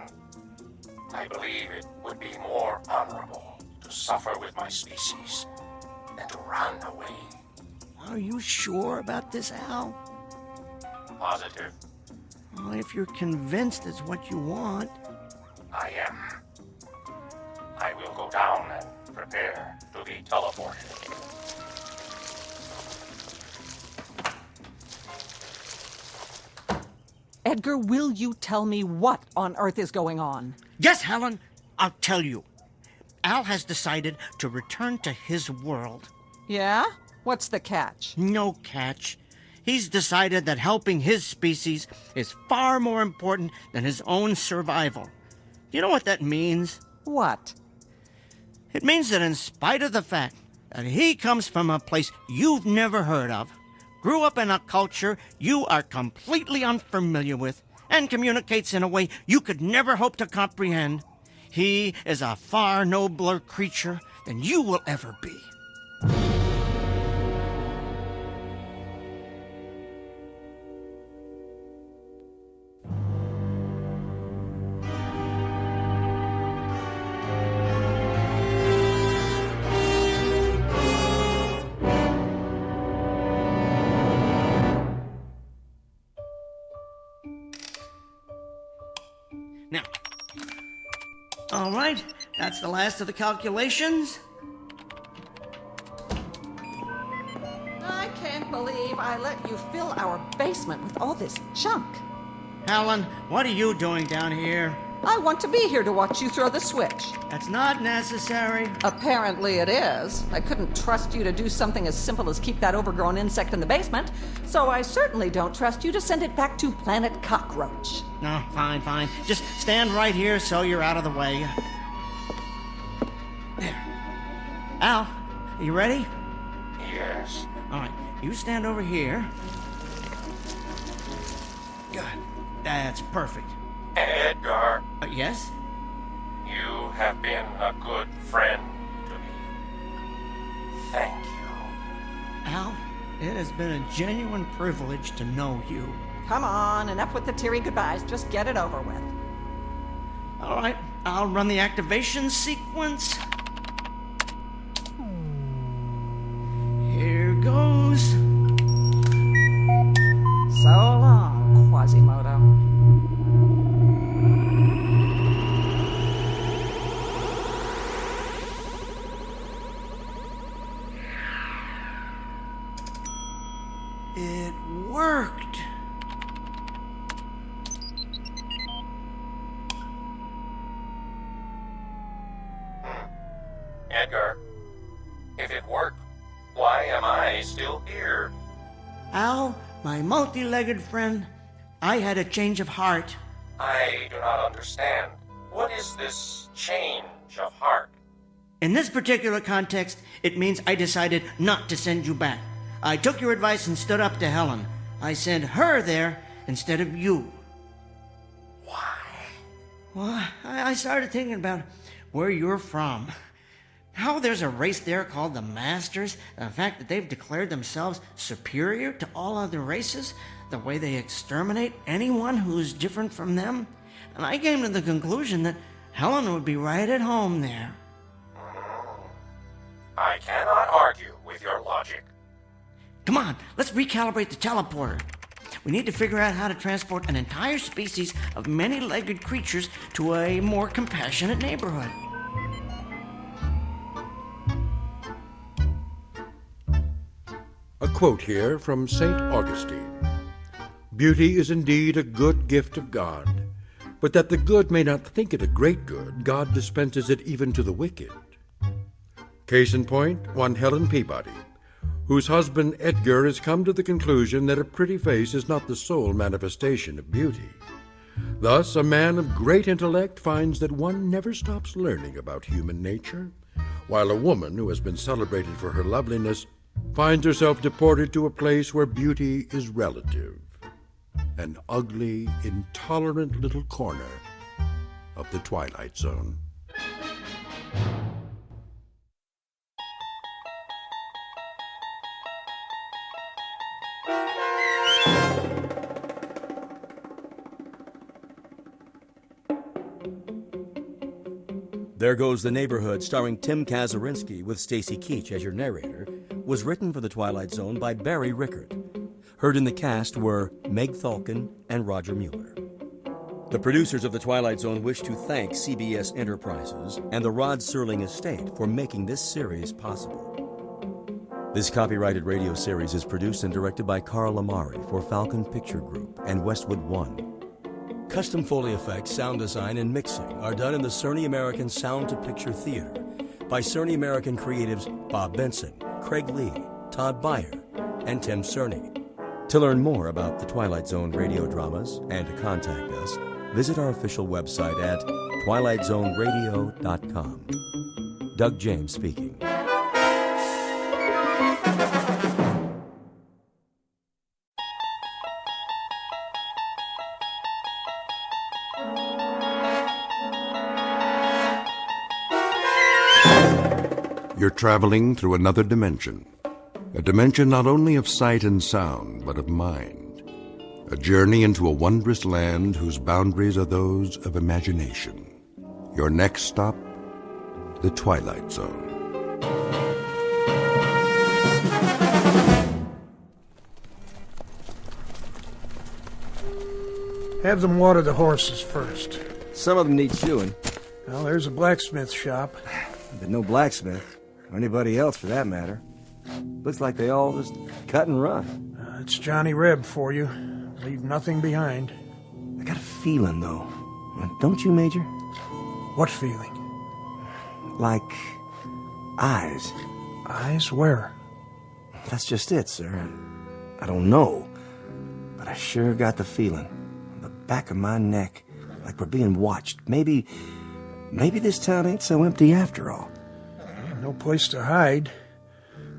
D: I believe it would be more honorable to suffer with my species than to run away.
P: Are you sure about this, Al?
D: Positive.
P: Well, if you're convinced it's what you want.
D: I am. I will go down and prepare to be teleported.
C: Edgar, will you tell me what on earth is going on?
P: Yes, Helen, I'll tell you. Al has decided to return to his world.
C: Yeah? What's the catch?
P: No catch. He's decided that helping his species is far more important than his own survival. Do you know what that means?
C: What?
P: It means that in spite of the fact that he comes from a place you've never heard of, grew up in a culture you are completely unfamiliar with, and communicates in a way you could never hope to comprehend, he is a far nobler creature than you will ever be. Now, all right, that's the last of the calculations.
C: I can't believe I let you fill our basement with all this junk.
P: Helen, what are you doing down here?
C: I want to be here to watch you throw the switch.
P: That's not necessary.
C: Apparently it is. I couldn't trust you to do something as simple as keep that overgrown insect in the basement, so I certainly don't trust you to send it back to Planet Cockroach.
P: No, fine. Just stand right here so you're out of the way. There. Al, are you ready?
D: Yes.
P: All right, you stand over here. Good. That's perfect.
D: Edgar.
P: Yes?
D: You have been a good friend to me. Thank you.
P: Al, it has been a genuine privilege to know you.
C: Come on, enough with the teary goodbyes. Just get it over with.
P: All right, I'll run the activation sequence. Here goes.
C: So long, Quasimodo.
P: It worked.
D: Edgar, if it worked, why am I still here?
P: Al, my multi-legged friend, I had a change of heart.
D: I do not understand. What is this change of heart?
P: In this particular context, it means I decided not to send you back. I took your advice and stood up to Helen. I sent her there instead of you.
D: Why?
P: Well, I started thinking about where you're from. How there's a race there called the Masters, the fact that they've declared themselves superior to all other races, the way they exterminate anyone who's different from them. And I came to the conclusion that Helen would be right at home there.
D: I cannot argue with your logic.
P: Come on, let's recalibrate the teleporter. We need to figure out how to transport an entire species of many-legged creatures to a more compassionate neighborhood.
E: A quote here from St. Augustine. Beauty is indeed a good gift of God, but that the good may not think it a great good, God dispenses it even to the wicked. Case in point, one Helen Peabody, whose husband Edgar has come to the conclusion that a pretty face is not the sole manifestation of beauty. Thus, a man of great intellect finds that one never stops learning about human nature, while a woman who has been celebrated for her loveliness finds herself deported to a place where beauty is relative, an ugly, intolerant little corner of the Twilight Zone.
A: There Goes the Neighborhood, starring Tim Kazurinsky with Stacy Keach as your narrator, was written for The Twilight Zone by Barry Rickard. Heard in the cast were Meg Thalken and Roger Mueller. The producers of The Twilight Zone wish to thank CBS Enterprises and the Rod Serling Estate for making this series possible. This copyrighted radio series is produced and directed by Carl Amari for Falcon Picture Group and Westwood One. Custom Foley effects, sound design, and mixing are done in the Cerny American Sound to Picture Theater by Cerny American creatives Bob Benson, Craig Lee, Todd Beyer, and Tim Cerny. To learn more about the Twilight Zone radio dramas and to contact us, visit our official website at twilightzoneradio.com. Doug James speaking.
B: You're traveling through another dimension. A dimension not only of sight and sound, but of mind. A journey into a wondrous land whose boundaries are those of imagination. Your next stop, the Twilight Zone.
G: Have them water the horses first.
V: Some of them need shoeing.
G: Well, there's a blacksmith shop.
V: But no blacksmith, or anybody else for that matter. Looks like they all just cut and run.
G: It's Johnny Reb for you. Leave nothing behind.
V: I got a feeling, though. Don't you, Major?
G: What feeling?
V: Like eyes.
G: Eyes where?
V: That's just it, sir. I don't know. But I sure got the feeling. On the back of my neck. Like we're being watched. Maybe this town ain't so empty after all.
G: No place to hide.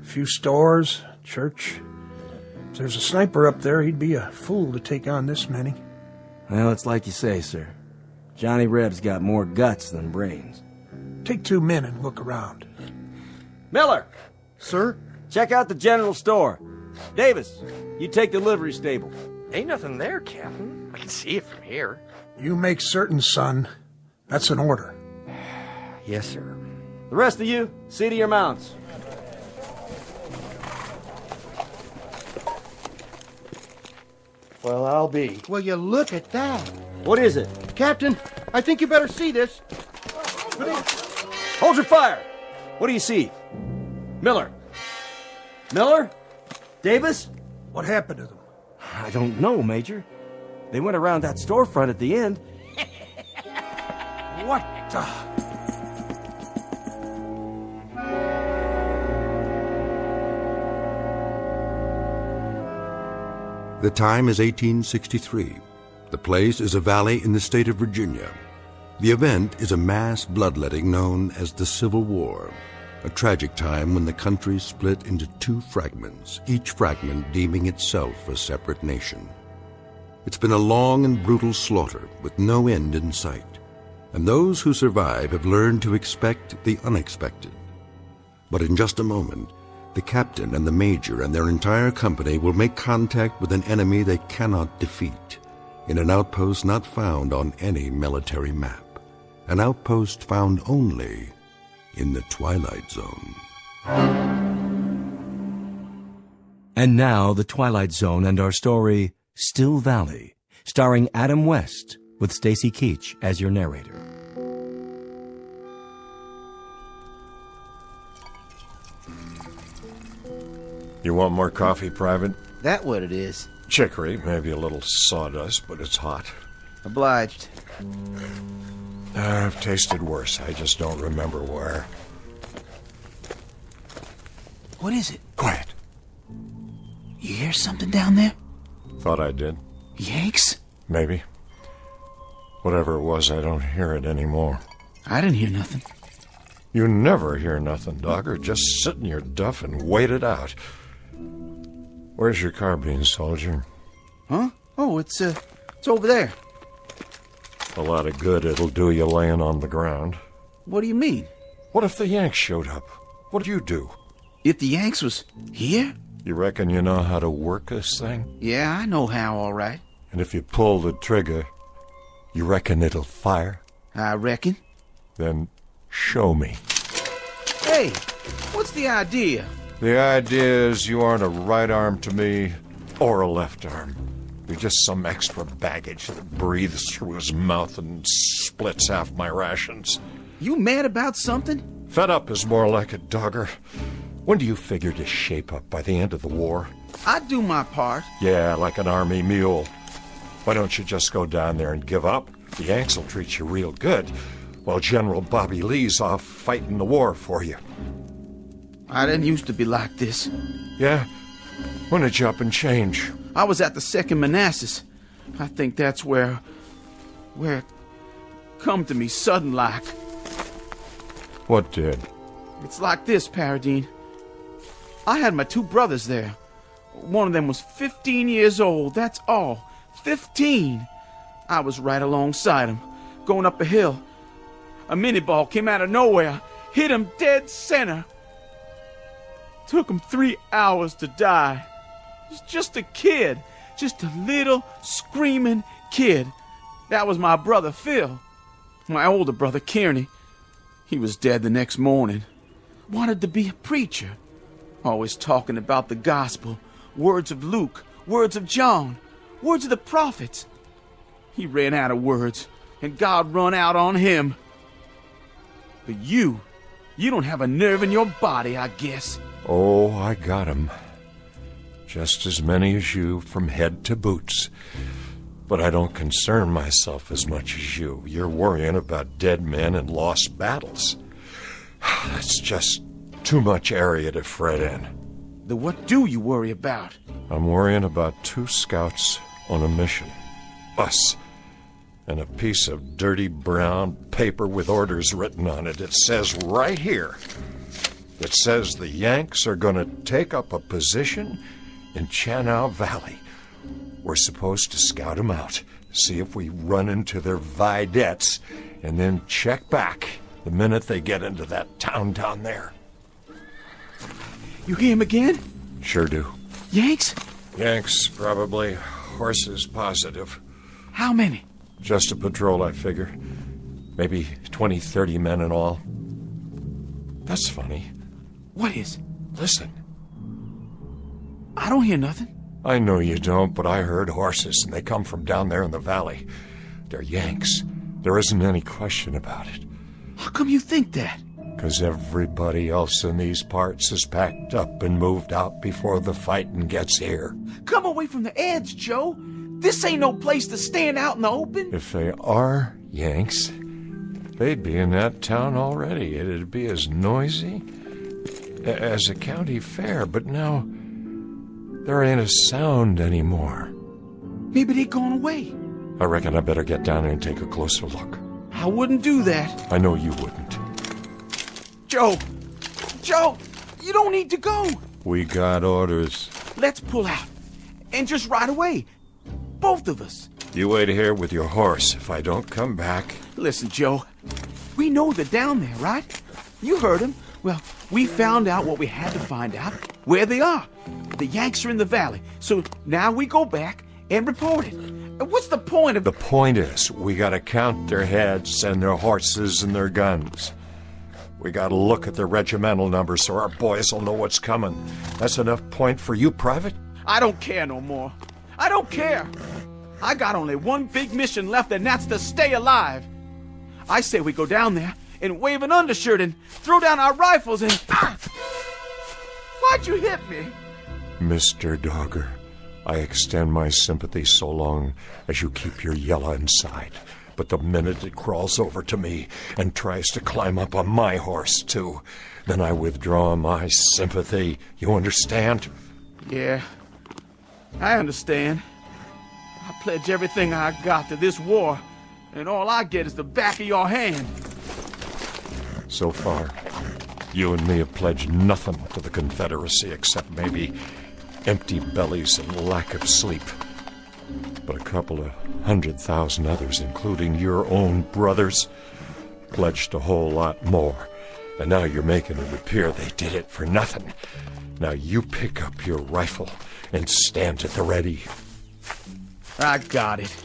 G: A few stores, church. If there's a sniper up there, he'd be a fool to take on this many.
V: Well, it's like you say, sir. Johnny Reb's got more guts than brains.
G: Take 2 men and look around.
V: Miller!
G: Sir?
V: Check out the general store. Davis, you take the livery stable.
T: Ain't nothing there, Captain. I can see it from here.
G: You make certain, son. That's an order.
V: Yes, sir. The rest of you, see to your mounts.
W: Well, I'll be.
X: Will you look at that?
V: What is it?
X: Captain, I think you better see this.
V: Hold your fire! What do you see? Miller? Miller? Davis?
G: What happened to them?
V: I don't know, Major. They went around that storefront at the end.
G: What the...
B: The time is 1863. The place is a valley in the state of Virginia. The event is a mass bloodletting known as the Civil War, a tragic time when the country split into 2 fragments, each fragment deeming itself a separate nation. It's been a long and brutal slaughter with no end in sight, and those who survive have learned to expect the unexpected, But in just a moment, the captain and the major and their entire company will make contact with an enemy they cannot defeat, in an outpost not found on any military map. An outpost found only in the Twilight Zone.
A: And now, The Twilight Zone and our story, Still Valley, starring Adam West, with Stacy Keach as your narrator.
L: You want more coffee, Private?
N: That what it is?
L: Chicory, maybe a little sawdust, but it's hot.
N: Obliged.
L: I've tasted worse. I just don't remember where.
N: What is it?
L: Quiet.
N: You hear something down there?
L: Thought I did.
N: Yanks?
L: Maybe. Whatever it was, I don't hear it anymore.
N: I didn't hear nothing.
L: You never hear nothing, Dogger. Just sit in your duff and wait it out. Where's your carbine, soldier?
N: Huh? Oh, it's over there.
L: A lot of good it'll do you laying on the ground.
N: What do you mean?
L: What if the Yanks showed up? What'd you do?
N: If the Yanks was here?
L: You reckon you know how to work this thing?
N: Yeah, I know how, all right.
L: And if you pull the trigger, you reckon it'll fire?
N: I reckon.
L: Then show me.
N: Hey, what's the idea?
L: The idea is you aren't a right arm to me or a left arm. You're just some extra baggage that breathes through his mouth and splits half my rations.
N: You mad about something?
L: Fed up is more like it, Dogger. When do you figure to shape up? By the end of the war?
N: I do my part.
L: Yeah, like an army mule. Why don't you just go down there and give up? The Yanks will treat you real good, while General Bobby Lee's off fighting the war for you.
N: I didn't used to be like this.
L: Yeah? When did you up and change?
N: I was at the 2nd Manassas. I think that's where it come to me sudden like.
L: What did?
N: It's like this, Paradine. I had my 2 brothers there. One of them was 15 years old, that's all. 15! I was right alongside him, going up a hill. A mini-ball came out of nowhere, hit him dead center. Took him 3 hours to die. He was just a kid, just a little screaming kid. That was my brother Phil. My older brother Kearney. He was dead the next morning. Wanted to be a preacher. Always talking about the gospel, words of Luke, words of John, words of the prophets. He ran out of words, and God run out on him. But you don't have a nerve in your body, I guess.
L: Oh, I got 'em. Just as many as you from head to boots. But I don't concern myself as much as you. You're worrying about dead men and lost battles. That's just too much area to fret in.
N: Then what do you worry about?
L: I'm worrying about 2 scouts on a mission. Us. And a piece of dirty brown paper with orders written on it. It says right here. It says the Yanks are going to take up a position in Chanow Valley. We're supposed to scout them out, see if we run into their vedettes, and then check back the minute they get into that town down there.
N: You hear him again?
L: Sure do.
N: Yanks?
L: Yanks, probably. Horses, positive.
N: How many?
L: Just a patrol, I figure. Maybe 20, 30 men in all. That's funny.
N: What is?
L: Listen.
N: I don't hear nothing.
L: I know you don't, but I heard horses, and they come from down there in the valley. They're Yanks. There isn't any question about it.
N: How come you think that?
L: 'Cause everybody else in these parts is packed up and moved out before the fighting gets here.
N: Come away from the edge, Joe. This ain't no place to stand out in the open.
L: If they are Yanks, they'd be in that town already. It'd be as noisy as a county fair, but now there ain't a sound anymore.
N: Maybe they gone away.
L: I reckon I better get down there and take a closer look.
N: I wouldn't do that.
L: I know you wouldn't.
N: Joe, you don't need to go.
L: We got orders.
N: Let's pull out. And just right away. Both of us.
L: You wait here with your horse. If I don't come back...
N: Listen, Joe. We know they're down there, right? You heard him. Well, We found out what we had to find out, where they are. The Yanks are in the valley, so now we go back and report it. What's the point of...
L: The point is, we gotta count their heads and their horses and their guns. We gotta look at their regimental numbers so our boys will know what's coming. That's enough point for you, Private?
N: I don't care no more. I don't care. I got only one big mission left, and that's to stay alive. I say we go down there and wave an undershirt and throw down our rifles and... Why'd you hit me?
L: Mr. Dogger, I extend my sympathy so long as you keep your yella inside. But the minute it crawls over to me and tries to climb up on my horse, too, then I withdraw my sympathy. You understand?
N: Yeah, I understand. I pledge everything I got to this war, and all I get is the back of your hand.
L: So far, you and me have pledged nothing to the Confederacy except maybe empty bellies and lack of sleep. But a couple of 100,000 others, including your own brothers, pledged a whole lot more. And now you're making it appear they did it for nothing. Now you pick up your rifle and stand at the ready.
N: I got it.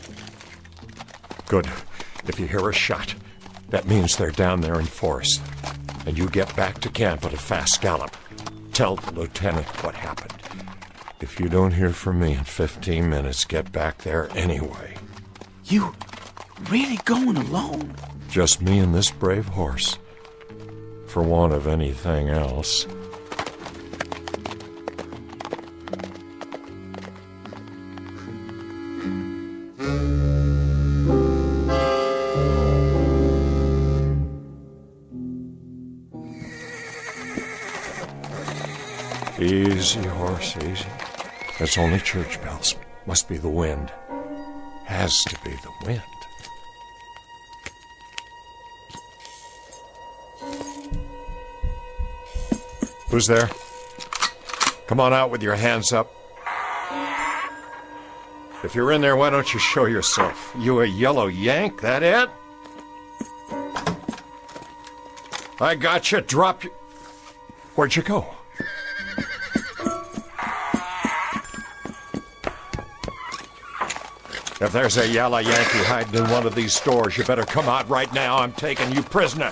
L: Good. If you hear a shot, that means they're down there in force. And you get back to camp at a fast gallop. Tell the lieutenant what happened. If you don't hear from me in 15 minutes, get back there anyway.
N: You really going alone?
L: Just me and this brave horse. For want of anything else. Easy, horse, easy. That's only church bells. Must be the wind. Has to be the wind. Who's there? Come on out with your hands up. If you're in there, why don't you show yourself? You a yellow yank, that it? I got you. Drop you. Where'd you go? If there's a yellow Yankee hiding in one of these stores, you better come out right now. I'm taking you prisoner.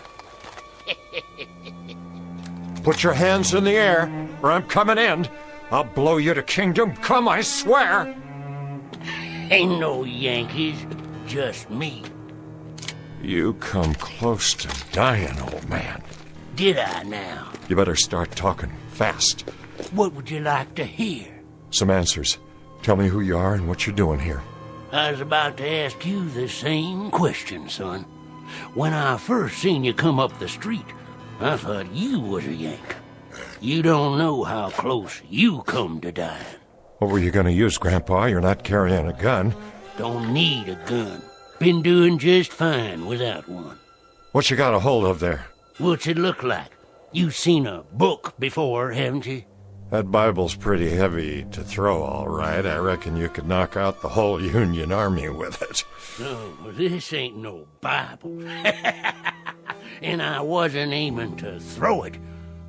L: Put your hands in the air, or I'm coming in. I'll blow you to kingdom come, I swear.
Q: Ain't no Yankees, just me.
L: You come close to dying, old man.
Q: Did I now?
L: You better start talking fast.
Q: What would you like to hear?
L: Some answers. Tell me who you are and what you're doing here.
Q: I was about to ask you the same question, son. When I first seen you come up the street, I thought you was a Yank. You don't know how close you come to dying.
L: What were you going to use, Grandpa? You're not carrying a gun.
Q: Don't need a gun. Been doing just fine without one.
L: What you got a hold of there?
Q: What's it look like? You've seen a book before, haven't you?
L: That Bible's pretty heavy to throw, all right. I reckon you could knock out the whole Union Army with it.
Q: No, this ain't no Bible. And I wasn't aiming to throw it.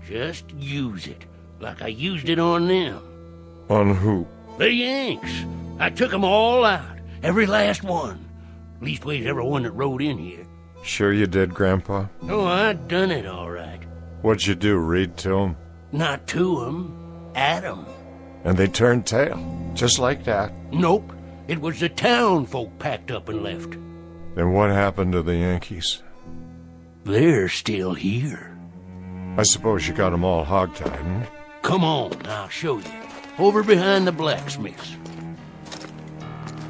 Q: Just use it, like I used it on them.
L: On who?
Q: The Yanks. I took 'em all out, every last one. Leastways, every one that rode in here.
L: Sure you did, Grandpa?
Q: Oh, I done it all right.
L: What'd you do, read to 'em?
Q: Not to 'em, at 'em.
L: And they turned tail, just like that?
Q: Nope. It was the town folk packed up and left.
L: Then what happened to the Yankees?
Q: They're still here.
L: I suppose you got 'em all hogtied, hmm?
Q: Come on, I'll show you. Over behind the blacksmiths.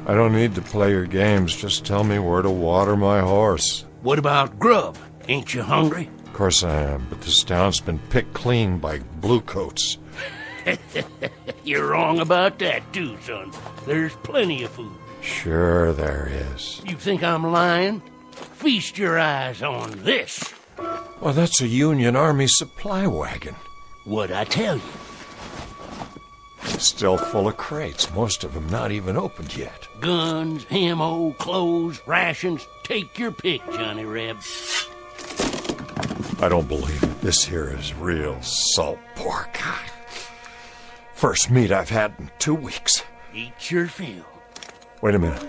L: I don't need to play your games. Just tell me where to water my horse.
Q: What about grub? Ain't you hungry?
L: Of course I am, but this town's been picked clean by bluecoats.
Q: You're wrong about that, too, son. There's plenty of food.
L: Sure there is.
Q: You think I'm lying? Feast your eyes on this.
L: Well, that's a Union Army supply wagon.
Q: What'd I tell you?
L: Still full of crates, most of them not even opened yet.
Q: Guns, ammo, clothes, rations. Take your pick, Johnny Reb.
L: I don't believe it. This here is real salt pork. First meat I've had in 2 weeks.
Q: Eat your fill.
L: Wait a minute.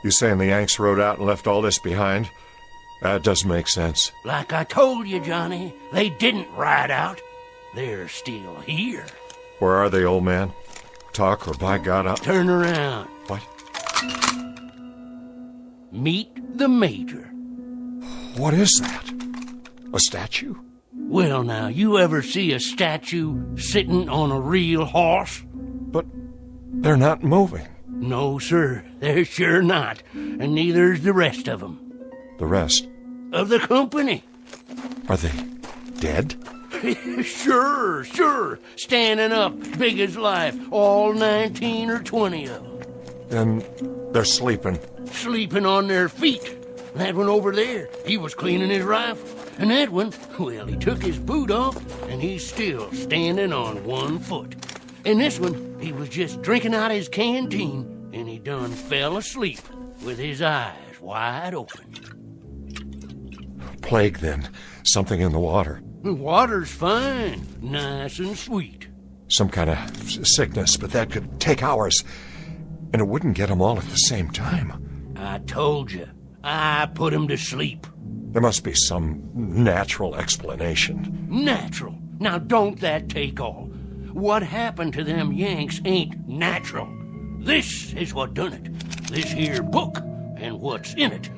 L: You saying the Yanks rode out and left all this behind? That doesn't make sense.
Q: Like I told you, Johnny, they didn't ride out. They're still here.
L: Where are they, old man? Talk or by God, I'll...
Q: Turn around.
L: What?
Q: Meet the Major.
L: What is that? A statue?
Q: Well, now, you ever see a statue sitting on a real horse?
L: But they're not moving.
Q: No, sir, they're sure not. And neither's the rest of them.
L: The rest?
Q: Of the company.
L: Are they dead?
Q: Sure. Standing up, big as life. All 19 or 20 of them.
L: Then they're sleeping.
Q: Sleeping on their feet. That one over there, he was cleaning his rifle. And that one, well, he took his boot off, and he's still standing on one foot. And this one, he was just drinking out his canteen, and he done fell asleep with his eyes wide open.
L: Plague, then. Something in the water.
Q: The water's fine, nice and sweet.
L: Some kind of sickness, but that could take hours. And it wouldn't get them all at the same time.
Q: I told you. I put him to sleep.
L: There must be some natural explanation.
Q: Natural? Now don't that take all? What happened to them Yanks ain't natural. This is what done it. This here book and what's in it.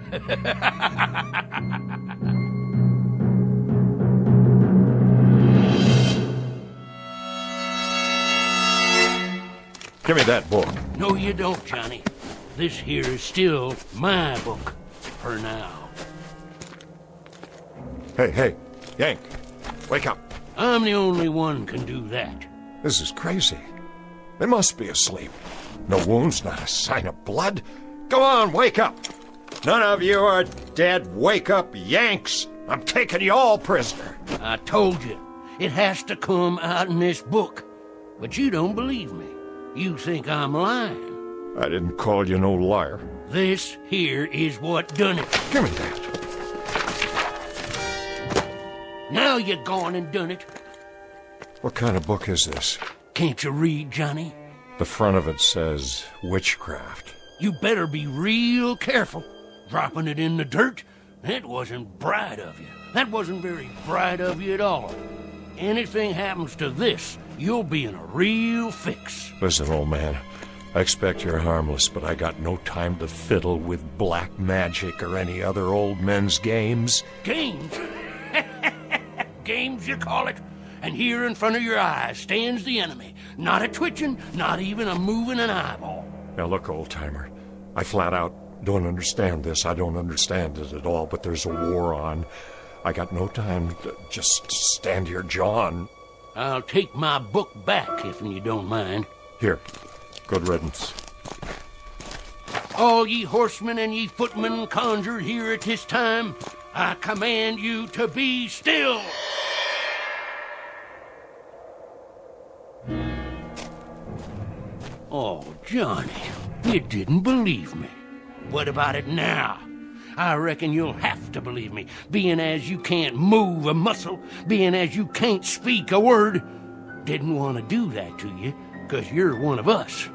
L: Give me that book.
Q: No, you don't, Johnny. This here is still my book. For now.
L: Hey, Yank. Wake up.
Q: I'm the only one can do that.
L: This is crazy. They must be asleep. No wounds, not a sign of blood. Go on, wake up. None of you are dead. Wake up, Yanks. I'm taking you all prisoner.
Q: I told you. It has to come out in this book. But you don't believe me. You think I'm lying.
L: I didn't call you no liar.
Q: This here is what done it.
L: Give me that.
Q: Now you gone and done it.
L: What kind of book is this?
Q: Can't you read, Johnny?
L: The front of it says witchcraft.
Q: You better be real careful. Dropping it in the dirt? That wasn't bright of you. That wasn't very bright of you at all. Anything happens to this, you'll be in a real fix.
L: Listen, old man. I expect you're harmless, but I got no time to fiddle with black magic or any other old men's games.
Q: Games? Games, you call it? And here in front of your eyes stands the enemy. Not a twitching, not even a moving an eyeball.
L: Now look, old-timer, I flat out don't understand this. I don't understand it at all, but there's a war on. I got no time to just stand here jawing.
Q: I'll take my book back, if you don't mind.
L: Here. Good riddance.
Q: All ye horsemen and ye footmen conjured here at this time, I command you to be still. Oh, Johnny, you didn't believe me. What about it now? I reckon you'll have to believe me, being as you can't move a muscle, being as you can't speak a word. Didn't want to do that to you, 'cause you're one of us.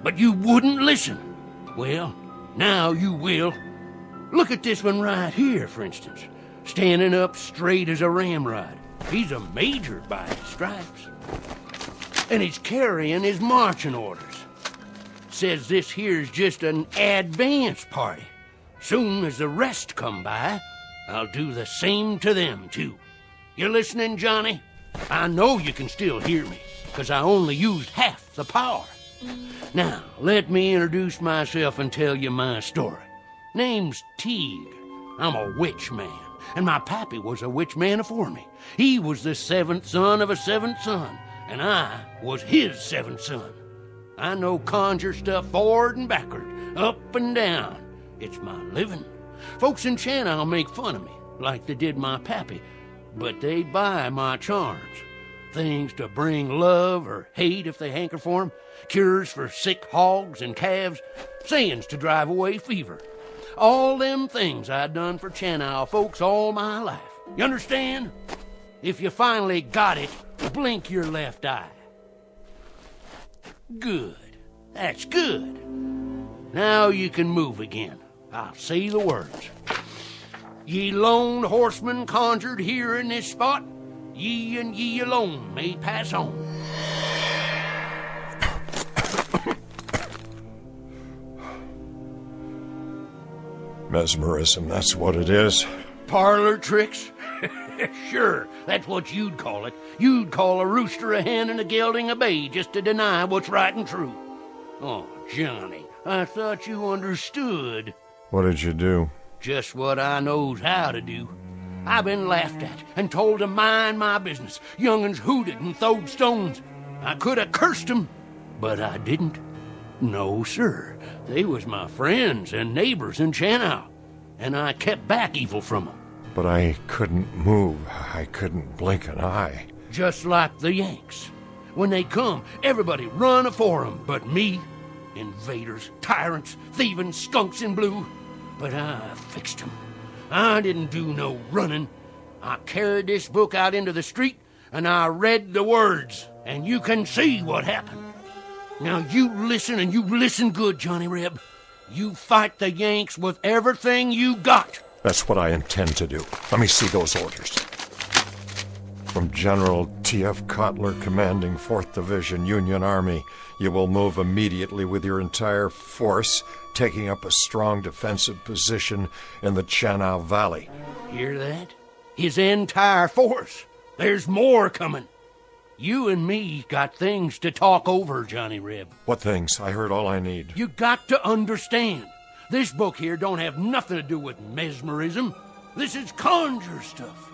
Q: But you wouldn't listen. Well, now you will. Look at this one right here, for instance. Standing up straight as a ramrod. He's a major by his stripes. And he's carrying his marching orders. Says this here's just an advance party. Soon as the rest come by, I'll do the same to them, too. You listening, Johnny? I know you can still hear me, 'cause I only used half the power. Now, let me introduce myself and tell you my story. Name's Teague. I'm a witch man, and my pappy was a witch man afore me. He was the seventh son of a seventh son, and I was his seventh son. I know conjure stuff forward and backward, up and down. It's my living. Folks in Channel make fun of me, like they did my pappy, but they buy my charms. Things to bring love or hate if they hanker for 'em, cures for sick hogs and calves, sayings to drive away fever. All them things I done for Channel folks all my life. You understand? If you finally got it, blink your left eye. Good. That's good. Now you can move again. I'll say the words. Ye lone horsemen conjured here in this spot, ye and ye alone may pass on.
L: Mesmerism, that's what it is.
Q: Parlor tricks? Sure, that's what you'd call it. You'd call a rooster a hen and a gelding a bay just to deny what's right and true. Oh, Johnny, I thought you understood.
L: What did you do?
Q: Just what I knows how to do. I've been laughed at and told to mind my business. Young'uns hooted and throwed stones. I could have cursed 'em, but I didn't. No, sir. They was my friends and neighbors in Chanow, and I kept back evil from 'em.
L: But I couldn't move. I couldn't blink an eye.
Q: Just like the Yanks. When they come, everybody run afore 'em, but me. Invaders, tyrants, thieving skunks in blue. But I fixed 'em. I didn't do no running. I carried this book out into the street, and I read the words, and you can see what happened. Now you listen, and you listen good, Johnny Reb. You fight the Yanks with everything you got.
L: That's what I intend to do. Let me see those orders. From General T.F. Cutler, commanding 4th Division, Union Army, you will move immediately with your entire force, taking up a strong defensive position in the Chanow Valley.
Q: Hear that? His entire force. There's more coming. You and me got things to talk over, Johnny Reb.
L: What things? I heard all I need.
Q: You got to understand. This book here don't have nothing to do with mesmerism. This is conjure stuff.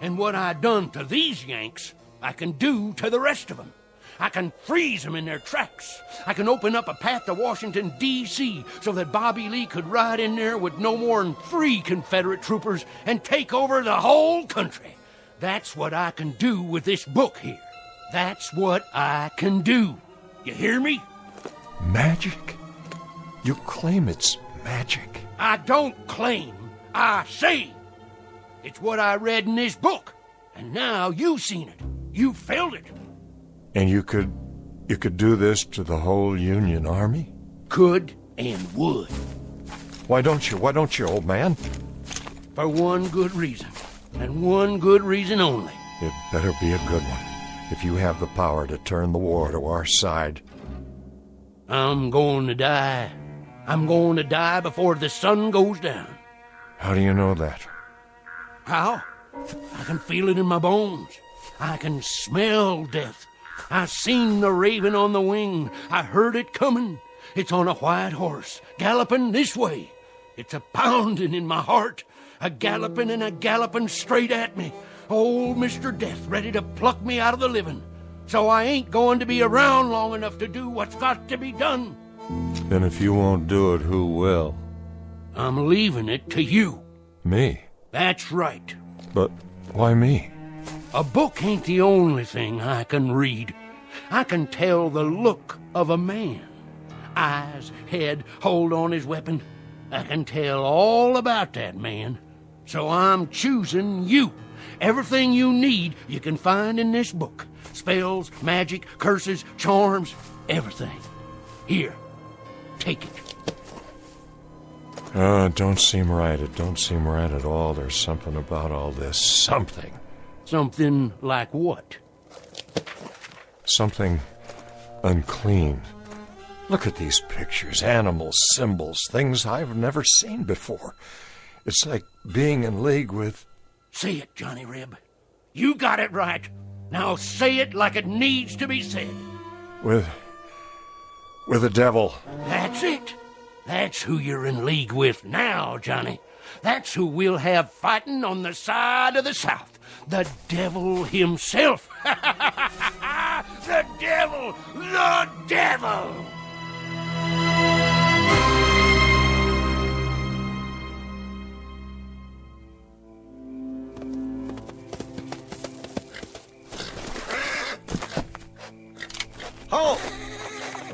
Q: And what I done to these Yanks, I can do to the rest of them. I can freeze them in their tracks. I can open up a path to Washington, D.C., so that Bobby Lee could ride in there with no more than 3 Confederate troopers and take over the whole country. That's what I can do with this book here. That's what I can do. You hear me?
L: Magic? You claim it's magic.
Q: I don't claim. I say. It's what I read in this book. And now you've seen it. You felt it.
L: And you could do this to the whole Union Army?
Q: Could and would.
L: Why don't you, old man?
Q: For one good reason. And one good reason only.
L: It better be a good one. If you have the power to turn the war to our side.
Q: I'm going to die. I'm going to die before the sun goes down.
L: How do you know that?
Q: How? I can feel it in my bones. I can smell death. I seen the raven on the wing. I heard it coming. It's on a white horse, galloping this way. It's a pounding in my heart, a galloping straight at me. Old Mr. Death ready to pluck me out of the living. So I ain't going to be around long enough to do what's got to be done.
L: Then if you won't do it, who will?
Q: I'm leaving it to you.
L: Me?
Q: That's right.
L: But why me?
Q: A book ain't the only thing I can read. I can tell the look of a man. Eyes, head, hold on his weapon. I can tell all about that man. So I'm choosing you. Everything you need you can find in this book. Spells, magic, curses, charms, everything. Here, take it.
L: It don't seem right. It don't seem right at all. There's something about all this. Something.
Q: Something like what?
L: Something unclean. Look at these pictures. Animals, symbols, things I've never seen before. It's like being in league with...
Q: Say it, Johnny Reb. You got it right. Now say it like it needs to be said.
L: With the devil.
Q: That's it. That's who you're in league with now, Johnny. That's who we'll have fighting on the side of the South. The devil himself. The devil! The devil!
J: Halt!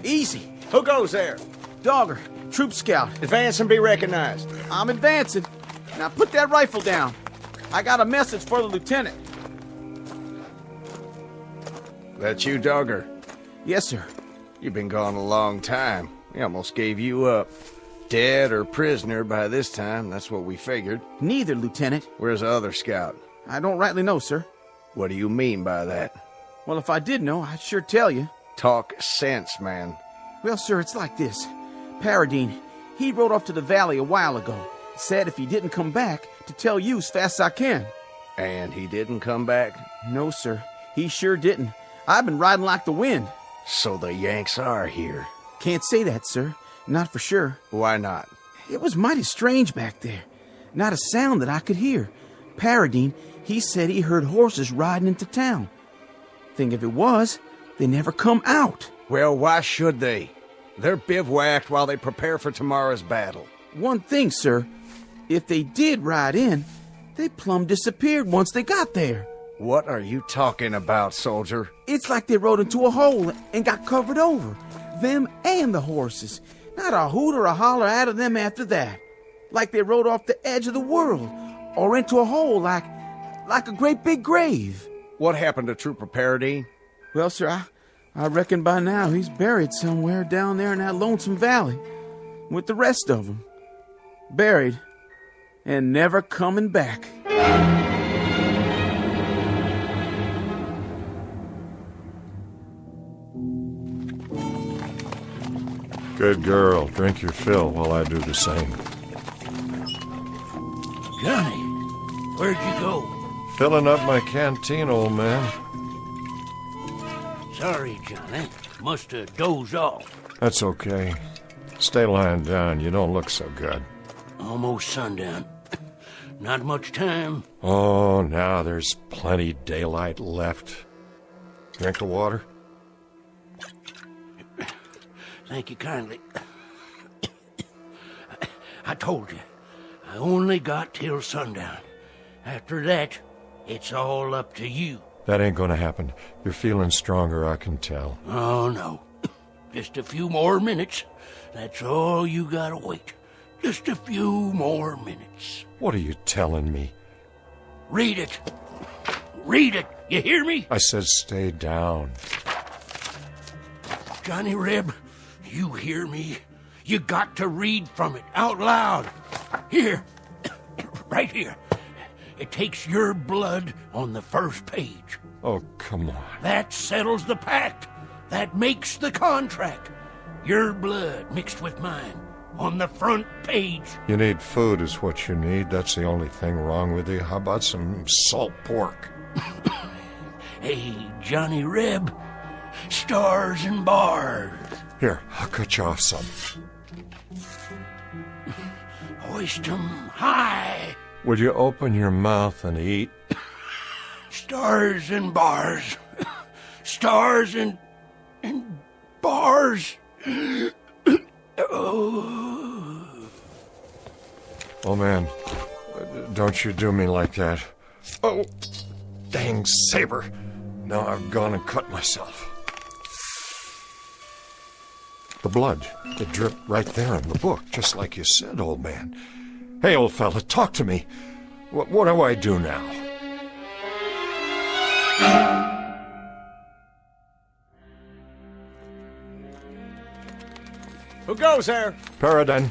J: Easy. Who goes there?
N: Dogger, troop scout.
J: Advance and be recognized.
N: I'm advancing. Now put that rifle down. I got a message for the lieutenant.
J: That you, Dogger?
N: Yes, sir.
J: You've been gone a long time. We almost gave you up. Dead or prisoner by this time, that's what we figured.
N: Neither, Lieutenant.
J: Where's the other scout?
N: I don't rightly know, sir.
J: What do you mean by that?
N: Well, if I did know, I'd sure tell you.
J: Talk sense, man.
N: Well, sir, it's like this. Paradine, he rode off to the valley a while ago. Said if he didn't come back, to tell you as fast as I can.
J: And he didn't come back?
N: No, sir. He sure didn't. I've been riding like the wind.
J: So the Yanks are here.
N: Can't say that, sir. Not for sure.
J: Why not?
N: It was mighty strange back there. Not a sound that I could hear. Paradine, he said he heard horses riding into town. Think if it was, they never come out.
J: Well, why should they? They're bivouacked while they prepare for tomorrow's battle.
N: One thing, sir. If they did ride in, they plumb disappeared once they got there.
J: What are you talking about, soldier?
N: It's like they rode into a hole and got covered over. Them and the horses. Not a hoot or a holler out of them after that. Like they rode off the edge of the world. Or into a hole like a great big grave.
J: What happened to Trooper Paradine?
N: Well, sir, I reckon by now he's buried somewhere down there in that lonesome valley. With the rest of them. Buried. And never coming back.
L: Good girl. Drink your fill while I do the same.
Q: Johnny, where'd you go?
L: Filling up my canteen, old man.
Q: Sorry, Johnny. Must have dozed off.
L: That's okay. Stay lying down. You don't look so good.
Q: Almost sundown. Not much time.
L: Oh, now there's plenty daylight left. Drink of water?
Q: Thank you kindly. I told you, I only got till sundown. After that, it's all up to you.
L: That ain't gonna happen. You're feeling stronger, I can tell.
Q: Oh, no. Just a few more minutes. That's all you gotta wait. Just a few more minutes.
L: What are you telling me?
Q: Read it. Read it. You hear me?
L: I said stay down.
Q: Johnny Reb, you hear me? You got to read from it out loud. Here. Right here. It takes your blood on the first page.
L: Oh, come on.
Q: That settles the pact. That makes the contract. Your blood mixed with mine on the front page.
L: You need food is what you need. That's the only thing wrong with you. How about some salt pork?
Q: Hey, Johnny Reb. Stars and bars.
L: Here, I'll cut you off some.
Q: Hoist 'em high.
L: Would you open your mouth and eat?
Q: Stars and bars. Stars and bars.
L: Oh, man, don't you do me like that. Oh, dang saber. Now I've gone and cut myself. The blood, it dripped right there in the book, just like you said, old man. Hey, old fella, talk to me. What do I do now?
J: Who goes there?
L: Paradine.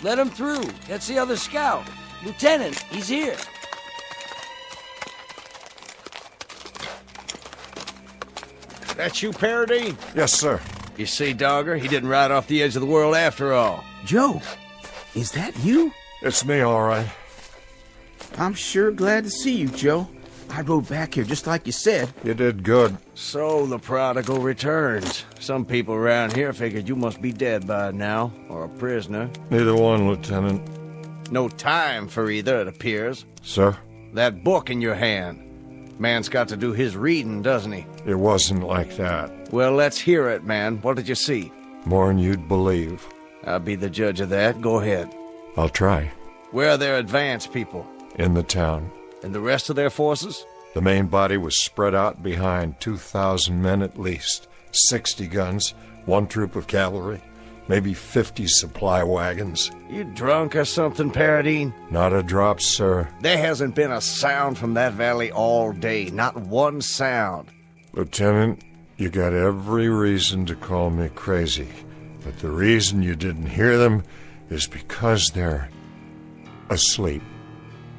O: Let him through. That's the other scout. Lieutenant, he's here.
J: That you, Paradine?
L: Yes, sir.
J: You see, Dogger, he didn't ride off the edge of the world after all.
N: Joe, is that you?
L: It's me, all right.
N: I'm sure glad to see you, Joe. I rode back here just like you said.
L: You did good.
J: So the prodigal returns. Some people around here figured you must be dead by now, or a prisoner.
L: Neither one, Lieutenant.
J: No time for either, it appears.
L: Sir?
J: That book in your hand. Man's got to do his reading, doesn't he?
L: It wasn't like that.
J: Well, let's hear it, man. What did you see?
L: More'n you'd believe.
J: I'll be the judge of that. Go ahead.
L: I'll try.
J: Where are their advanced people?
L: In the town.
J: And the rest of their forces?
L: The main body was spread out behind 2,000 men at least, 60 guns, 1 troop of cavalry. maybe 50 supply wagons.
J: You drunk or something, Paradine?
L: Not a drop, sir.
J: There hasn't been a sound from that valley all day. Not one sound.
L: Lieutenant, you got every reason to call me crazy. But the reason you didn't hear them is because they're asleep.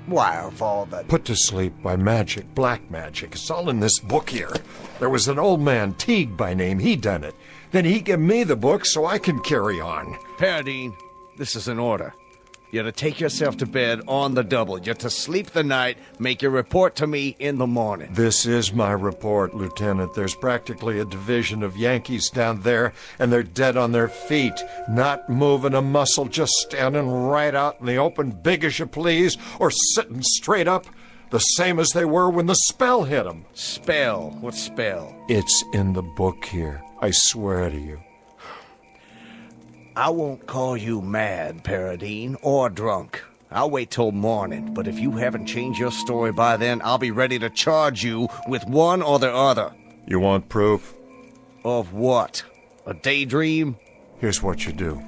J: Why, of all that...
L: Put to sleep by magic, black magic. It's all in this book here. There was an old man, Teague by name. He done it. Then he give me the book so I can carry on.
J: Paradine, this is an order. You're to take yourself to bed on the double. You're to sleep the night, make your report to me in the morning.
L: This is my report, Lieutenant. There's practically a division of Yankees down there, and they're dead on their feet, not moving a muscle, just standing right out in the open, big as you please, or sitting straight up, the same as they were when the spell hit them.
J: Spell? What spell?
L: It's in the book here, I swear to you.
J: I won't call you mad, Paradine, or drunk. I'll wait till morning, but if you haven't changed your story by then, I'll be ready to charge you with one or the other.
L: You want proof?
J: Of what? A daydream?
L: Here's what you do.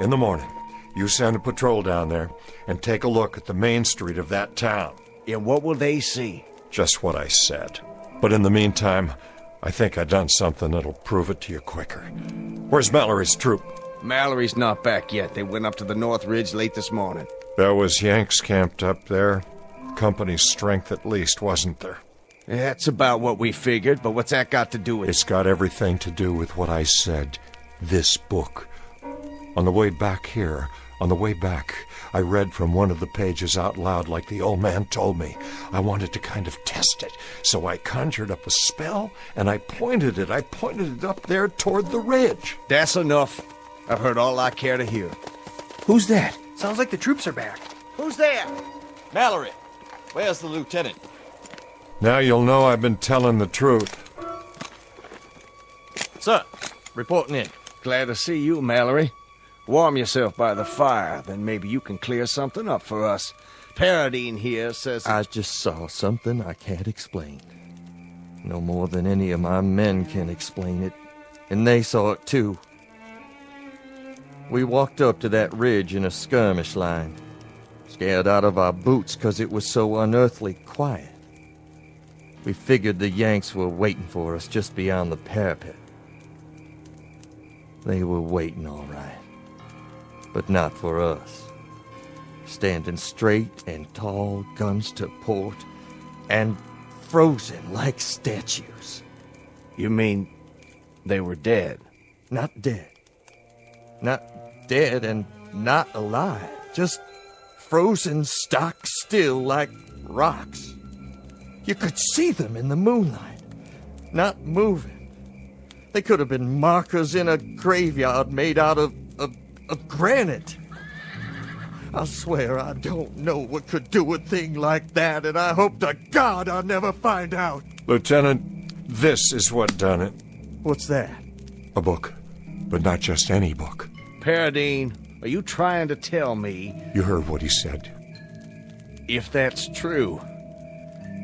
L: In the morning, you send a patrol down there and take a look at the main street of that town.
J: And what will they see?
L: Just what I said. But in the meantime, I think I done something that'll prove it to you quicker. Where's Mallory's troop?
J: Mallory's not back yet. They went up to the North Ridge late this morning.
L: There was Yanks camped up there. Company's strength at least, wasn't there?
J: That's about what we figured, but what's that got to do with it?
L: It's got everything to do with what I said. This book. On the way back here, I read from one of the pages out loud like the old man told me. I wanted to kind of test it, so I conjured up a spell, and I pointed it up there toward the ridge.
J: That's enough. I've heard all I care to hear.
N: Who's that? Sounds like the troops are back.
J: Who's there?
K: Mallory, where's the lieutenant?
L: Now you'll know I've been telling the truth.
K: Sir, reporting in.
J: Glad to see you, Mallory. Warm yourself by the fire, then maybe you can clear something up for us. Paradine here says...
R: I just saw something I can't explain. No more than any of my men can explain it. And they saw it too. We walked up to that ridge in a skirmish line, scared out of our boots 'cause it was so unearthly quiet. We figured the Yanks were waiting for us just beyond the parapet. They were waiting all right, but not for us. Standing straight and tall, guns to port, and frozen like statues.
J: You mean they were dead?
R: Not dead. Not dead and not alive. Just frozen stock still like rocks. You could see them in the moonlight, not moving. They could have been markers in a graveyard made out of granite. I swear I don't know what could do a thing like that, and I hope to God I'll never find out.
L: Lieutenant, this is what done it.
R: What's that?
L: A book. But not just any book.
J: Paradine, are you trying to tell me...
L: You heard what he said.
J: If that's true,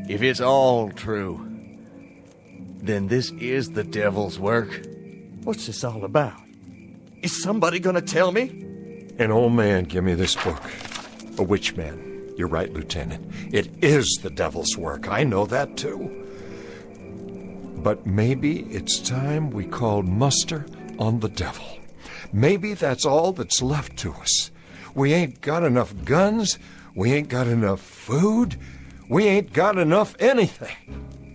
J: if it's all true, then this is the devil's work.
R: What's this all about? Is somebody gonna tell me?
L: An old man gave me this book. A witch man. You're right, Lieutenant. It is the devil's work. I know that too. But maybe it's time we called muster on the devil. Maybe that's all that's left to us. We ain't got enough guns. We ain't got enough food. We ain't got enough anything.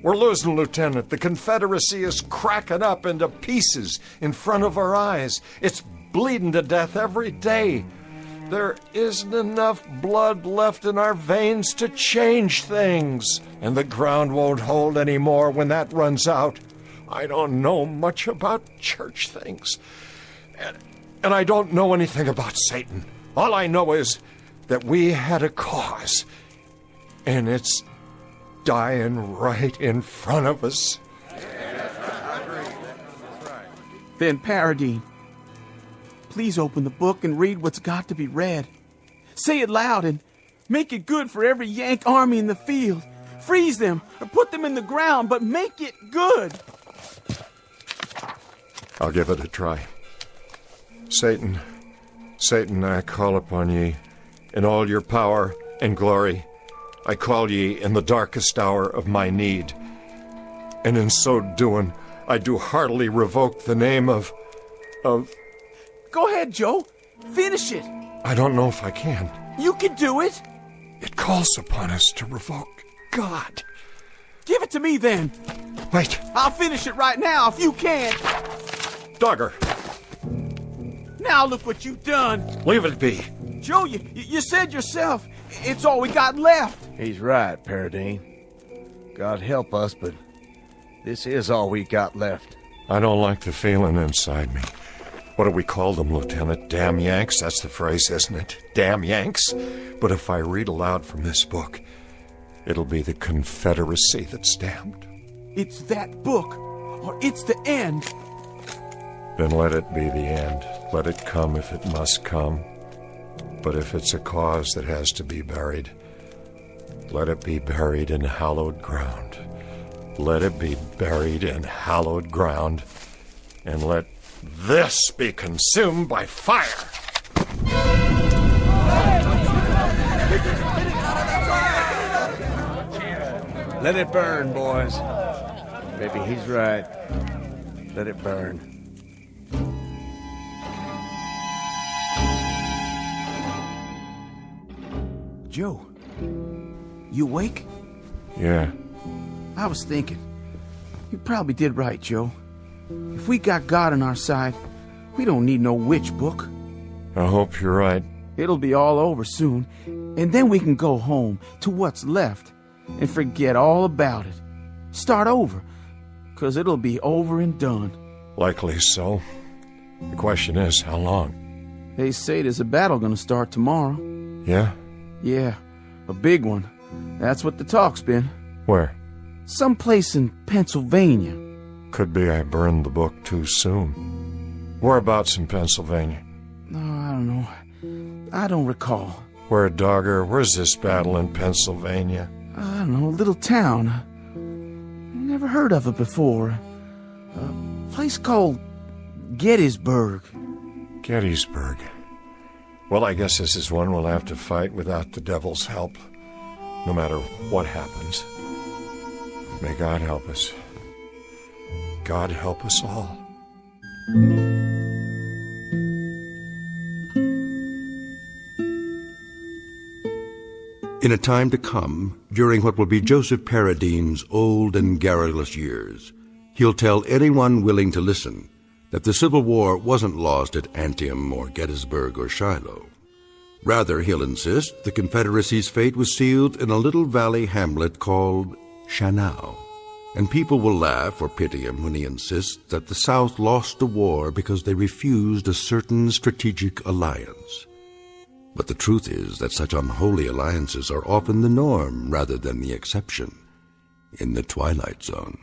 L: We're losing, Lieutenant. The Confederacy is cracking up into pieces in front of our eyes. It's bleeding to death every day. There isn't enough blood left in our veins to change things. And the ground won't hold anymore when that runs out. I don't know much about church things. And I don't know anything about Satan. All I know is that we had a cause. And it's dying right in front of us.
N: Then, Paradine, please open the book and read what's got to be read. Say it loud and make it good for every Yank army in the field. Freeze them or put them in the ground, but make it good.
L: I'll give it a try. Satan, I call upon ye in all your power and glory. I call ye in the darkest hour of my need. And in so doing, I do heartily revoke the name of...
N: Go ahead, Joe. Finish it.
L: I don't know if I can.
N: You can do it.
L: It calls upon us to revoke God.
N: Give it to me, then.
L: Wait.
N: I'll finish it right now if you can.
L: Dogger.
N: Now look what you've done.
L: Leave it be.
N: Joe, you said yourself, it's all we got left.
J: He's right, Paradine. God help us, but this is all we got left.
L: I don't like the feeling inside me. What do we call them, Lieutenant? Damn Yanks? That's the phrase, isn't it? Damn Yanks? But if I read aloud from this book, it'll be the Confederacy that's damned.
N: It's that book, or it's the end.
L: Then let it be the end. Let it come if it must come. But if it's a cause that has to be buried, let it be buried in hallowed ground. Let it be buried in hallowed ground. And let this be consumed by fire.
J: Let it burn, boys. Maybe he's right. Let it burn.
N: Joe, you awake?
L: Yeah.
N: I was thinking. You probably did right, Joe. If we got God on our side, we don't need no witch book.
L: I hope you're right.
N: It'll be all over soon, and then we can go home to what's left and forget all about it. Start over, 'cause it'll be over and done.
L: Likely so. The question is, how long?
N: They say there's a battle gonna start tomorrow.
L: Yeah?
N: Yeah, a big one. That's what the talk's been.
L: Where?
N: Someplace in Pennsylvania.
L: Could be I burned the book too soon. Whereabouts in Pennsylvania?
N: No, I don't know. I don't recall.
L: Where, Dogger? Where's this battle in Pennsylvania?
N: I don't know, a little town. Never heard of it before. A place called Gettysburg.
L: Gettysburg. Well, I guess this is one we'll have to fight without the devil's help, no matter what happens. May God help us. God help us all.
B: In a time to come, during what will be Joseph Paradine's old and garrulous years, he'll tell anyone willing to listen that the Civil War wasn't lost at Antietam or Gettysburg or Shiloh. Rather, he'll insist the Confederacy's fate was sealed in a little valley hamlet called Shannou. And people will laugh or pity him when he insists that the South lost the war because they refused a certain strategic alliance. But the truth is that such unholy alliances are often the norm rather than the exception in the Twilight Zone.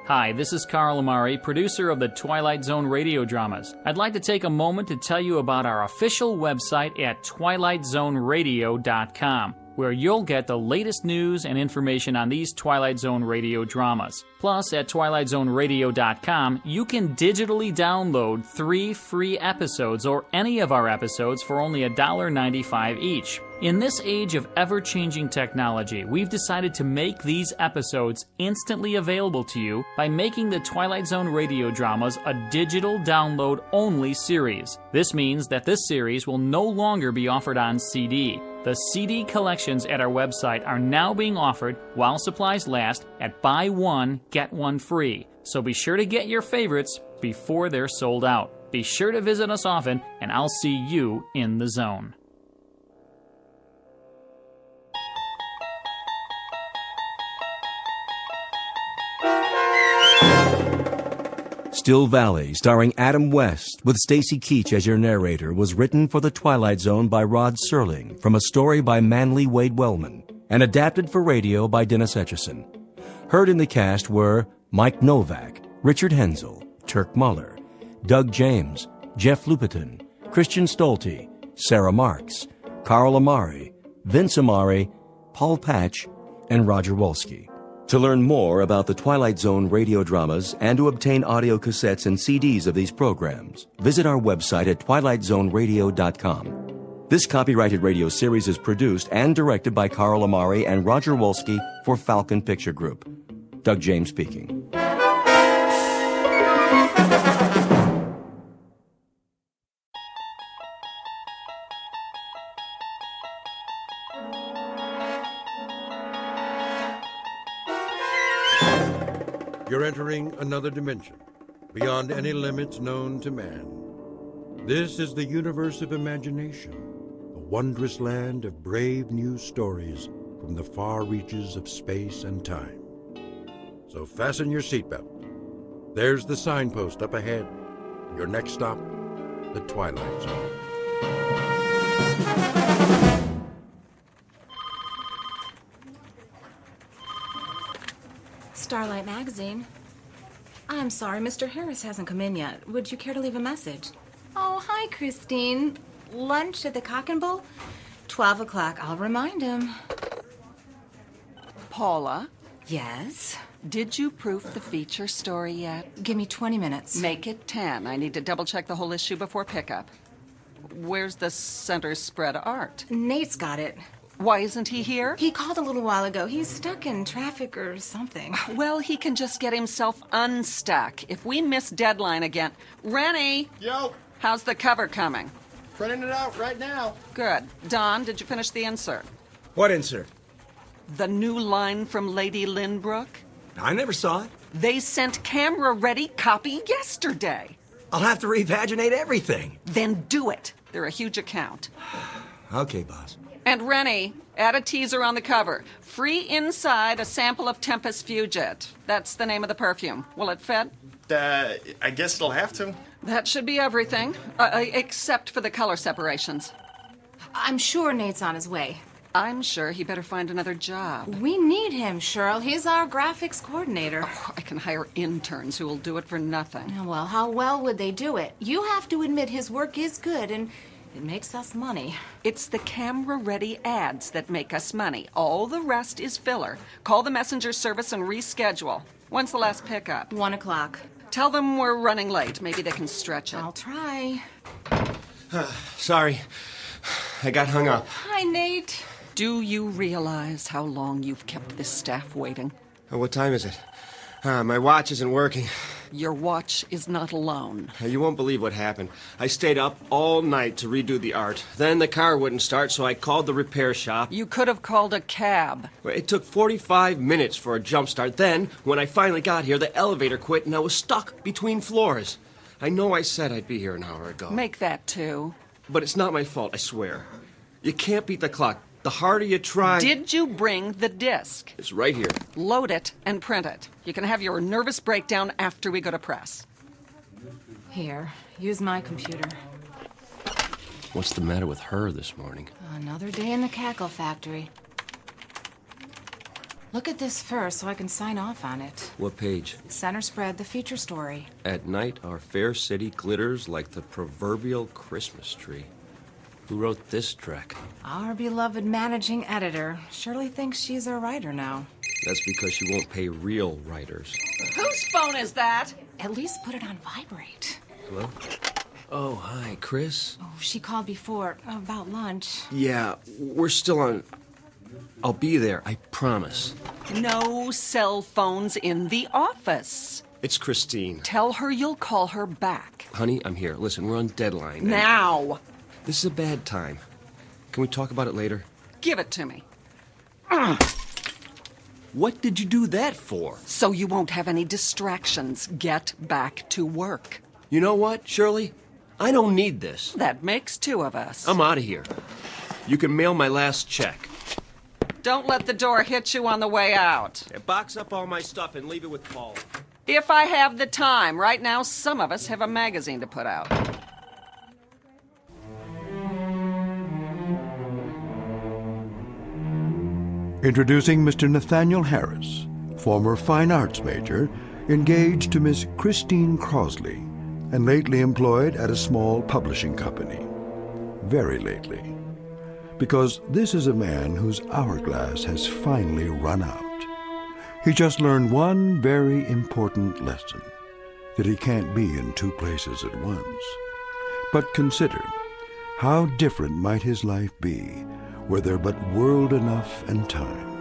H: Hi, this is Carl Amari, producer of the Twilight Zone radio dramas. I'd like to take a moment to tell you about our official website at twilightzoneradio.com, where you'll get the latest news and information on these Twilight Zone radio dramas. Plus, at twilightzoneradio.com, you can digitally download 3 free episodes or any of our episodes for only $1.95 each. In this age of ever-changing technology, we've decided to make these episodes instantly available to you by making the Twilight Zone radio dramas a digital download-only series. This means that this series will no longer be offered on CD. The CD collections at our website are now being offered while supplies last at buy one, get one free. So be sure to get your favorites before they're sold out. Be sure to visit us often, and I'll see you in the zone.
A: Still Valley, starring Adam West, with Stacy Keach as your narrator, was written for The Twilight Zone by Rod Serling from a story by Manly Wade Wellman and adapted for radio by Dennis Etchison. Heard in the cast were Mike Novak, Richard Hensel, Turk Muller, Doug James, Jeff Lupiton, Christian Stolte, Sarah Marks, Carl Amari, Vince Amari, Paul Patch, and Roger Wolski. To learn more about the Twilight Zone radio dramas and to obtain audio cassettes and CDs of these programs, visit our website at twilightzoneradio.com. This copyrighted radio series is produced and directed by Carl Amari and Roger Wolski for Falcon Picture Group. Doug James speaking.
E: You're entering another dimension, beyond any limits known to man. This is the universe of imagination, a wondrous land of brave new stories from the far reaches of space and time. So fasten your seatbelt. There's the signpost up ahead. Your next stop, the Twilight Zone.
M: Starlight Magazine. I'm sorry, Mr. Harris hasn't come in yet. Would you care to leave a message? Oh, hi, Christine. Lunch at the Cock and Bull? 12 o'clock. I'll remind him.
C: Paula?
M: Yes?
C: Did you proof the feature story yet?
M: Give me 20 minutes.
C: Make it 10. I need to double-check the whole issue before pickup. Where's the center spread art?
M: Nate's got it.
C: Why isn't he here?
M: He called a little while ago. He's stuck in traffic or something.
C: Well, he can just get himself unstuck. If we miss deadline again... Rennie!
K: Yo!
C: How's the cover coming?
K: Printing it out right now.
C: Good. Don, did you finish the insert?
S: What insert?
C: The new line from Lady Lynbrook?
S: I never saw it.
C: They sent camera-ready copy yesterday.
S: I'll have to repaginate everything.
C: Then do it. They're a huge account.
S: Okay, boss.
C: And Rennie, add a teaser on the cover. Free inside a sample of Tempest Fugit. That's the name of the perfume. Will it fit?
K: I guess it'll have to.
C: That should be everything, except for the color separations.
M: I'm sure Nate's on his way.
C: I'm sure he better find another job.
M: We need him, Cheryl. He's our graphics coordinator.
C: Oh, I can hire interns who will do it for nothing.
M: Well, how well would they do it? You have to admit his work is good, and it makes us money.
C: It's the camera-ready ads that make us money. All the rest is filler. Call the messenger service and reschedule. When's the last pickup?
M: 1 o'clock.
C: Tell them we're running late. Maybe they can stretch it.
M: I'll try.
S: Sorry. I got hung up.
M: Hi, Nate.
C: Do you realize how long you've kept this staff waiting?
S: What time is it? My watch isn't working.
C: Your watch is not alone.
S: You won't believe what happened. I stayed up all night to redo the art. Then the car wouldn't start, so I called the repair shop.
C: You could have called a cab.
S: It took 45 minutes for a jump start. Then, when I finally got here, the elevator quit and I was stuck between floors. I know I said I'd be here an hour ago.
C: Make that 2.
S: But it's not my fault, I swear. You can't beat the clock. The harder you try...
C: Did you bring the disc?
S: It's right here.
C: Load it and print it. You can have your nervous breakdown after we go to press.
M: Here, use my computer.
S: What's the matter with her this morning?
M: Another day in the cackle factory. Look at this first so I can sign off on it.
S: What page?
M: Center spread, the feature story.
S: At night, our fair city glitters like the proverbial Christmas tree. Who wrote this track?
M: Our beloved managing editor. Shirley thinks she's a writer now.
S: That's because she won't pay real writers.
C: Whose phone is that?
M: At least put it on vibrate.
S: Hello? Oh, hi, Chris.
M: Oh, she called before about lunch.
S: Yeah, we're still on... I'll be there, I promise.
C: No cell phones in the office.
S: It's Christine.
C: Tell her you'll call her back.
S: Honey, I'm here. Listen, we're on deadline.
C: Now!
S: This is a bad time. Can we talk about it later?
C: Give it to me.
S: What did you do that for?
C: So you won't have any distractions. Get back to work.
S: You know what, Shirley? I don't need this.
C: That makes 2 of us.
S: I'm out of here. You can mail my last check.
C: Don't let the door hit you on the way out.
S: Yeah, box up all my stuff and leave it with Paul.
C: If I have the time. Right now, some of us have a magazine to put out.
E: Introducing Mr. Nathaniel Harris, former fine arts major, engaged to Miss Christine Crosley, and lately employed at a small publishing company. Very lately. because this is a man whose hourglass has finally run out. He just learned one very important lesson, that he can't be in two places at once. But consider, how different might his life be were there but world enough and time.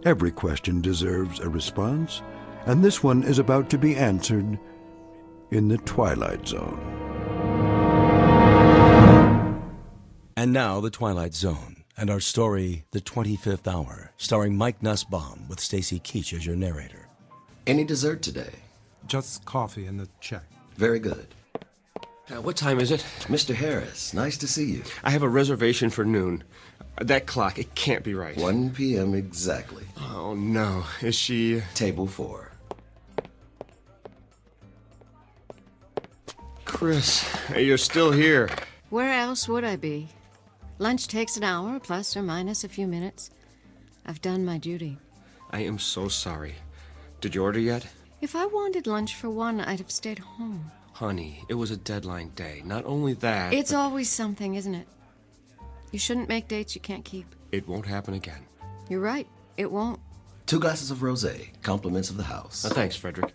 E: Every question deserves a response, and this one is about to be answered in the Twilight Zone.
A: And now, The Twilight Zone, and our story, The 25th Hour, starring Mike Nussbaum with Stacy Keach as your narrator.
F: Any dessert today?
I: Just coffee and a check.
F: Very good.
S: What time is it?
F: Mr. Harris, nice to see you.
S: I have a reservation for noon. That clock, it can't be right.
F: 1 p.m. exactly.
S: Oh, no. Is she...
F: Table 4.
S: Chris, you're still here.
U: Where else would I be? Lunch takes an hour, plus or minus a few minutes. I've done my duty.
S: I am so sorry. Did you order yet?
U: If I wanted lunch for one, I'd have stayed home.
S: Honey, it was a deadline day. Not only that...
U: It's always something, isn't it? You shouldn't make dates you can't keep.
S: It won't happen again.
U: You're right. It won't.
F: 2 glasses of rosé, compliments of the house.
S: Thanks, Frederick.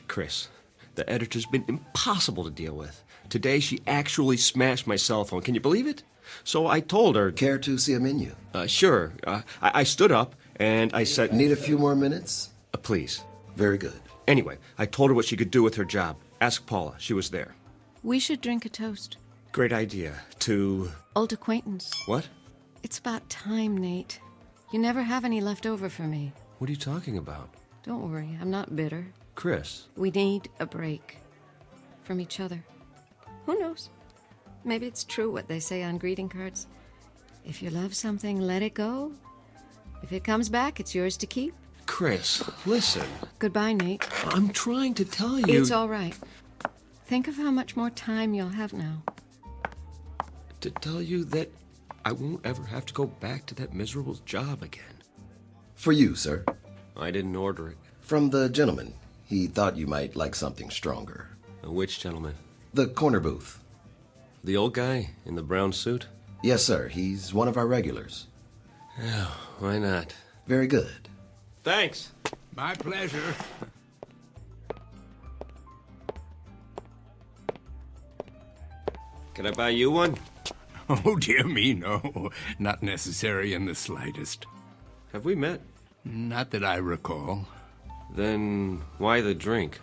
S: Chris, the editor's been impossible to deal with. Today, she actually smashed my cell phone. Can you believe it? So I told her...
F: Care to see a menu?
S: Sure. I stood up, and I said...
F: Need a few more minutes?
S: Please.
F: Very good.
S: Anyway, I told her what she could do with her job. Ask Paula. She was there.
U: We should drink a toast.
S: Great idea. To...
U: Old acquaintance.
S: What?
U: It's about time, Nate. You never have any left over for me.
S: What are you talking about?
U: Don't worry, I'm not bitter.
S: Chris.
U: We need a break. From each other. Who knows? Maybe it's true what they say on greeting cards. If you love something, let it go. If it comes back, it's yours to keep.
S: Chris, listen.
U: Goodbye, Nate.
S: I'm trying to tell you...
U: It's all right. Think of how much more time you'll have now.
S: To tell you that I won't ever have to go back to that miserable job again.
F: For you, sir.
S: I didn't order it.
F: From the gentleman. He thought you might like something stronger.
S: Which gentleman?
F: The corner booth.
S: The old guy in the brown suit?
F: Yes, sir. He's one of our regulars.
S: Yeah, why not?
F: Very good.
S: Thanks.
I: My pleasure.
S: Can I buy you one?
I: Oh, dear me, no. Not necessary in the slightest.
S: Have we met?
I: Not that I recall.
S: Then why the drink?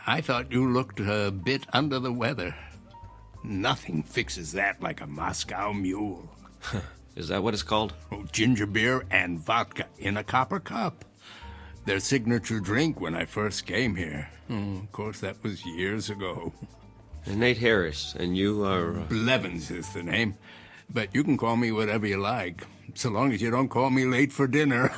I: I thought you looked a bit under the weather. Nothing fixes that like a Moscow mule.
S: Is that what it's called?
I: Oh, ginger beer and vodka in a copper cup. Their signature drink when I first came here. Of course, that was years ago.
S: Nate Harris, and you are...
I: Blevins is the name. But you can call me whatever you like, so long as you don't call me late for dinner.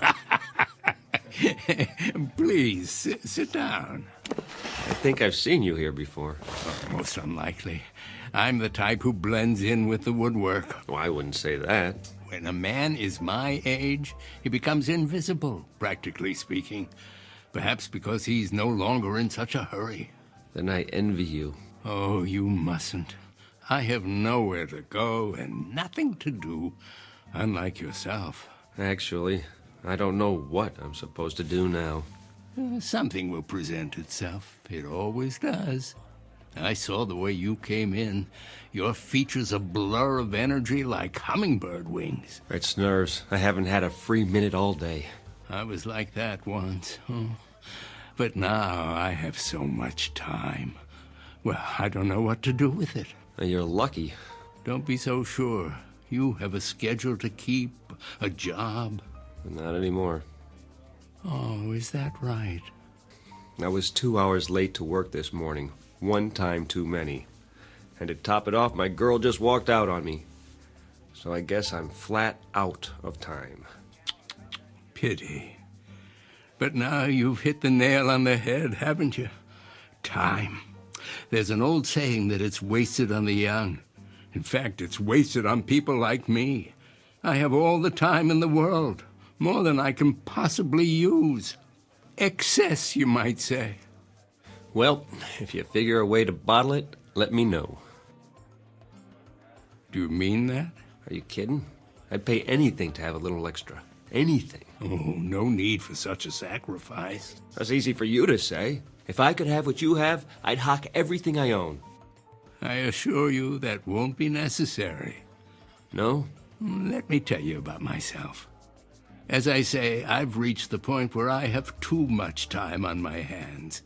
I: Please, sit down.
S: I think I've seen you here before.
I: Oh, most unlikely. I'm the type who blends in with the woodwork.
S: Oh, I wouldn't say that.
I: When a man is my age, he becomes invisible, practically speaking. Perhaps because he's no longer in such a hurry.
S: Then I envy you.
I: Oh, you mustn't. I have nowhere to go and nothing to do, unlike yourself.
S: Actually, I don't know what I'm supposed to do now.
I: Something will present itself. It always does. I saw the way you came in. Your features a blur of energy like hummingbird wings.
S: It's nerves. I haven't had a free minute all day.
I: I was like that once. Oh. But now I have so much time. Well, I don't know what to do with it.
S: You're lucky.
I: Don't be so sure. You have a schedule to keep, a job.
S: Not anymore.
I: Oh, is that right?
S: I was 2 hours late to work this morning. One time too many. And to top it off, my girl just walked out on me. So I guess I'm flat out of time.
I: Pity. But now you've hit the nail on the head, haven't you? Time. There's an old saying that it's wasted on the young. In fact, it's wasted on people like me. I have all the time in the world, more than I can possibly use. Excess, you might say.
S: Well, if you figure a way to bottle it, let me know.
I: Do you mean that?
S: Are you kidding? I'd pay anything to have a little extra. Anything.
I: Oh, no need for such a sacrifice.
S: That's easy for you to say. If I could have what you have, I'd hock everything I own.
I: I assure you that won't be necessary.
S: No?
I: Let me tell you about myself. As I say, I've reached the point where I have too much time on my hands.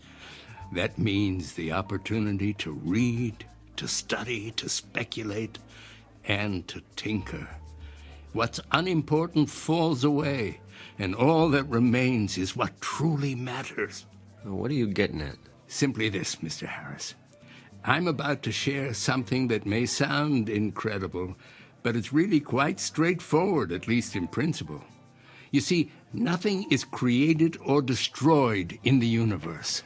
I: That means the opportunity to read, to study, to speculate, and to tinker. What's unimportant falls away, and all that remains is what truly matters.
S: What are you getting at?
I: Simply this, Mr. Harris. I'm about to share something that may sound incredible, but it's really quite straightforward, at least in principle. You see, nothing is created or destroyed in the universe.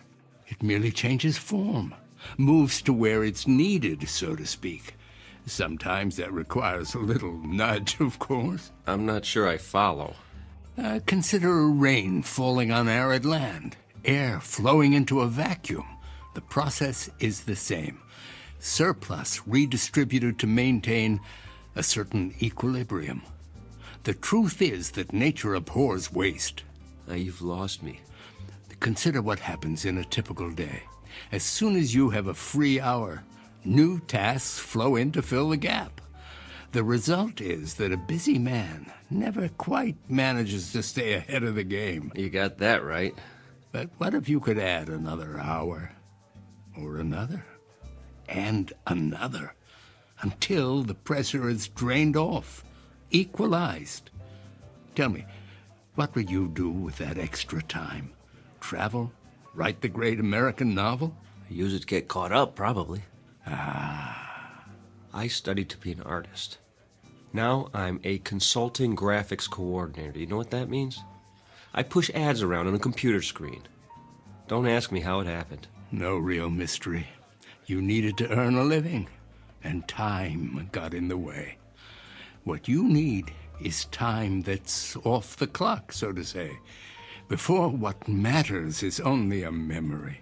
I: It merely changes form, moves to where it's needed, so to speak. Sometimes that requires a little nudge, of course.
S: I'm not sure I follow.
I: Consider rain falling on arid land, air flowing into a vacuum. The process is the same. Surplus redistributed to maintain a certain equilibrium. The truth is that nature abhors waste.
S: You've lost me.
I: Consider what happens in a typical day. As soon as you have a free hour, new tasks flow in to fill the gap. The result is that a busy man never quite manages to stay ahead of the game.
S: You got that right.
I: But what if you could add another hour, or another, and another, until the pressure is drained off, equalized? Tell me, what would you do with that extra time? Travel? Write the great American novel?
S: Use it to get caught up, probably. I studied to be an artist. Now I'm a consulting graphics coordinator. You know what that means? I push ads around on a computer screen. Don't ask me how it happened.
I: No real mystery. You needed to earn a living, and time got in the way. What you need is time that's off the clock, so to say, before what matters is only a memory.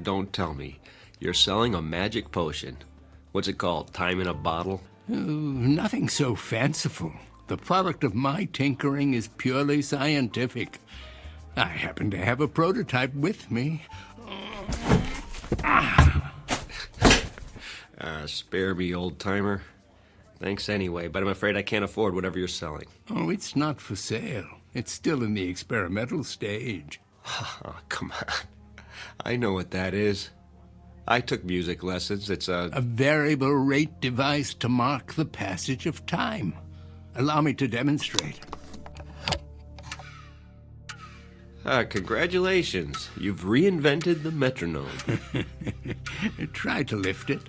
S: Don't tell me. You're selling a magic potion. What's it called? Time in a bottle?
I: Nothing so fanciful. The product of my tinkering is purely scientific. I happen to have a prototype with me.
S: Spare me, old-timer. Thanks anyway, but I'm afraid I can't afford whatever you're selling.
I: Oh, it's not for sale. It's still in the experimental stage.
S: Oh, come on. I know what that is. I took music lessons. It's a
I: variable rate device to mark the passage of time. Allow me to demonstrate.
S: Congratulations. You've reinvented the metronome.
I: Try to lift it.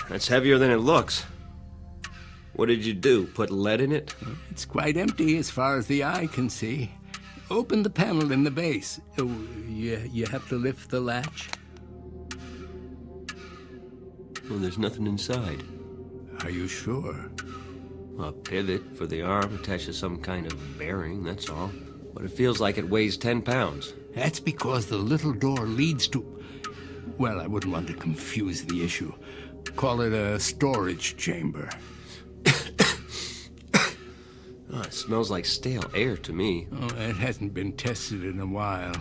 S: That's heavier than it looks. What did you do? Put lead in it?
I: It's quite empty as far as the eye can see. Open the panel in the base. Oh, you have to lift the latch.
S: Well, there's nothing inside.
I: Are you sure?
S: A pivot for the arm attached to some kind of bearing, that's all. But it feels like it weighs 10 pounds.
I: That's because the little door leads to... Well, I wouldn't want to confuse the issue. Call it a storage chamber.
S: It smells like stale air to me.
I: Oh, it hasn't been tested in a while.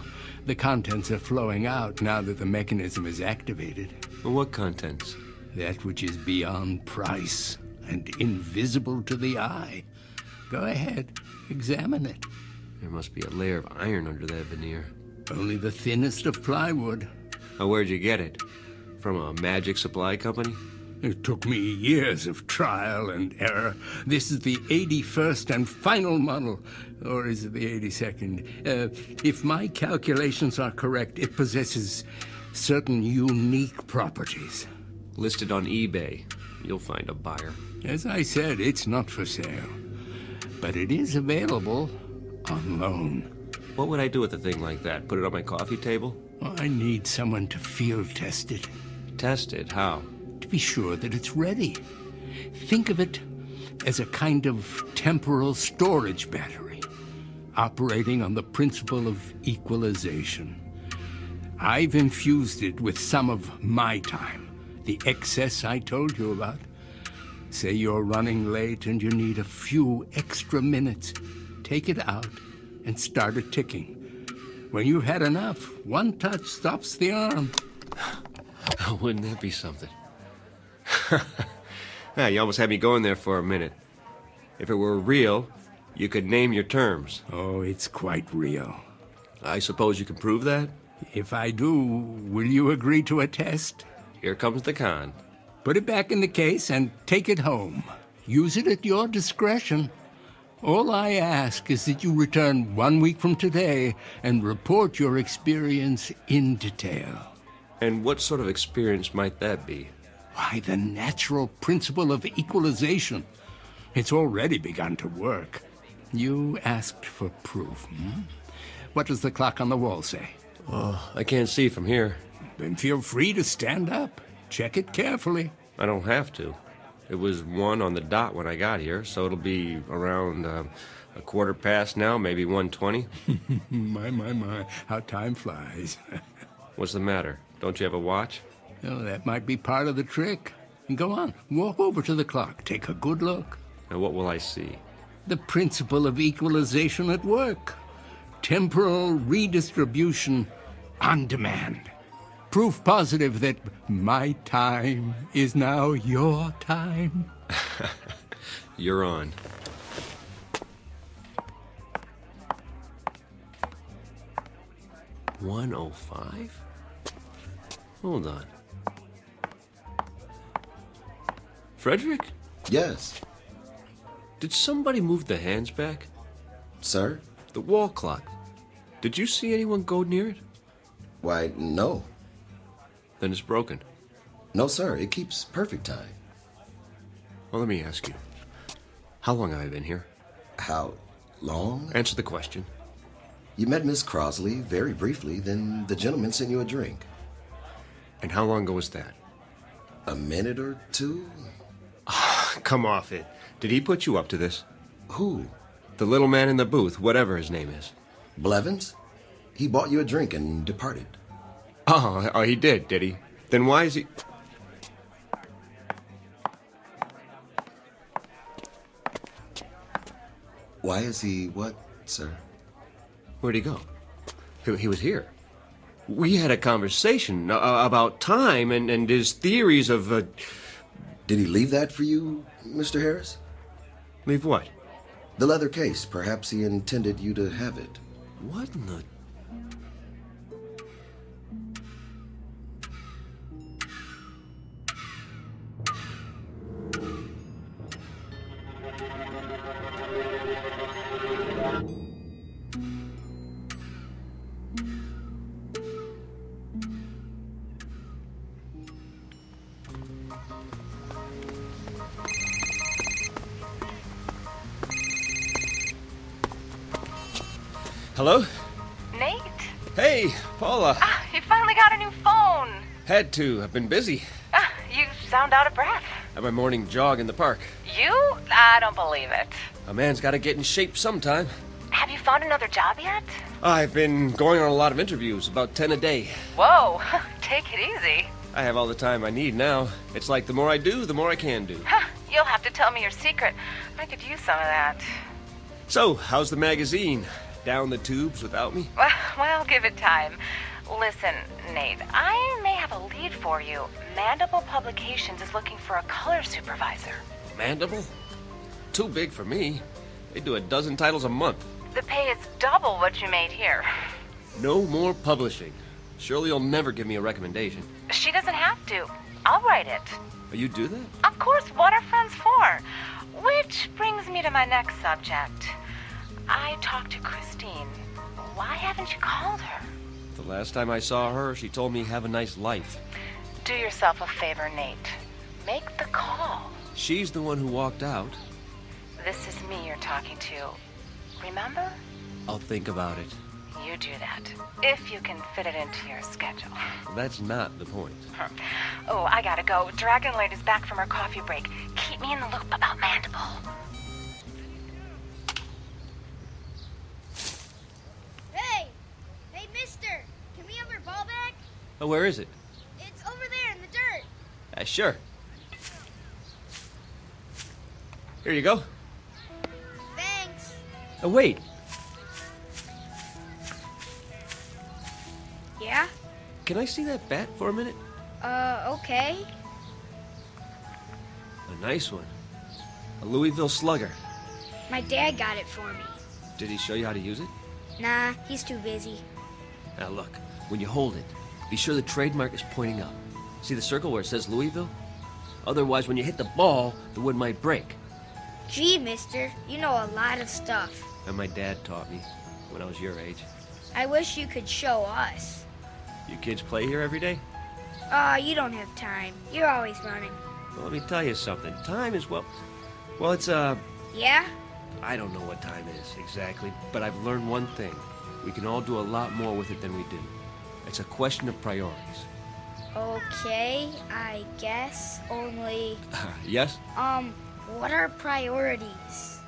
I: The contents are flowing out now that the mechanism is activated.
S: Well, what contents?
I: That which is beyond price and invisible to the eye. Go ahead, examine it.
S: There must be a layer of iron under that veneer.
I: Only the thinnest of plywood.
S: Oh, where'd you get it? From a magic supply company?
I: It took me years of trial and error. This is the 81st and final model. Or is it the 82nd? If my calculations are correct, it possesses certain unique properties.
S: Listed on eBay. You'll find a buyer.
I: As I said, it's not for sale. But it is available on loan.
S: What would I do with a thing like that? Put it on my coffee table?
I: Well, I need someone to field test it.
S: Test it? How?
I: To be sure that it's ready. Think of it as a kind of temporal storage battery, operating on the principle of equalization. I've infused it with some of my time, The excess I told you about. Say you're running late and you need a few extra minutes. Take it out and start it ticking. When you've had enough, one touch stops the arm.
S: Wouldn't that be something? Yeah, you almost had me going there for a minute. If it were real, you could name your terms.
I: Oh, it's quite real.
S: I suppose you can prove that?
I: If I do, will you agree to a test?
S: Here comes the con.
I: Put it back in the case and take it home. Use it at your discretion. All I ask is that you return 1 week from today and report your experience in detail.
S: And what sort of experience might that be?
I: Why, the natural principle of equalization. It's already begun to work. You asked for proof, What does the clock on the wall say?
S: Oh, I can't see from here.
I: Then feel free to stand up. Check it carefully.
S: I don't have to. It was 1 on the dot when I got here, so it'll be around a quarter past now, maybe 1:20.
I: My, how time flies.
S: What's the matter? Don't you have a watch?
I: Oh, that might be part of the trick. Go on, walk over to the clock. Take a good look.
S: And what will I see?
I: The principle of equalization at work. Temporal redistribution on demand. Proof positive that my time is now your time.
S: You're on. $1:05? Hold on. Frederick?
F: Yes.
S: Did somebody move the hands back?
F: Sir?
S: The wall clock. Did you see anyone go near it?
F: Why, no.
S: Then it's broken.
F: No, sir. It keeps perfect time.
S: Well, let me ask you. How long have I been here?
F: How long?
S: Answer the question.
F: You met Miss Crosley very briefly, then the gentleman sent you a drink.
S: And how long ago was that?
F: A minute or two?
S: Come off it. Did he put you up to this?
F: Who?
S: The little man in the booth, whatever his name is.
F: Blevins? He bought you a drink and departed.
S: Oh, he did he? Then why is he...
F: Why is he what, sir?
S: Where'd he go? He was here. We had a conversation about time and his theories of...
F: Did he leave that for you, Mr. Harris?
S: Leave what?
F: The leather case. Perhaps he intended you to have it.
S: What in the... Hello?
M: Nate?
S: Hey, Paula.
M: You finally got a new phone.
S: Had to. I've been busy.
M: You sound out of breath.
S: Had my morning jog in the park.
M: You? I don't believe it.
S: A man's got to get in shape sometime.
M: Have you found another job yet?
S: I've been going on a lot of interviews, about 10 a day.
M: Whoa, take it easy.
S: I have all the time I need now. It's like the more I do, the more I can do.
M: You'll have to tell me your secret. I could use some of that.
S: So, how's the magazine? Down the tubes without me?
M: Well, give it time. Listen, Nate, I may have a lead for you. Mandible Publications is looking for a color supervisor.
S: Mandible? Too big for me. They do 12 titles a month.
M: The pay is double what you made here.
S: No more publishing. Surely you'll never give me a recommendation.
M: She doesn't have to. I'll write it.
S: Oh, you do that?
M: Of course, what are friends for? Which brings me to my next subject. I talked to Christine. Why haven't you called her?
S: The last time I saw her, she told me have a nice life.
M: Do yourself a favor, Nate. Make the call.
S: She's the one who walked out.
M: This is me you're talking to. Remember?
S: I'll think about it.
M: You do that. If you can fit it into your schedule.
S: That's not the point.
M: Oh, I gotta go. Dragonlight is back from her coffee break. Keep me in the loop about Mandible.
D: Hey, mister! Can we have our ball back?
S: Oh, where is it?
D: It's over there in the dirt.
S: Sure. Here you go.
D: Thanks.
S: Oh, wait.
D: Yeah?
S: Can I see that bat for a minute?
D: Okay.
S: A nice one. A Louisville Slugger.
D: My dad got it for me.
S: Did he show you how to use it?
D: Nah, he's too busy.
S: Now look, when you hold it, be sure the trademark is pointing up. See the circle where it says Louisville? Otherwise, when you hit the ball, the wood might break.
D: Gee, mister, you know a lot of stuff.
S: And my dad taught me when I was your age.
D: I wish you could show us.
S: You kids play here every day?
D: You don't have time. You're always running.
S: Well, let me tell you something. Time is, well, it's,
D: Yeah?
S: I don't know what time is exactly, but I've learned one thing. We can all do a lot more with it than we do. It's a question of priorities.
D: Okay, I guess. Only,
S: Yes?
D: what are priorities?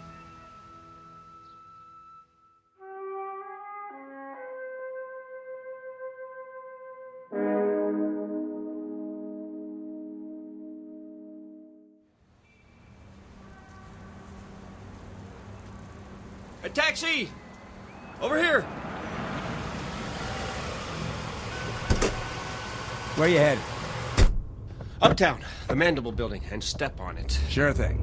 S: A taxi! Over here!
P: Where you headed?
S: Uptown, the Mandible Building, and step on it.
P: Sure thing.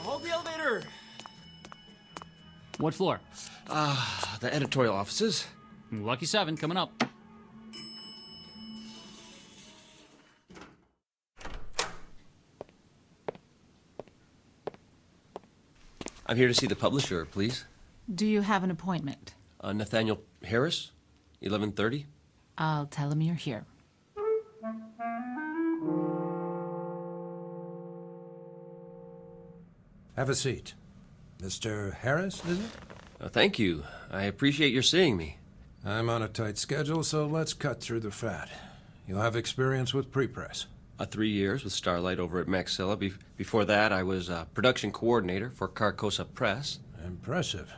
S: Hold the elevator!
H: What floor?
S: The editorial offices.
H: Lucky 7 coming up.
S: I'm here to see the publisher, please.
T: Do you have an appointment?
S: Nathaniel Harris, 11:30.
T: I'll tell him you're here.
P: Have a seat. Mr. Harris, is it?
S: Thank you. I appreciate your seeing me.
P: I'm on a tight schedule, so let's cut through the fat. You'll have experience with prepress.
S: 3 years with Starlight over at Maxilla. Before that, I was production coordinator for Carcosa Press.
P: Impressive.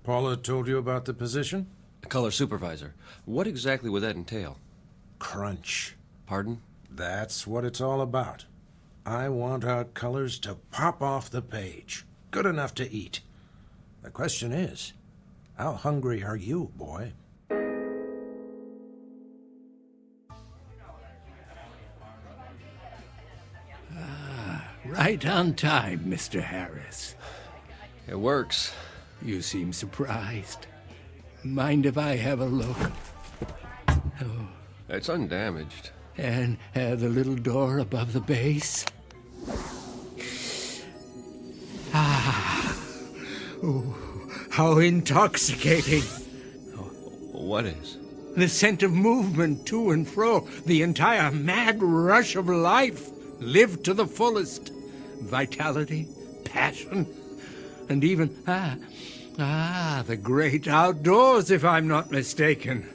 P: Paula told you about the position?
S: Color supervisor. What exactly would that entail?
P: Crunch.
S: Pardon?
P: That's what it's all about. I want our colors to pop off the page. Good enough to eat. The question is, how hungry are you, boy?
I: Right on time, Mr. Harris.
S: It works.
I: You seem surprised. Mind if I have a look? Oh.
S: It's undamaged.
I: And the little door above the base? Oh, how intoxicating.
S: What is?
I: The scent of movement to and fro, the entire mad rush of life, lived to the fullest. Vitality, passion, and even, the great outdoors, if I'm not mistaken.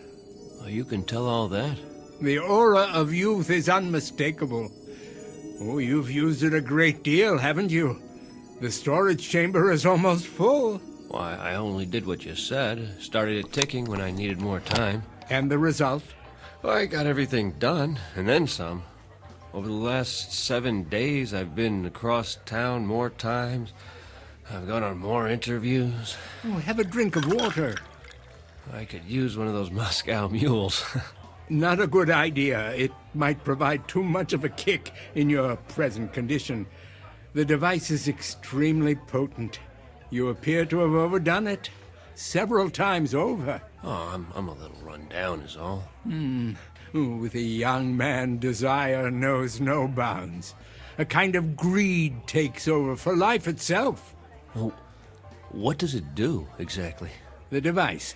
S: Oh, you can tell all that?
I: The aura of youth is unmistakable. Oh, you've used it a great deal, haven't you? The storage chamber is almost full.
S: Why, I only did what you said. Started it ticking when I needed more time.
I: And the result?
S: Well, I got everything done, and then some. Over the last 7 days, I've been across town more times. I've gone on more interviews.
I: Oh, have a drink of water.
S: I could use one of those Moscow mules.
I: Not a good idea. It might provide too much of a kick in your present condition. The device is extremely potent. You appear to have overdone it. Several times over.
S: Oh, I'm a little run down is all.
I: With a young man, desire knows no bounds. A kind of greed takes over for life itself.
S: Oh, what does it do, exactly?
I: The device.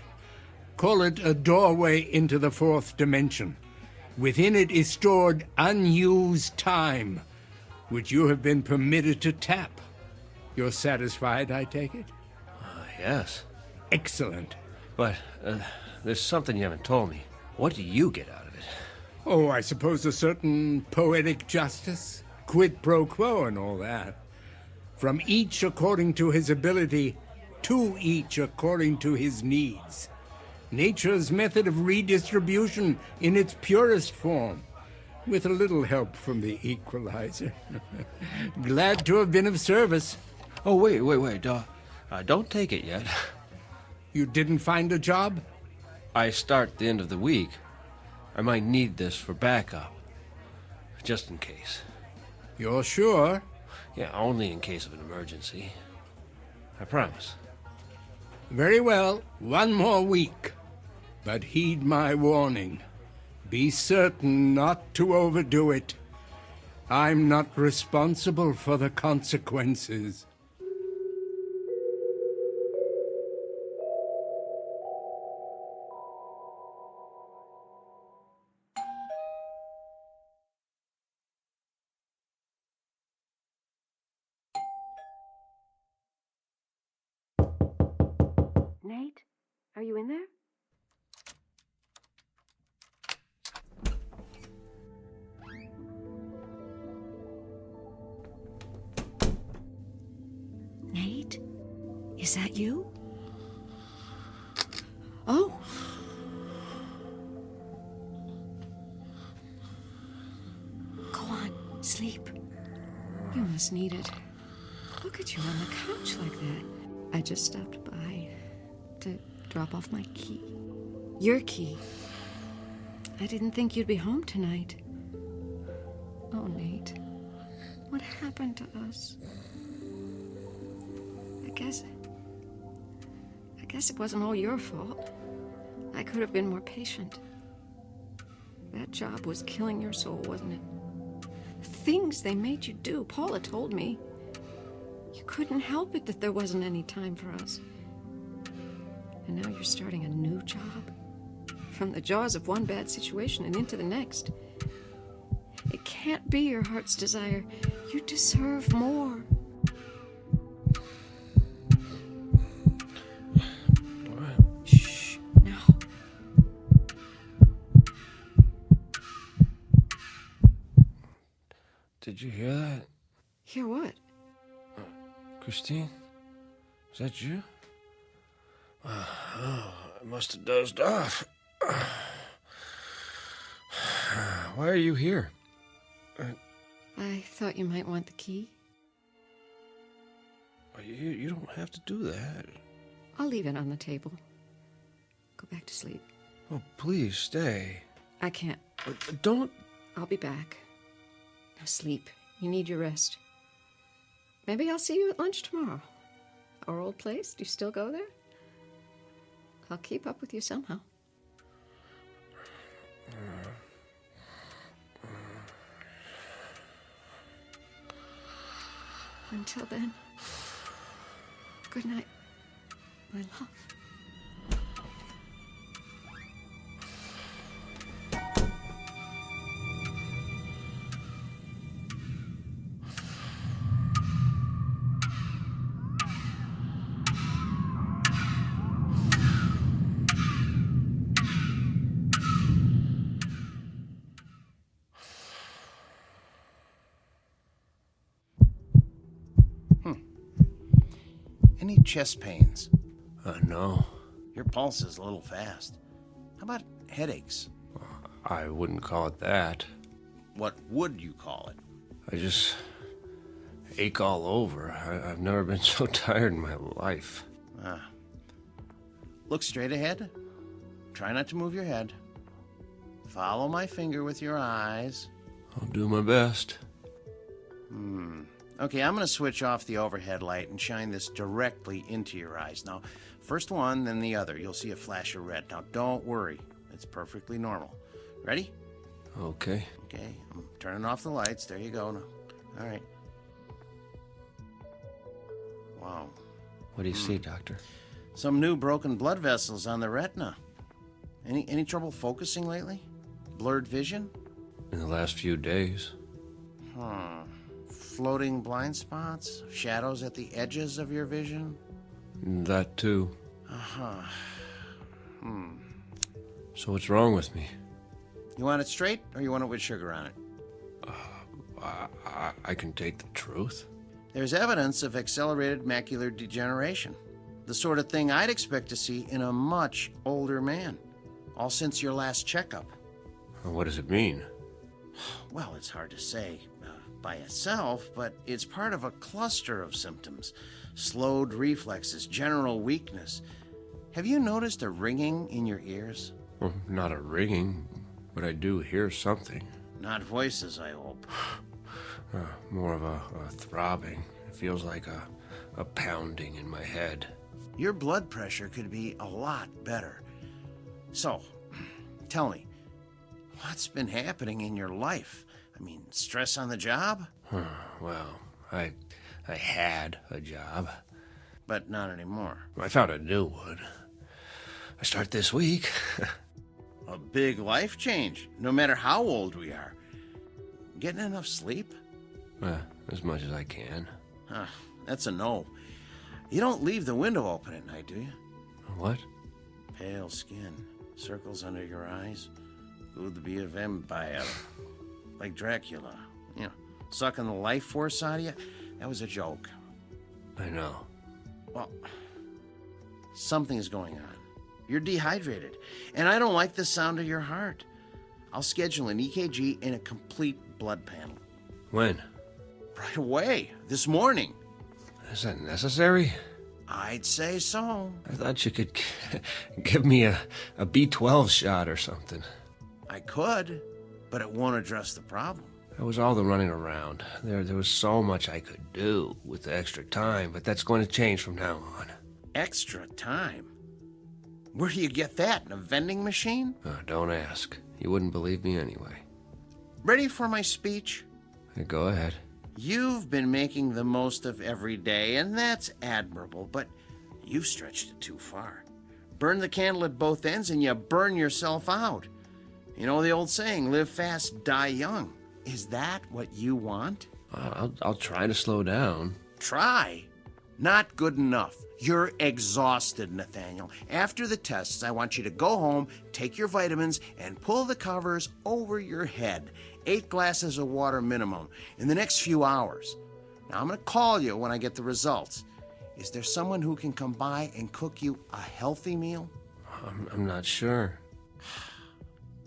I: Call it a doorway into the fourth dimension. Within it is stored unused time, which you have been permitted to tap. You're satisfied, I take it?
S: Yes.
I: Excellent.
S: But there's something you haven't told me. What do you get out of it?
I: Oh, I suppose a certain poetic justice, quid pro quo and all that. From each according to his ability, to each according to his needs. Nature's method of redistribution in its purest form, with a little help from the equalizer. Glad to have been of service.
S: Oh, wait. Don't take it yet.
I: You didn't find a job?
S: I start the end of the week. I might need this for backup. Just in case.
I: You're sure?
S: Yeah, only in case of an emergency. I promise.
I: Very well, 1 more week. But heed my warning. Be certain not to overdo it. I'm not responsible for the consequences.
U: Nate, are you in there? Nate? Is that you? Oh. Go on, sleep. You must need it. Look at you on the couch like that. I just stopped by to drop off my key. Your key. I didn't think you'd be home tonight. Oh, Nate. What happened to us? I guess it wasn't all your fault. I could have been more patient. That job was killing your soul, wasn't it? The things they made you do, Paula told me. You couldn't help it that there wasn't any time for us. And now you're starting a new job. From the jaws of one bad situation and into the next. It can't be your heart's desire. You deserve more. Shh, now.
S: Did you hear that?
U: Hear what?
S: Christine? Is that you? I must have dozed off. Why are you here?
U: I thought you might want the key.
S: You don't have to do that.
U: I'll leave it on the table. Go back to sleep.
S: Oh, please stay.
U: I can't.
S: Don't.
U: I'll be back. Now sleep. You need your rest. Maybe I'll see you at lunch tomorrow. Our old place. Do you still go there? I'll keep up with you somehow. Until then, good night, my love.
J: Any chest pains?
S: No.
J: Your pulse is a little fast. How about headaches?
S: I wouldn't call it that.
J: What would you call it?
S: I just ache all over. I've never been so tired in my life.
J: Look straight ahead. Try not to move your head. Follow my finger with your eyes.
S: I'll do my best.
J: Okay, I'm going to switch off the overhead light and shine this directly into your eyes. Now, first one, then the other. You'll see a flash of red. Now, don't worry. It's perfectly normal. Ready?
S: Okay.
J: Okay, I'm turning off the lights. There you go. Now. All right. Wow.
S: What do you see, Doctor?
J: Some new broken blood vessels on the retina. Any trouble focusing lately? Blurred vision?
S: In the last few days.
J: Floating blind spots? Shadows at the edges of your vision?
S: That too.
J: Uh-huh.
S: So what's wrong with me?
J: You want it straight, or you want it with sugar on it?
S: I can take the truth.
G: There's evidence of accelerated macular degeneration, the sort of thing I'd expect to see in a much older man, all since your last checkup.
S: What does it mean?
G: Well, it's hard to say by itself, but it's part of a cluster of symptoms. Slowed reflexes, general weakness. Have you noticed a ringing in your ears?
S: Well, not a ringing, but I do hear something.
G: Not voices, I hope.
S: More of a throbbing. It feels like a pounding in my head.
G: Your blood pressure could be a lot better. So, tell me, what's been happening in your life? I mean, stress on the job?
S: Well, I had a job.
G: But not anymore.
S: I found a new one. I start this week.
G: A big life change, no matter how old we are. Getting enough sleep?
S: As much as I can.
G: That's a no. You don't leave the window open at night, do you?
S: What?
G: Pale skin, circles under your eyes. Could be a vampire. Like Dracula. You know, sucking the life force out of you. That was a joke.
S: I know.
G: Well, something's going on. You're dehydrated, and I don't like the sound of your heart. I'll schedule an EKG and a complete blood panel.
S: When?
G: Right away, this morning.
S: Is that necessary?
G: I'd say so.
S: I thought you could give me a B12 shot or something.
G: I could, but it won't address the problem.
S: That was all the running around. There was so much I could do with the extra time, but that's going to change from now on.
G: Extra time? Where do you get that? In a vending machine?
S: Don't ask. You wouldn't believe me anyway.
G: Ready for my speech?
S: Go ahead.
G: You've been making the most of every day, and that's admirable, but you've stretched it too far. Burn the candle at both ends and you burn yourself out. You know the old saying, live fast, die young. Is that what you want?
S: I'll try to slow down.
G: Try? Not good enough. You're exhausted, Nathaniel. After the tests, I want you to go home, take your vitamins, and pull the covers over your head. 8 glasses of water minimum in the next few hours. Now, I'm going to call you when I get the results. Is there someone who can come by and cook you a healthy meal?
S: I'm not sure.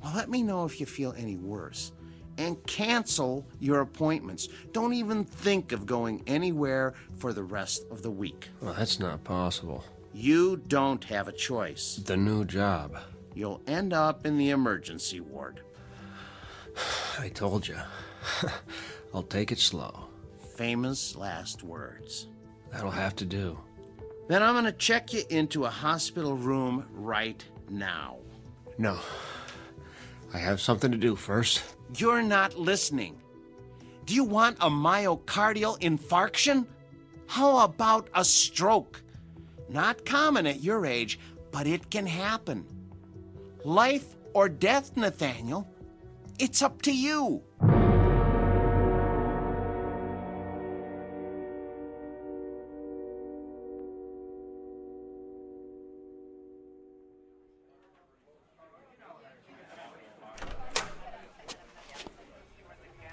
G: Well, let me know if you feel any worse. And cancel your appointments. Don't even think of going anywhere for the rest of the week.
S: Well, that's not possible.
G: You don't have a choice.
S: The new job.
G: You'll end up in the emergency ward.
S: I told you. I'll take it slow.
G: Famous last words.
S: That'll have to do.
G: Then I'm going to check you into a hospital room right now.
S: No. I have something to do first.
G: You're not listening. Do you want a myocardial infarction? How about a stroke? Not common at your age, but it can happen. Life or death, Nathaniel. It's up to you.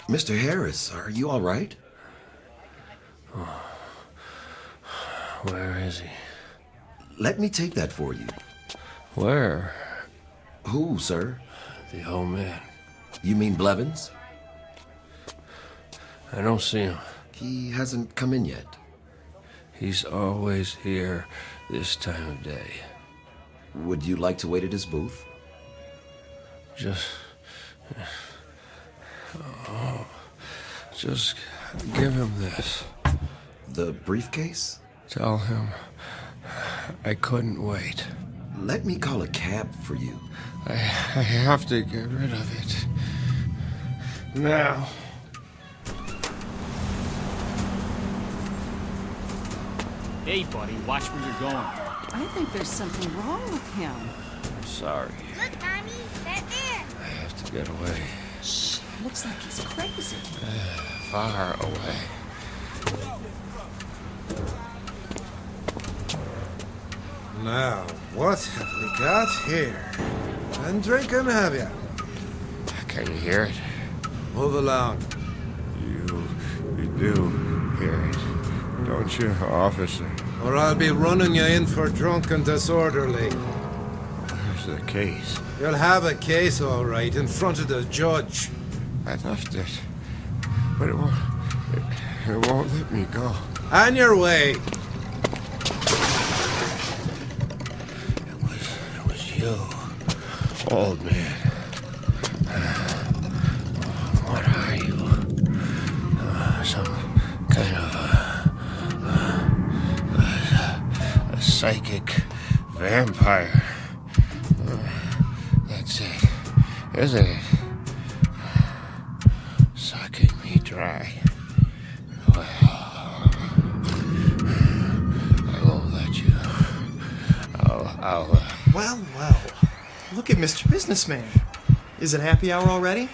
F: Mr. Harris, are you all right?
S: Oh. Where is he?
F: Let me take that for you.
S: Where?
F: Who, sir?
S: The old man.
F: You mean Blevins?
S: I don't see him.
F: He hasn't come in yet.
S: He's always here this time of day.
F: Would you like to wait at his booth?
S: Just give him this.
F: The briefcase?
S: Tell him I couldn't wait.
F: Let me call a cab for you.
S: I have to get rid of it. Now.
H: Hey, buddy, watch where you're going.
C: I think there's something wrong with him.
S: I'm sorry.
D: Look, Tommy, that man.
S: I have to get away.
C: Shh, looks like he's crazy.
S: Far away.
P: Now, what have we got here? And drinking, have you?
S: Can you hear it?
P: Move along.
S: You do hear it.
Q: don't you, officer?
P: Or I'll be running you in for drunk and disorderly.
Q: Where's the case?
P: You'll have a case, all right, in front of the judge.
Q: I left it, but it won't let me go.
P: On your way.
Q: It was you, old man. What are you? Some kind of a psychic vampire. That's it, isn't it? Sucking me dry. Well, I won't let you. I'll
K: Well. Look at Mr. Businessman. Is it happy hour already?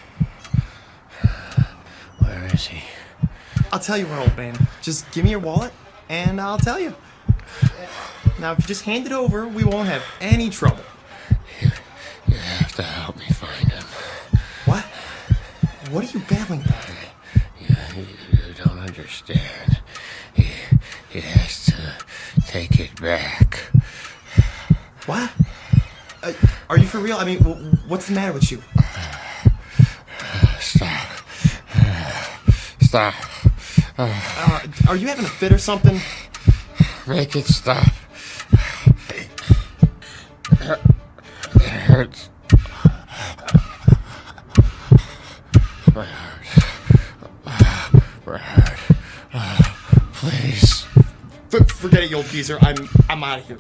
Q: Where is he?
K: I'll tell you what, old man. Just give me your wallet, and I'll tell you. Now, if you just hand it over, we won't have any trouble.
Q: You have to help me find him.
K: What? What are you babbling about?
Q: You don't understand. He has to take it back.
K: What? Are you for real? I mean, what's the matter with you?
Q: Stop.
K: Are you having a fit or something?
Q: Make it stop. It hurts. My heart. Please.
K: Forget it, you old geezer. I'm out of here.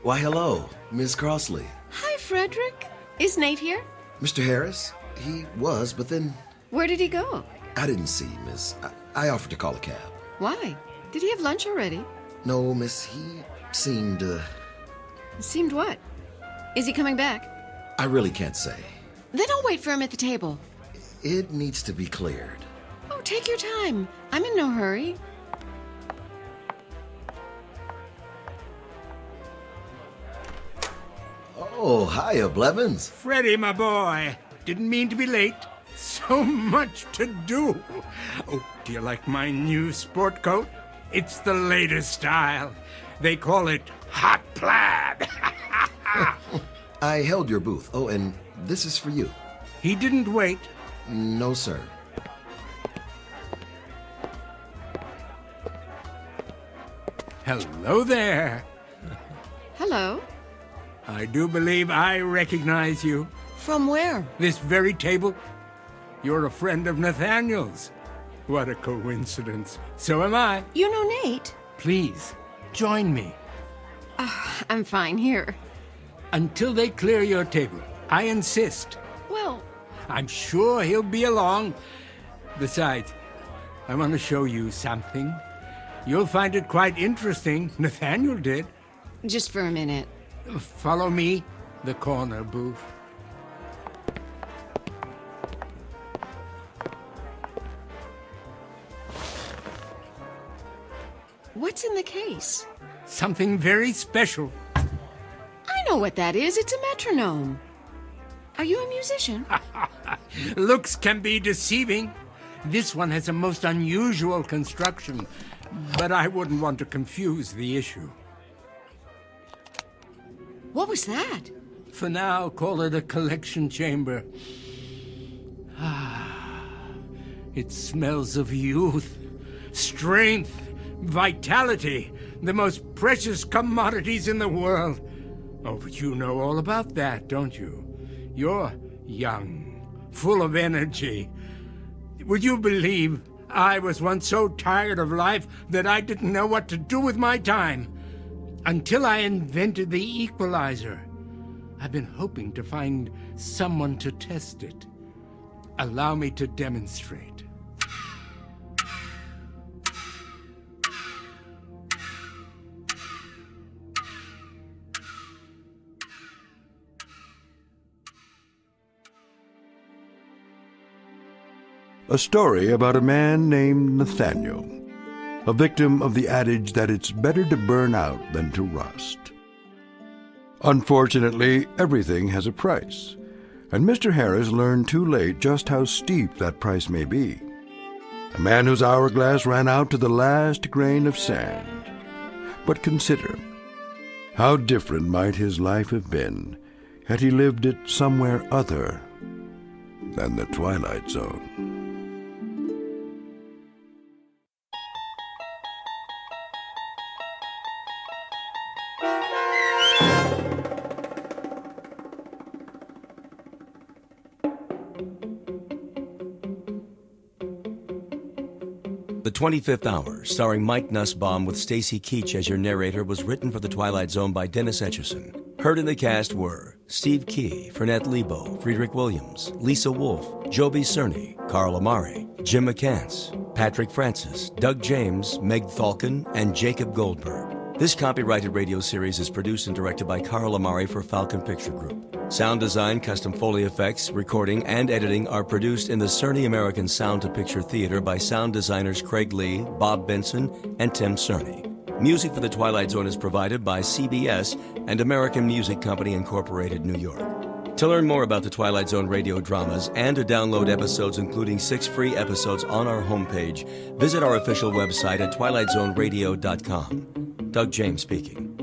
F: Why, hello, Miss Crossley.
U: Hi, Frederick. Is Nate here?
F: Mr. Harris? He was, but then
U: Where did he go?
F: I didn't see him, miss. I offered to call a cab.
U: Why? Did he have lunch already?
F: No, miss, he seemed,
U: Seemed what? Is he coming back?
F: I really can't say.
U: Then I'll wait for him at the table.
F: It needs to be cleared.
U: Oh, take your time. I'm in no hurry.
F: Oh, hiya, Blevins.
I: Freddie, my boy. Didn't mean to be late. So much to do. Oh, do you like my new sport coat? It's the latest style. They call it hot plaid.
F: I held your booth. Oh, and this is for you.
I: He didn't wait.
F: No, sir.
I: Hello there.
U: Hello.
I: I do believe I recognize you.
U: From where?
I: This very table. You're a friend of Nathaniel's. What a coincidence. So am I.
U: You know Nate?
I: Please, join me.
U: I'm fine here.
I: Until they clear your table. I insist.
U: Well,
I: I'm sure he'll be along. Besides, I want to show you something. You'll find it quite interesting. Nathaniel did.
U: just for a minute.
I: Follow me. The corner booth.
U: What's in the case?
I: Something very special.
U: I know what that is. It's a metronome. Are you a musician?
I: Looks can be deceiving. This one has a most unusual construction, but I wouldn't want to confuse the issue.
U: What was that?
I: For now, call it a collection chamber. It smells of youth, strength, vitality, the most precious commodities in the world. Oh, but you know all about that, don't you? You're young, full of energy. Would you believe I was once so tired of life that I didn't know what to do with my time? Until I invented the equalizer. I've been hoping to find someone to test it. Allow me to demonstrate.
B: A story about a man named Nathaniel, a victim of the adage that it's better to burn out than to rust. Unfortunately, everything has a price, and Mr. Harris learned too late just how steep that price may be. A man whose hourglass ran out to the last grain of sand. But consider, how different might his life have been had he lived it somewhere other than the Twilight Zone.
A: The 25th Hour, starring Mike Nussbaum with Stacy Keach as your narrator, was written for The Twilight Zone by Dennis Etchison. Heard in the cast were Steve Key, Fernette Lebo, Friedrich Williams, Lisa Wolfe, Joby Cerny, Carl Amari, Jim McCants, Patrick Francis, Doug James, Meg Thalken, and Jacob Goldberg. This copyrighted radio series is produced and directed by Carl Amari for Falcon Picture Group. Sound design, custom Foley effects, recording, and editing are produced in the Cerny American Sound to Picture Theater by sound designers Craig Lee, Bob Benson, and Tim Cerny. Music for The Twilight Zone is provided by CBS and American Music Company Incorporated, New York. To learn more about the Twilight Zone radio dramas and to download episodes, including 6 free episodes on our homepage, visit our official website at twilightzoneradio.com. Doug James speaking.